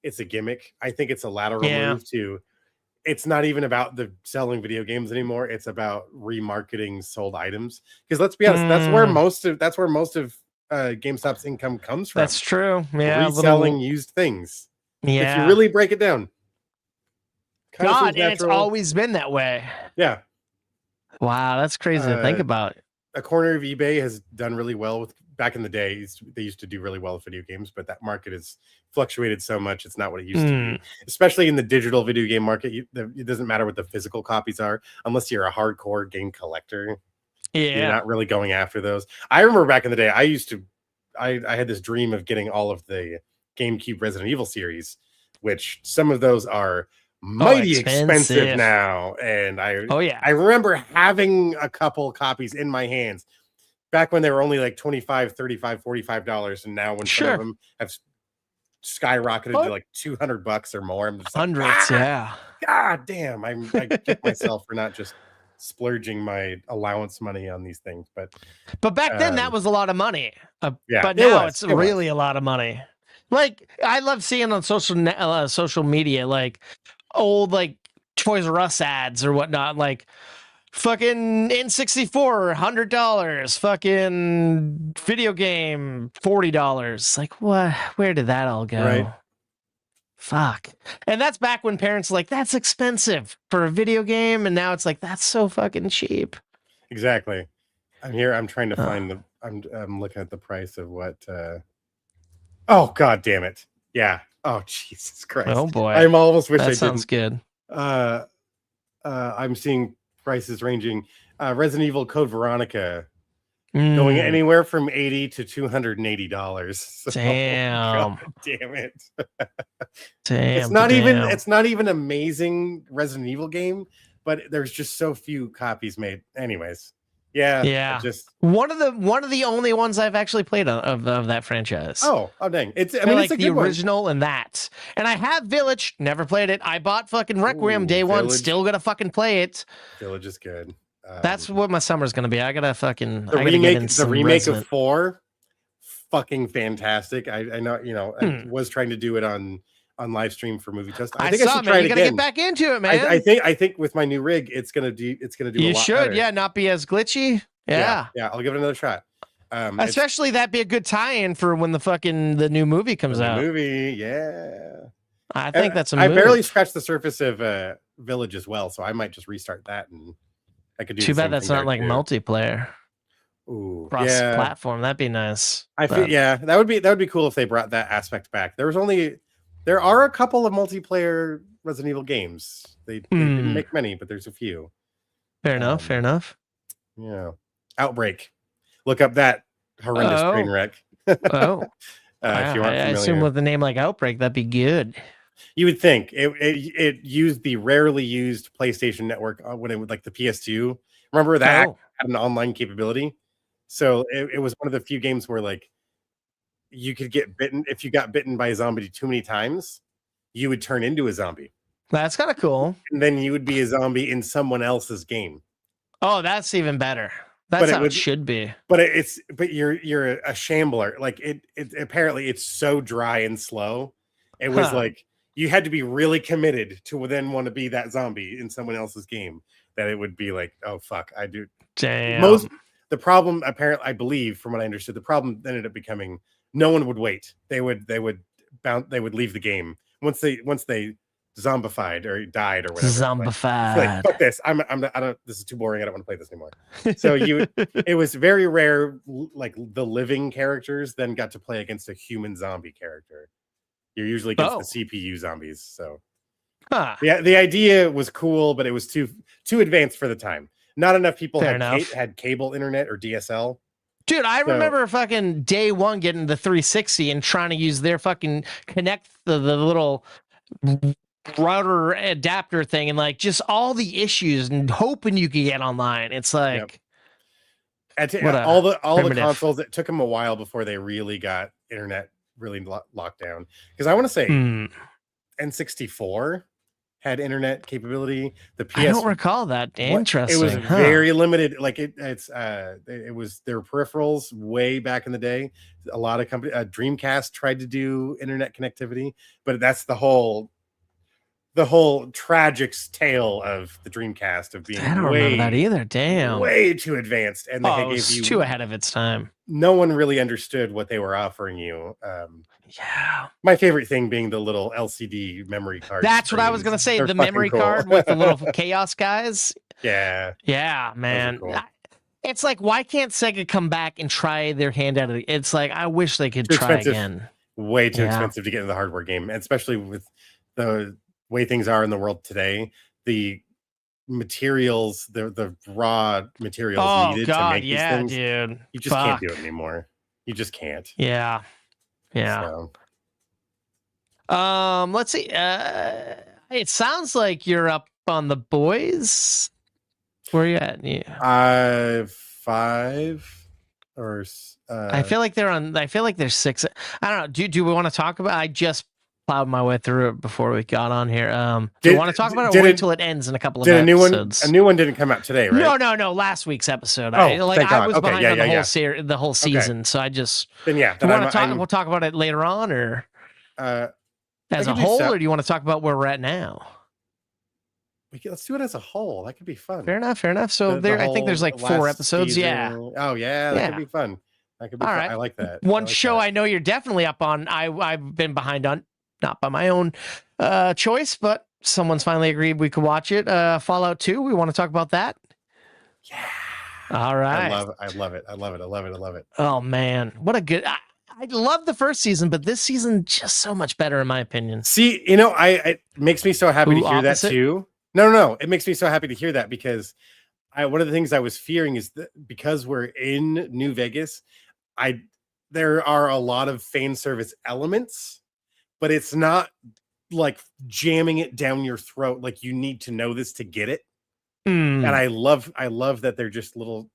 it's a gimmick. I think it's a lateral move to. It's not even about the selling video games anymore. It's about remarketing sold items. Because let's be honest, that's where most of GameStop's income comes from. That's true. Yeah, reselling used things. Yeah, if you really break it down. God, and it's always been that way. Yeah. Wow, that's crazy to think about. A corner of eBay has done really well with. Back in the day, they used to do really well with video games, but that market has fluctuated so much. It's not what it used to be, especially in the digital video game market. It doesn't matter what the physical copies are, unless you're a hardcore game collector. Yeah. You're not really going after those. I remember back in the day, I had this dream of getting all of the GameCube Resident Evil series, which some of those are mighty expensive now. And I remember having a couple copies in my hands. Back when they were only like $25, $35, $45, and now when some of them have skyrocketed to like $200 or more, I'm just hundreds. God damn! I kick myself for not just splurging my allowance money on these things. But back then that was a lot of money. But now it's really a lot of money. Like I love seeing on social media like old like Toys R Us ads or whatnot, like. Fucking N64, $100. Fucking video game, $40. Like, what? Where did that all go? Right. Fuck. And that's back when parents were like, that's expensive for a video game. And now it's like, that's so fucking cheap. Exactly. I'm trying to find I'm looking at the price of what. Oh, God damn it. Yeah. Oh, Jesus Christ. Oh, boy. I almost wish I didn't. That sounds good. I'm seeing prices ranging Resident Evil Code Veronica going anywhere from $80 to $280. So, damn. God damn it. Damn. It's not even amazing Resident Evil game, but there's just so few copies made. Anyways. Yeah. Just one of the only ones I've actually played of that franchise. Oh dang. It's like a the original and that. And I have Village, never played it. I bought fucking Requiem day one, still gonna fucking play it. Village is good. That's what my summer's gonna be. I gotta fucking the remake of 4, fucking fantastic. I know, I was trying to do it on live stream for Movie Test. I think I should try it again. You gotta get back into it, man. I think with my new rig, it's gonna do. You a lot should, better. not be as glitchy. Yeah. I'll give it another shot. Especially that'd be a good tie-in for when the new movie comes out. I think that's a move. I barely scratched the surface of Village as well, so I might just restart that, and I could do. Too bad that's not like multiplayer. Ooh, cross-platform. That'd be nice. I feel that would be cool if they brought that aspect back. There are a couple of multiplayer Resident Evil games. They didn't make many, but there's a few. Fair enough. Yeah. Outbreak. Look up that horrendous train wreck. If you aren't familiar. I assume with a name like Outbreak, that'd be good. You would think it used the rarely used PlayStation Network when it was like the PS2. Remember that had an online capability? So it was one of the few games where like you could get bitten. If you got bitten by a zombie too many times, you would turn into a zombie. That's kind of cool. And then you would be a zombie in someone else's game. Oh, that's even better. That's how it should be. But you're a shambler. Like it apparently it's so dry and slow. It was like you had to be really committed to then want to be that zombie in someone else's game, that it would be like, oh fuck, I do. Damn. The problem, apparently, I believe, from what I understood, the problem ended up becoming no one would wait. They would leave the game once they zombified or died or whatever. Zombified. Like, fuck this. I don't. This is too boring. I don't want to play this anymore. So it was very rare. Like the living characters then got to play against a human zombie character. You're usually against the CPU zombies. So yeah, the idea was cool, but it was too advanced for the time. Not enough people had cable internet or DSL. Dude, I remember fucking day one getting the 360 and trying to use their fucking connect the little router adapter thing, and like just all the issues and hoping you could get online. It's like all the consoles. It took them a while before they really got internet really locked down. Because I want to say N64 had internet capability. The PS, I don't recall that. Interesting. It was very limited. Like it was their peripherals way back in the day. A lot of companies, Dreamcast tried to do internet connectivity, but that's the whole tragic tale of the Dreamcast of being I don't remember that either. Damn, way too advanced, and it was too ahead of its time. No one really understood what they were offering you. Yeah, my favorite thing being the little LCD memory card. That's what I was gonna say. The memory card with the little chaos guys. Yeah, man. Cool. It's like, why can't Sega come back and try their hand at it? It's like, I wish they could try again. Way too expensive to get in the hardware game, and especially with the way things are in the world today. The materials, the raw materials needed to make these things, dude. You just can't do it anymore. You just can't. Yeah. So. Let's see. It sounds like you're up on the boys. Where are you at? Yeah. 5 or I feel like they're 6. I don't know. Do we want to talk about? I just plowed my way through it before we got on here. Do you want to talk about it or wait until it ends in a couple of episodes? A new one didn't come out today, right? No. Last week's episode. I was behind on the whole season, so I just. Then we'll talk about it later on, or as a whole, or do you want to talk about where we're at now? Let's do it as a whole. That could be fun. Fair enough. So I think there's like 4 episodes. Season. Yeah. Oh yeah, that could be fun. That could be fun. Right. I like that. One show I know you're definitely up on. I've been behind on. Not by my own choice, but someone's finally agreed we could watch it. Fallout 2. We want to talk about that. Yeah. All right. I love it. Oh man, what a good! I love the first season, but this season just so much better in my opinion. See, it makes me so happy to hear that too. No, it makes me so happy to hear that because one of the things I was fearing is that because we're in New Vegas, there are a lot of fan service elements. But it's not like jamming it down your throat. Like you need to know this to get it. And I love that they're just little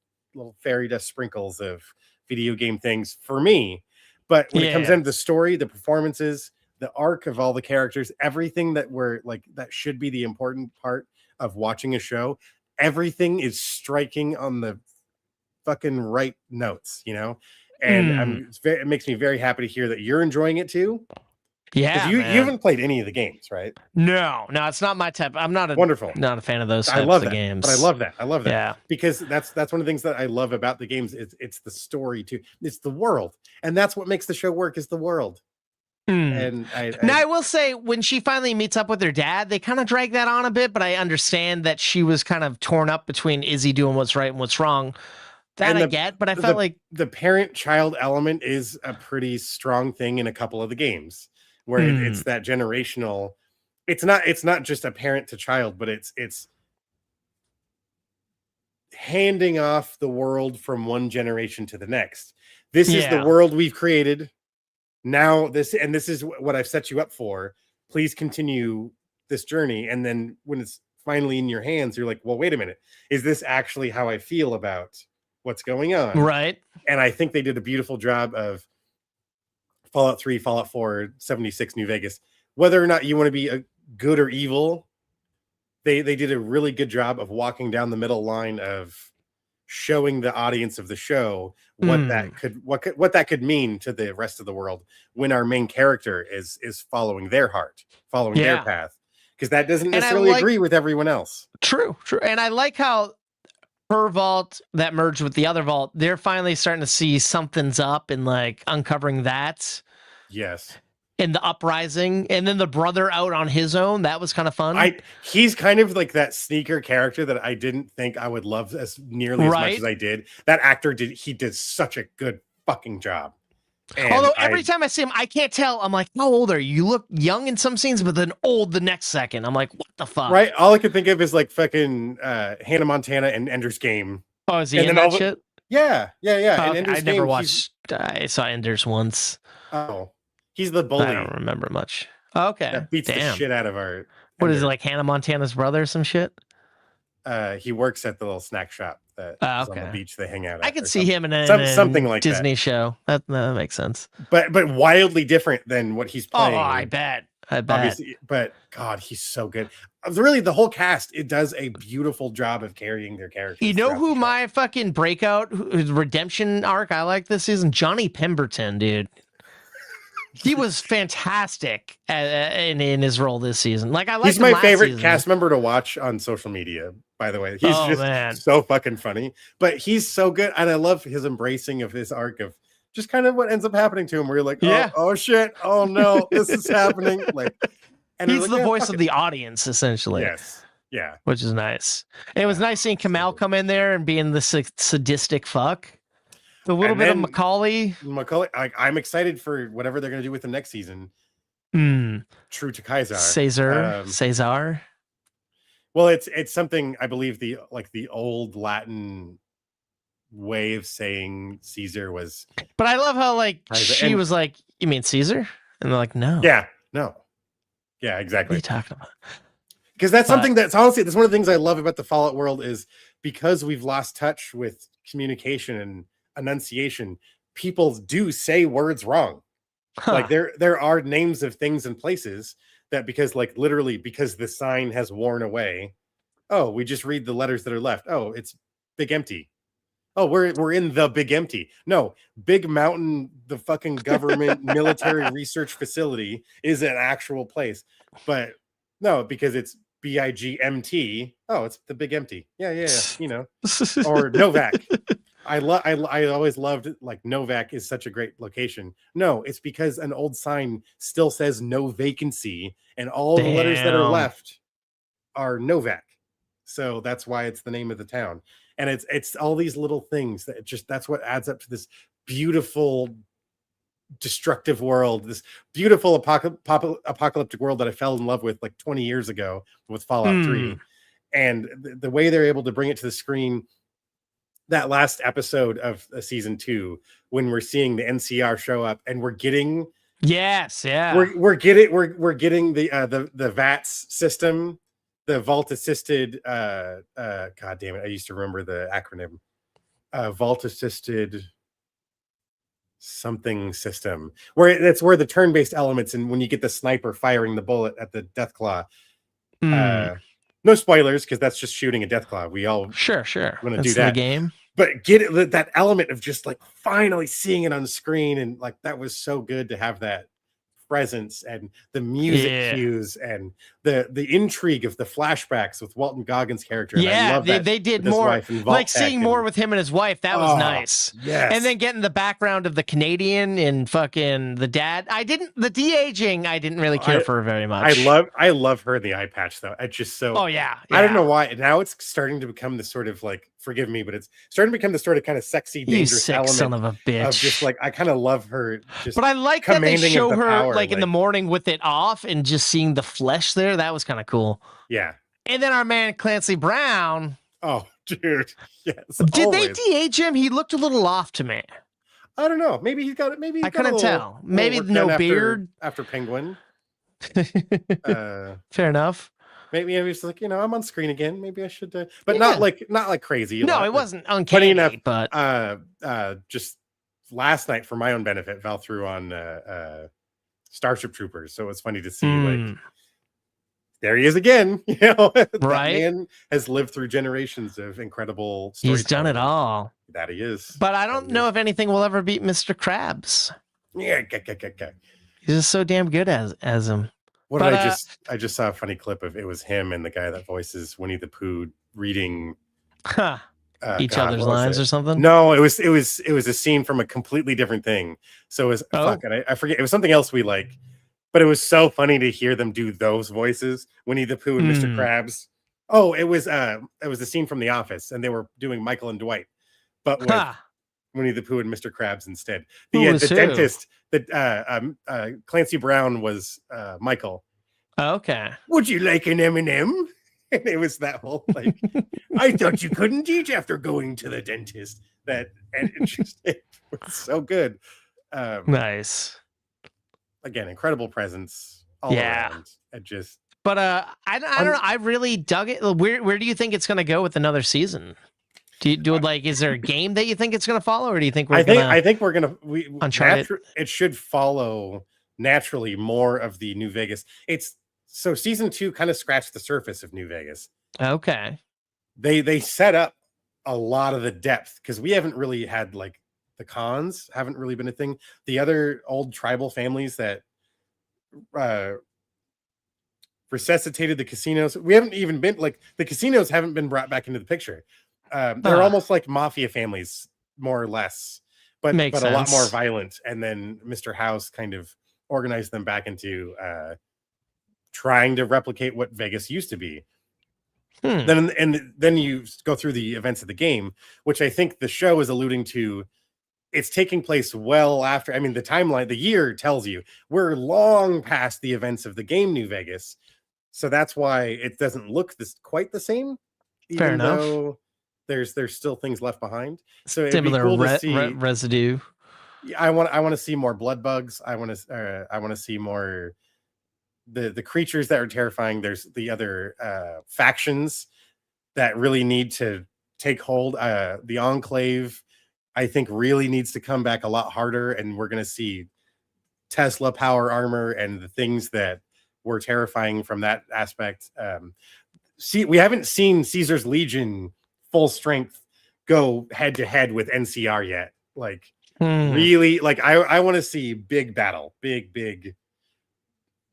fairy dust sprinkles of video game things for me. But when it comes down to the story, the performances, the arc of all the characters, everything that should be the important part of watching a show, everything is striking on the fucking right notes, And it makes me very happy to hear that you're enjoying it too. Yeah, you haven't played any of the games, right? No, it's not my type. I'm not not a fan of those types of games. But I love that. Yeah, because that's one of the things that I love about the games. It's the story too. It's the world, and that's what makes the show work. Is the world. And I will say, when she finally meets up with her dad, they kind of drag that on a bit. But I understand that she was kind of torn up between is he doing what's right and what's wrong. That I get, but I felt like the parent-child element is a pretty strong thing in a couple of the games. Where it's that generational, it's not just a parent to child, but it's handing off the world from one generation to the next. This is the world we've created. Now this is what I've set you up for. Please continue this journey. And then when it's finally in your hands, you're like, well, wait a minute. Is this actually how I feel about what's going on? Right. And I think they did a beautiful job of Fallout 3, Fallout 4, 76, New Vegas. Whether or not you want to be a good or evil. They did a really good job of walking down the middle line of showing the audience of the show what that could mean to the rest of the world when our main character is following their heart, following their path, because that doesn't necessarily agree with everyone else. True. And I like how her vault that merged with the other vault, they're finally starting to see something's up and like uncovering that. Yes. In the uprising, and then the brother out on his own, that was kind of fun. He's kind of like that sneaker character that I didn't think I would love as nearly as much as I did. That actor did such a good fucking job. And although every time I see him, I can't tell. I'm like, how old are you? You look young in some scenes, but then old the next second. I'm like, what the fuck? Right. All I could think of is like fucking Hannah Montana and Ender's Game. Oh, is he in that shit? Yeah. Oh, I never watched. I saw Ender's once. Oh. He's the bully. I don't remember much. Okay. That beats the shit out of our... What is it, like Hannah Montana's brother or some shit? He works at the little snack shop that is on the beach they hang out at. I could see him in a something like Disney show. That makes sense. But wildly different than what he's playing. Oh, I bet. Obviously, but God, he's so good. Really, the whole cast, it does a beautiful job of carrying their characters. You know who my fucking breakout redemption arc I like this season? Johnny Pemberton, dude. He was fantastic in his role this season. Like he's my favorite cast member to watch on social media. By the way, he's so fucking funny. But he's so good, and I love his embracing of his arc of just kind of what ends up happening to him. Where you're like, oh shit, oh no, this is happening. Like, and he's the voice of the audience, essentially. Yes, yeah, which is nice. And it was nice seeing Kamal come in there and being the sadistic fuck. A little bit of Macaulay. I'm excited for whatever they're going to do with the next season. True to Kaiser. Caesar. Well, it's something I believe the old Latin way of saying Caesar was. But I love how she was like, "You mean Caesar?" And they're like, "No." Yeah, no. Yeah, exactly. What are you talking about? Because that's something that's honestly that's one of the things I love about the Fallout world is because we've lost touch with communication and enunciation, people do say words wrong. Like there are names of things and places that because literally because the sign has worn away, we just read the letters that are left. It's Big Empty. We're in the Big Empty. No, Big Mountain, the fucking government military research facility is an actual place. But no, because it's BIGMT. It's the Big Empty. Yeah. You know, or Novak. I always loved Novak is such a great location. No, it's because an old sign still says no vacancy, and all the letters that are left are Novak. So that's why it's the name of the town. And it's all these little things that's what adds up to this beautiful destructive world, this beautiful apocalyptic world that I fell in love with 20 years ago with Fallout 3. And the way they're able to bring it to the screen, that last episode of season 2, when we're seeing the NCR show up and we're getting we're getting the VATS system, the vault assisted god damn it, I used to remember the acronym, vault assisted something system, where that's where the turn-based elements, and when you get the sniper firing the bullet at the Deathclaw. No spoilers, because that's just shooting a Deathclaw. We all sure want to do that game, but get it, that element of just finally seeing it on the screen, and that was so good to have that presence and the music cues and the intrigue of the flashbacks with Walton Goggins' character. And I love that they did more seeing more with him and his wife. That was nice. Yes. And then getting the background of the Canadian and fucking the dad. The de-aging I didn't really care for very much. I love her in the eye patch though. It's just so I don't know why now it's starting to become the sort of forgive me, but it's starting to become the sort of kind of sexy, dangerous element son of a bitch. Of just I kind of love her. But I like that they show her in the morning with it off and just seeing the flesh there. That was kind of cool. Yeah. And then our man Clancy Brown. Oh, dude. Yes. Did they de-age him? He looked a little off to me. I don't know. Maybe he's got it. Maybe I couldn't tell. Maybe no beard after Penguin. Fair enough. Maybe he's I'm on screen again. Maybe I should, but not like crazy. No, it wasn't uncanny. Enough, but just last night for my own benefit, Val threw on Starship Troopers, so it was funny to see there he is again. You know, that Right? man has lived through generations of incredible He's done it storytelling. all. That he is. But I don't know if anything will ever beat Mr. Krabs. Yeah, He's just so damn good as him. What did I just saw a funny clip of it was him and the guy that voices Winnie the Pooh reading each other's lines or something. No, it was a scene from a completely different thing. So it was I forget, it was something else we like, but it was so funny to hear them do those voices, Winnie the Pooh and Mr. Krabs. Oh, it was a scene from The Office, and they were doing Michael and Dwight, but with Winnie the Pooh and Mr. Krabs instead. The dentist, Clancy Brown was Michael. Okay. Would you like an M&M? And it was that whole like, I thought you couldn't eat after going to the dentist. It was so good. Nice. Again, incredible presence all around. But I don't know. I really dug it. Where do you think it's going to go with another season? Is there a game that you think it's going to follow, or do you think I think we're going to it should follow naturally more of the New Vegas. So season 2 kind of scratched the surface of New Vegas. Okay. They set up a lot of the depth because we haven't really had like the cons haven't really been a thing. The other old tribal families that resuscitated the casinos, we haven't even been like the casinos haven't been brought back into the picture. They're almost like mafia families, more or less, but a lot more violent. And then Mr. House kind of organized them back into trying to replicate what Vegas used to be. Then you go through the events of the game, which I think the show is alluding to. It's taking place well after. I mean, the timeline, the year tells you we're long past the events of the game New Vegas, so that's why it doesn't look quite the same. Fair enough. Though there's still things left behind. So similar it'd be cool to see residue. I want to see more blood bugs. I want to see more the creatures that are terrifying. There's the other factions that really need to take hold. The Enclave, I think, really needs to come back a lot harder, and we're going to see Tesla power armor and the things that were terrifying from that aspect. We haven't seen Caesar's Legion full strength go head to head with NCR yet. Like really, like I want to see big battle, big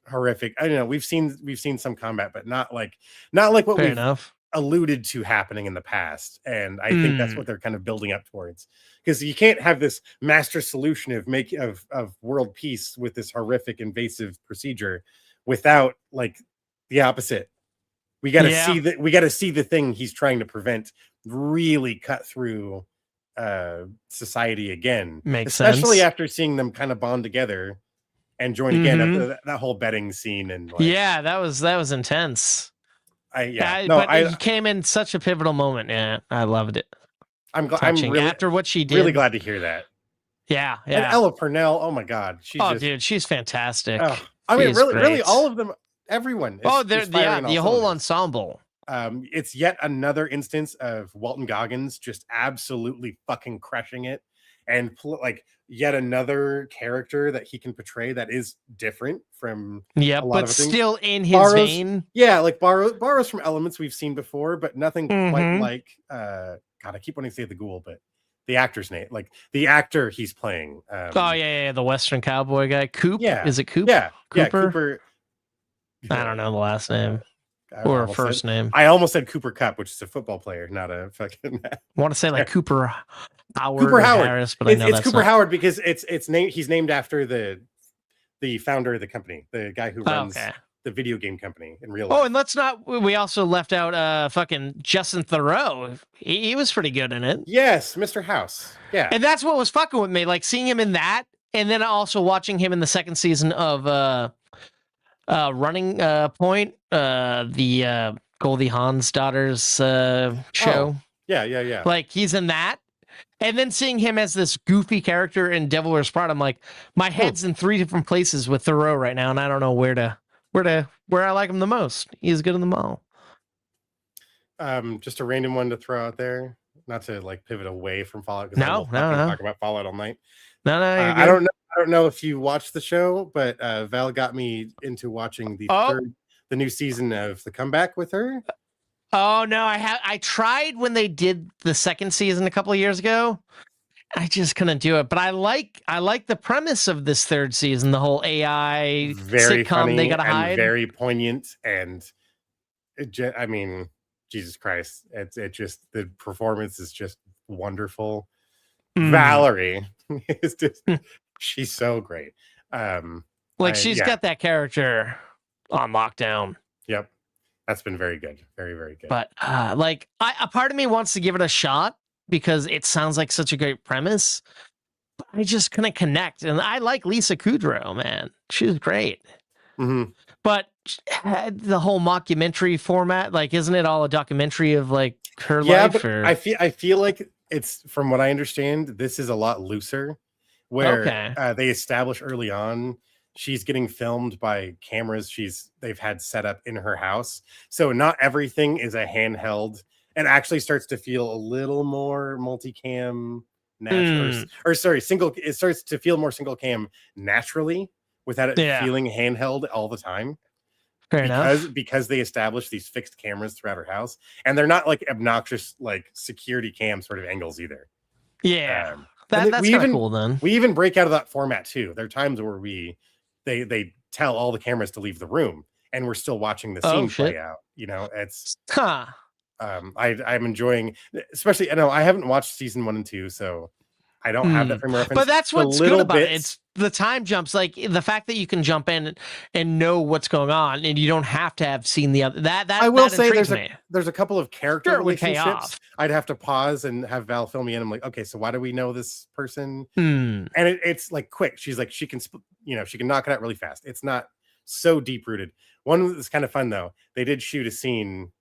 horrific. I don't know. We've seen some combat, but not like what we've alluded to happening in the past. And I think that's what they're kind of building up towards, because you can't have this master solution of world peace with this horrific invasive procedure without like the opposite. We got to see the thing he's trying to prevent really cut through society again. Especially after seeing them kind of bond together and join again after that whole betting scene. And like, that was intense. But it came in such a pivotal moment. Yeah, I loved it. I'm really, after what she did. Really glad to hear that. Yeah. And Ella Purnell, oh my God, she's fantastic. Really, all of them, everyone. The whole ensemble. It's yet another instance of Walton Goggins just absolutely fucking crushing it, and like yet another character that he can portray that is different from but still in his vein. Yeah, like borrows from elements we've seen before, but nothing quite like God, I keep wanting to say the Ghoul, but the actor's name, like the actor he's playing. The Western cowboy guy, Coop. Yeah, is it Coop? Yeah, Cooper. I don't know the last name or first name. I almost said Cooper Kupp, which is a football player, not a fucking. I want to say like Cooper Howard. Cooper Howard. Harris, but it's Cooper Howard because it's named. He's named after the founder of the company, the guy who runs the video game company in real life. Oh, and let's not. We also left out fucking Justin Theroux. He was pretty good in it. Yes, Mr. House. Yeah, and that's what was fucking with me. Like seeing him in that, and then also watching him in the second season of Running Point, the Goldie Hawn's daughter's show. Oh, yeah. Like he's in that. And then seeing him as this goofy character in Devil Wears Prada, I'm like, my head's in 3 different places with Theroux right now, and I don't know where I like him the most. He's good in them all. Just a random one to throw out there, not to like pivot away from Fallout. No. Talk about Fallout all night. No. I don't know if you watched the show, but Val got me into watching the new season of The Comeback with her? Oh no, I tried when they did the second season a couple of years ago. I just couldn't do it. But I like the premise of this third season, the whole AI Very sitcom funny they gotta and hide. very poignant, and I mean, Jesus Christ, it just, the performance is just wonderful. Valerie is just she's so great. She's got that character on lockdown. Yep. That's been very good. Very, very good. But a part of me wants to give it a shot because it sounds like such a great premise. But I just couldn't connect. And I like Lisa Kudrow, man. She's great. Mm-hmm. But the whole mockumentary format, like, isn't it all a documentary of like her life? But I feel like it's, from what I understand, this is a lot looser, where they establish early on she's getting filmed by cameras they've had set up in her house. So not everything is a handheld, and actually starts to feel a little more multicam natural, it starts to feel more single cam naturally without it feeling handheld all the time. Fair enough. Because they established these fixed cameras throughout her house, and they're not like obnoxious like security cam sort of angles either. Yeah. That's kind of cool then. We even break out of that format too. There are times where they tell all the cameras to leave the room, and we're still watching the scene play out. You know, it's I'm enjoying, especially, I know I haven't watched season 1 and 2, so I don't have that frame of reference. But that's what's good about it. It's the time jumps, like the fact that you can jump in and know what's going on, and you don't have to have seen the other. That I will say there's a couple of character relationships. I'd have to pause and have Val fill me in. I'm like, okay, so why do we know this person? And it's like quick. She's like, she can knock it out really fast. It's not so deep rooted. One that's kind of fun though. They did shoot a scene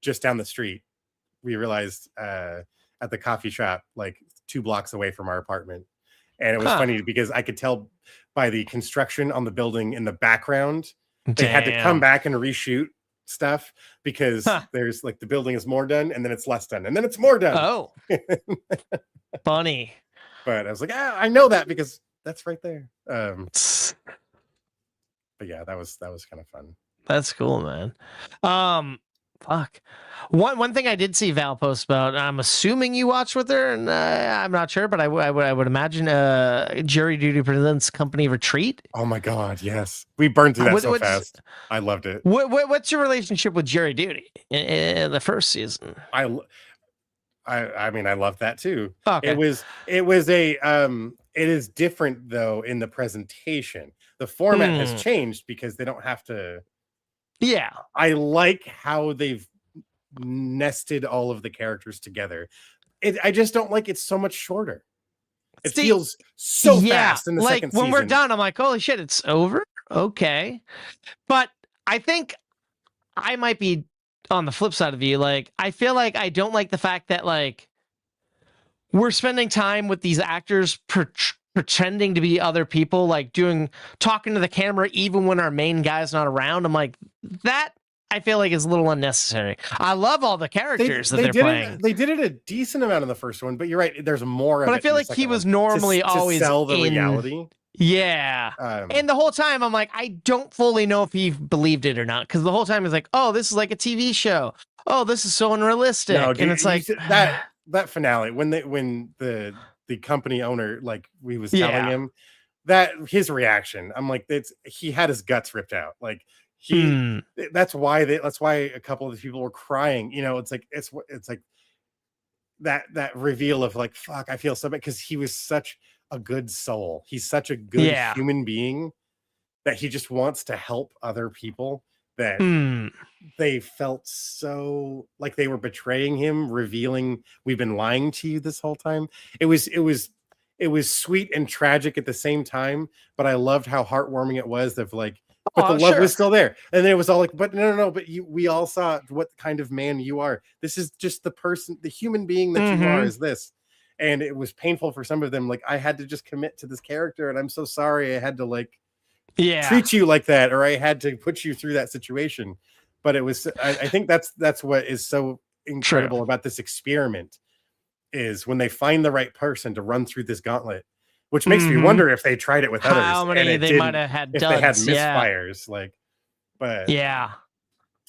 just down the street. We realized at the coffee shop, like 2 blocks away from our apartment. And it was funny because I could tell by the construction on the building in the background, they had to come back and reshoot stuff because there's like the building is more done, and then it's less done, and then it's more done. Oh, funny. But I was like, I know that because that's right there. But yeah, that was kind of fun. That's cool, man. Fuck. One thing I did see Val post about, I'm assuming you watched with her, and I'm not sure, but I would imagine Jury Duty Presents Company Retreat. Oh my god, yes, we burned through that so fast. I loved it. What's your relationship with Jury Duty in the first season? I mean, I loved that too. Okay. It is different though in the presentation. The format has changed because they don't have to. Yeah, I like how they've nested all of the characters together. I just don't like it's so much shorter. It feels so fast in the second season. When we're done, I'm like, holy shit, it's over? Okay. But I think I might be on the flip side of you. Like, I feel like I don't like the fact that, like, we're spending time with these actors pretending to be other people, like talking to the camera even when our main guy's not around. I'm like, that I feel like is a little unnecessary. I love all the characters they're playing. They did it a decent amount in the first one, but you're right, there's more of it. But I feel like he was normally always to sell the reality. Yeah. And the whole time I'm like, I don't fully know if he believed it or not, because the whole time he's like, oh, this is like a TV show. Oh, this is so unrealistic. No, dude, and it's like that finale when the company owner, like, we was telling him that his reaction, I'm like, he had his guts ripped out. Like that's why a couple of the people were crying. You know, it's like that reveal of like, fuck, I feel so bad, because he was such a good soul. He's such a good human being that he just wants to help other people, that they felt so like they were betraying him, revealing we've been lying to you this whole time. It was sweet and tragic at the same time, but I loved how heartwarming it was, of like, but the love was still there. And then it was all like, but no, but we all saw what kind of man you are. This is just the person, the human being that you are is this. And it was painful for some of them. Like, I had to just commit to this character, and I'm so sorry I had to like treat you like that, or I had to put you through that situation. But it was, I think that's what is so incredible about this experiment, is when they find the right person to run through this gauntlet, which makes me wonder if they tried it with others. How many they might have had duds. They had misfires, like, but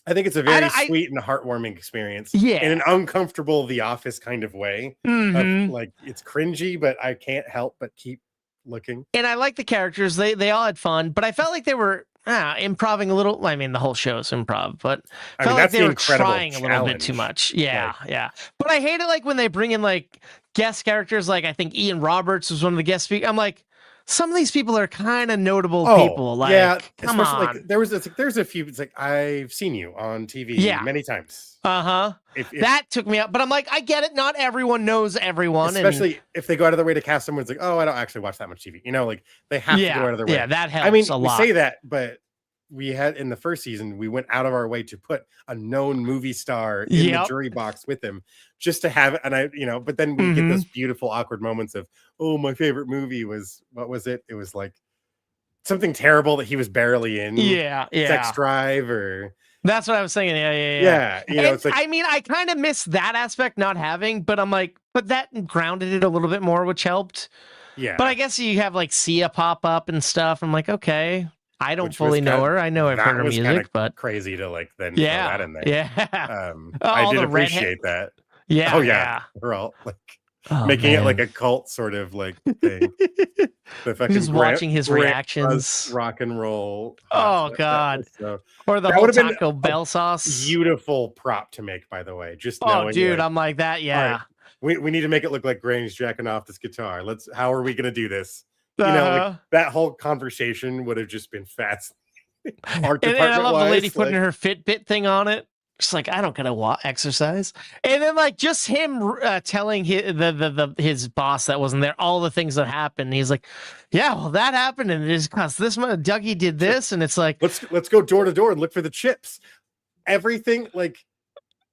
I think it's a very sweet and heartwarming experience. Yeah. In an uncomfortable The Office kind of way. Of, like, it's cringy, but I can't help but keep looking. And I like the characters. They all had fun, but I felt like they were improving a little. I mean, the whole show is improv, but I felt like they were trying a little bit too much. Yeah, yeah. But I hate it like when they bring in like guest characters. Like I think Ian Roberts was one of the guest speakers. I'm like, some of these people are kind of notable people. Like, yeah, come on. Like there's a few. It's like I've seen you on TV many times. That took me out, but I'm like, I get it. Not everyone knows everyone, especially if they go out of their way to cast someone. It's like, oh, I don't actually watch that much TV. You know, like they have to go out of their way. Yeah, that helps. I mean, a lot. we say that, but we had in the first season, we went out of our way to put a known movie star in the jury box with him, just to have it. And but then we get those beautiful, awkward moments of, oh, my favorite movie was, what was it? It was like something terrible that he was barely in. Sex Drive or. That's what I was saying. Yeah. It's like, I mean, I kind of miss that aspect not having, but I'm like, but that grounded it a little bit more, which helped. Yeah. But I guess you have like Sia pop up and stuff. I'm like, okay. I don't fully know her. I know I've heard her music, but crazy to like then throw that in there. Yeah. I did appreciate that. Yeah. Oh yeah. We're all like making it like a cult sort of like thing. The fucking just watching his reactions. Rock and roll. Oh god. Or the whole Taco Bell sauce. Beautiful prop to make, by the way. Just knowing, dude, I'm like that. Yeah. Right, we need to make it look like Granny's jacking off this guitar. How are we gonna do this? Like that whole conversation would have just been fast. Art and I love the lady like, putting her Fitbit thing on it. She's like, I don't gotta exercise. And then like just him telling his boss that wasn't there all the things that happened. He's like, yeah, well that happened, and it's because this Dougie did this, and it's like, let's go door to door and look for the chips. Everything like,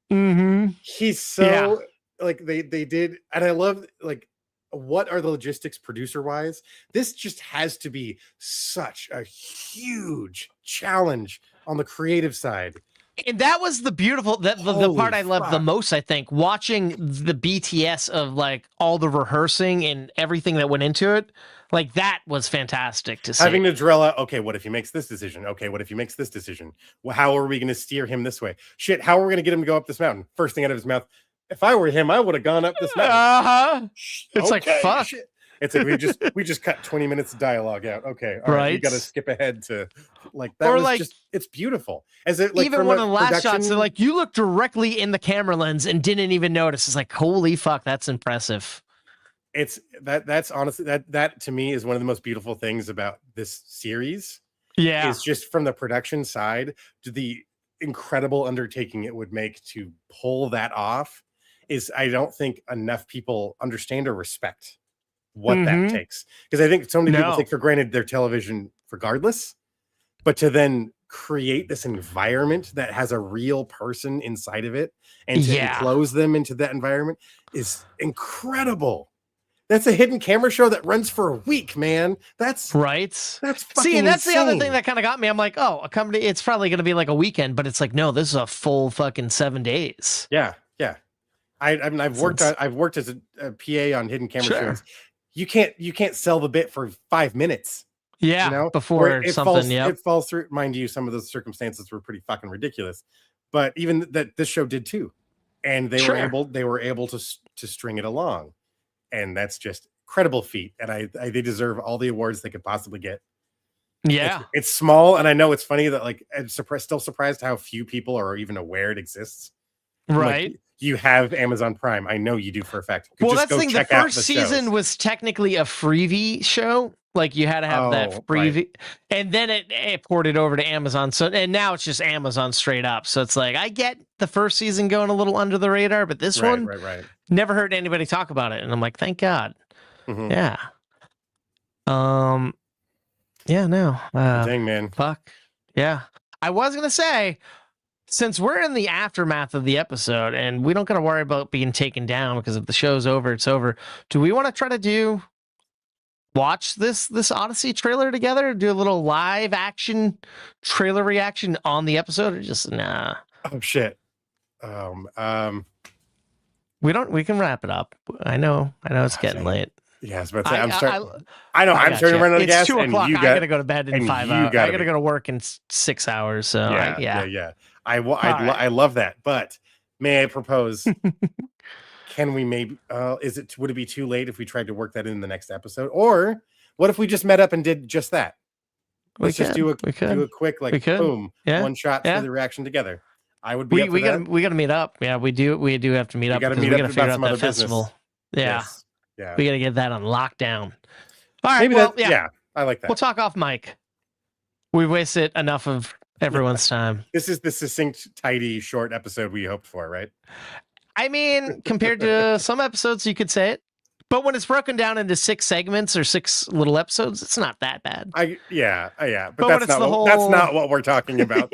he's so like they did, and I love like. What are the logistics producer wise? This just has to be such a huge challenge on the creative side. And that was the beautiful the part I loved the most, I think, watching the BTS of like all the rehearsing and everything that went into it. Like that was fantastic to see. Having to drill out, okay, what if he makes this decision? Okay, what if he makes this decision? Well, how are we going to steer him this way? Shit, how are we going to get him to go up this mountain? First thing out of his mouth. If I were him, I would have gone up this mountain. It's like fuck. Shit. It's like we just cut 20 minutes of dialogue out. Okay, all right. You got to skip ahead to like that. Or like, it's beautiful. As it like even one of the last shots, they're like, you look directly in the camera lens and didn't even notice. It's like, holy fuck, that's impressive. It's that's honestly that to me is one of the most beautiful things about this series. Yeah, is just from the production side to the incredible undertaking it would make to pull that off. Is I don't think enough people understand or respect what that takes. Because I think so many people take for granted their television regardless, but to then create this environment that has a real person inside of it and to enclose them into that environment is incredible. That's a hidden camera show that runs for a week, man. That's right. That's fucking and that's insane. The other thing that kind of got me. I'm like, oh, a company, it's probably going to be like a weekend, but it's like, no, this is a full fucking 7 days. Yeah. I mean, I've worked as a PA on hidden camera shows. You can't sell the bit for 5 minutes. Yeah, before something. It falls through. Mind you, some of those circumstances were pretty fucking ridiculous, but even that this show did too, and they were able to string it along, and that's just incredible feat. And they deserve all the awards they could possibly get. Yeah, it's small, and I know it's funny that like I'm still surprised how few people are even aware it exists. Right. Like, you have Amazon Prime. I know you do for a fact. Well, that's the thing. The first season was technically a freebie show. Like you had to have that freebie, and then it ported over to Amazon. So and now it's just Amazon straight up. So it's like I get the first season going a little under the radar, but this one never heard anybody talk about it, and I'm like, thank God. Yeah. Yeah. No. Dang, man. Fuck. Yeah. I was gonna say, since we're in the aftermath of the episode and we don't got to worry about being taken down because if the show's over, it's over. Do we want to try to watch this Odyssey trailer together? Do a little live action trailer reaction on the episode, or just nah? Oh shit. We can wrap it up. I know it's getting late. Yes, but I'm starting to run out of gas. It's 2:00. I gotta go to bed in 5 hours. I gotta go to work in 6 hours. So yeah. I love that, but may I propose? Can we maybe? Would it be too late if we tried to work that in the next episode, or what if we just met up and did just that? Let's just do a quick boom, one shot for the reaction together. I would be. We gotta meet up. Yeah, we do have to meet up. We gotta figure out that festival. Yeah, yeah. We gotta get that on lockdown. All right. Yeah, I like that. We'll talk off mic. We've wasted enough of everyone's time. This is the succinct, tidy, short episode we hoped for, right? I mean, compared to some episodes, you could say it. But when it's broken down into 6 segments or 6 little episodes, it's not that bad. Yeah. But that's not what we're talking about.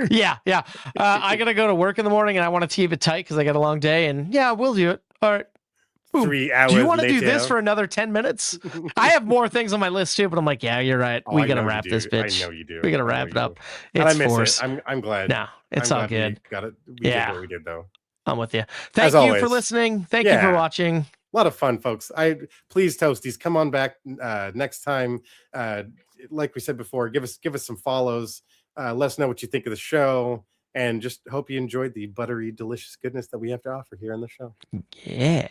Yeah. I gotta go to work in the morning, and I want to keep it tight because I got a long day. And yeah, we'll do it. All right. 3 hours. Do you want to do this for another 10 minutes? I have more things on my list too, but I'm like, yeah, you're right. We gotta wrap this bitch. I know you do. We gotta wrap it up. And It's I miss forced. it. I'm glad. No, it's all good. We got it. We did what we did, though. I'm with you. Thank you for listening. Thank you for watching. A lot of fun, folks. Please, Toasties, come on back next time. Like we said before, give us some follows. Let us know what you think of the show, and just hope you enjoyed the buttery, delicious goodness that we have to offer here on the show. Yeah.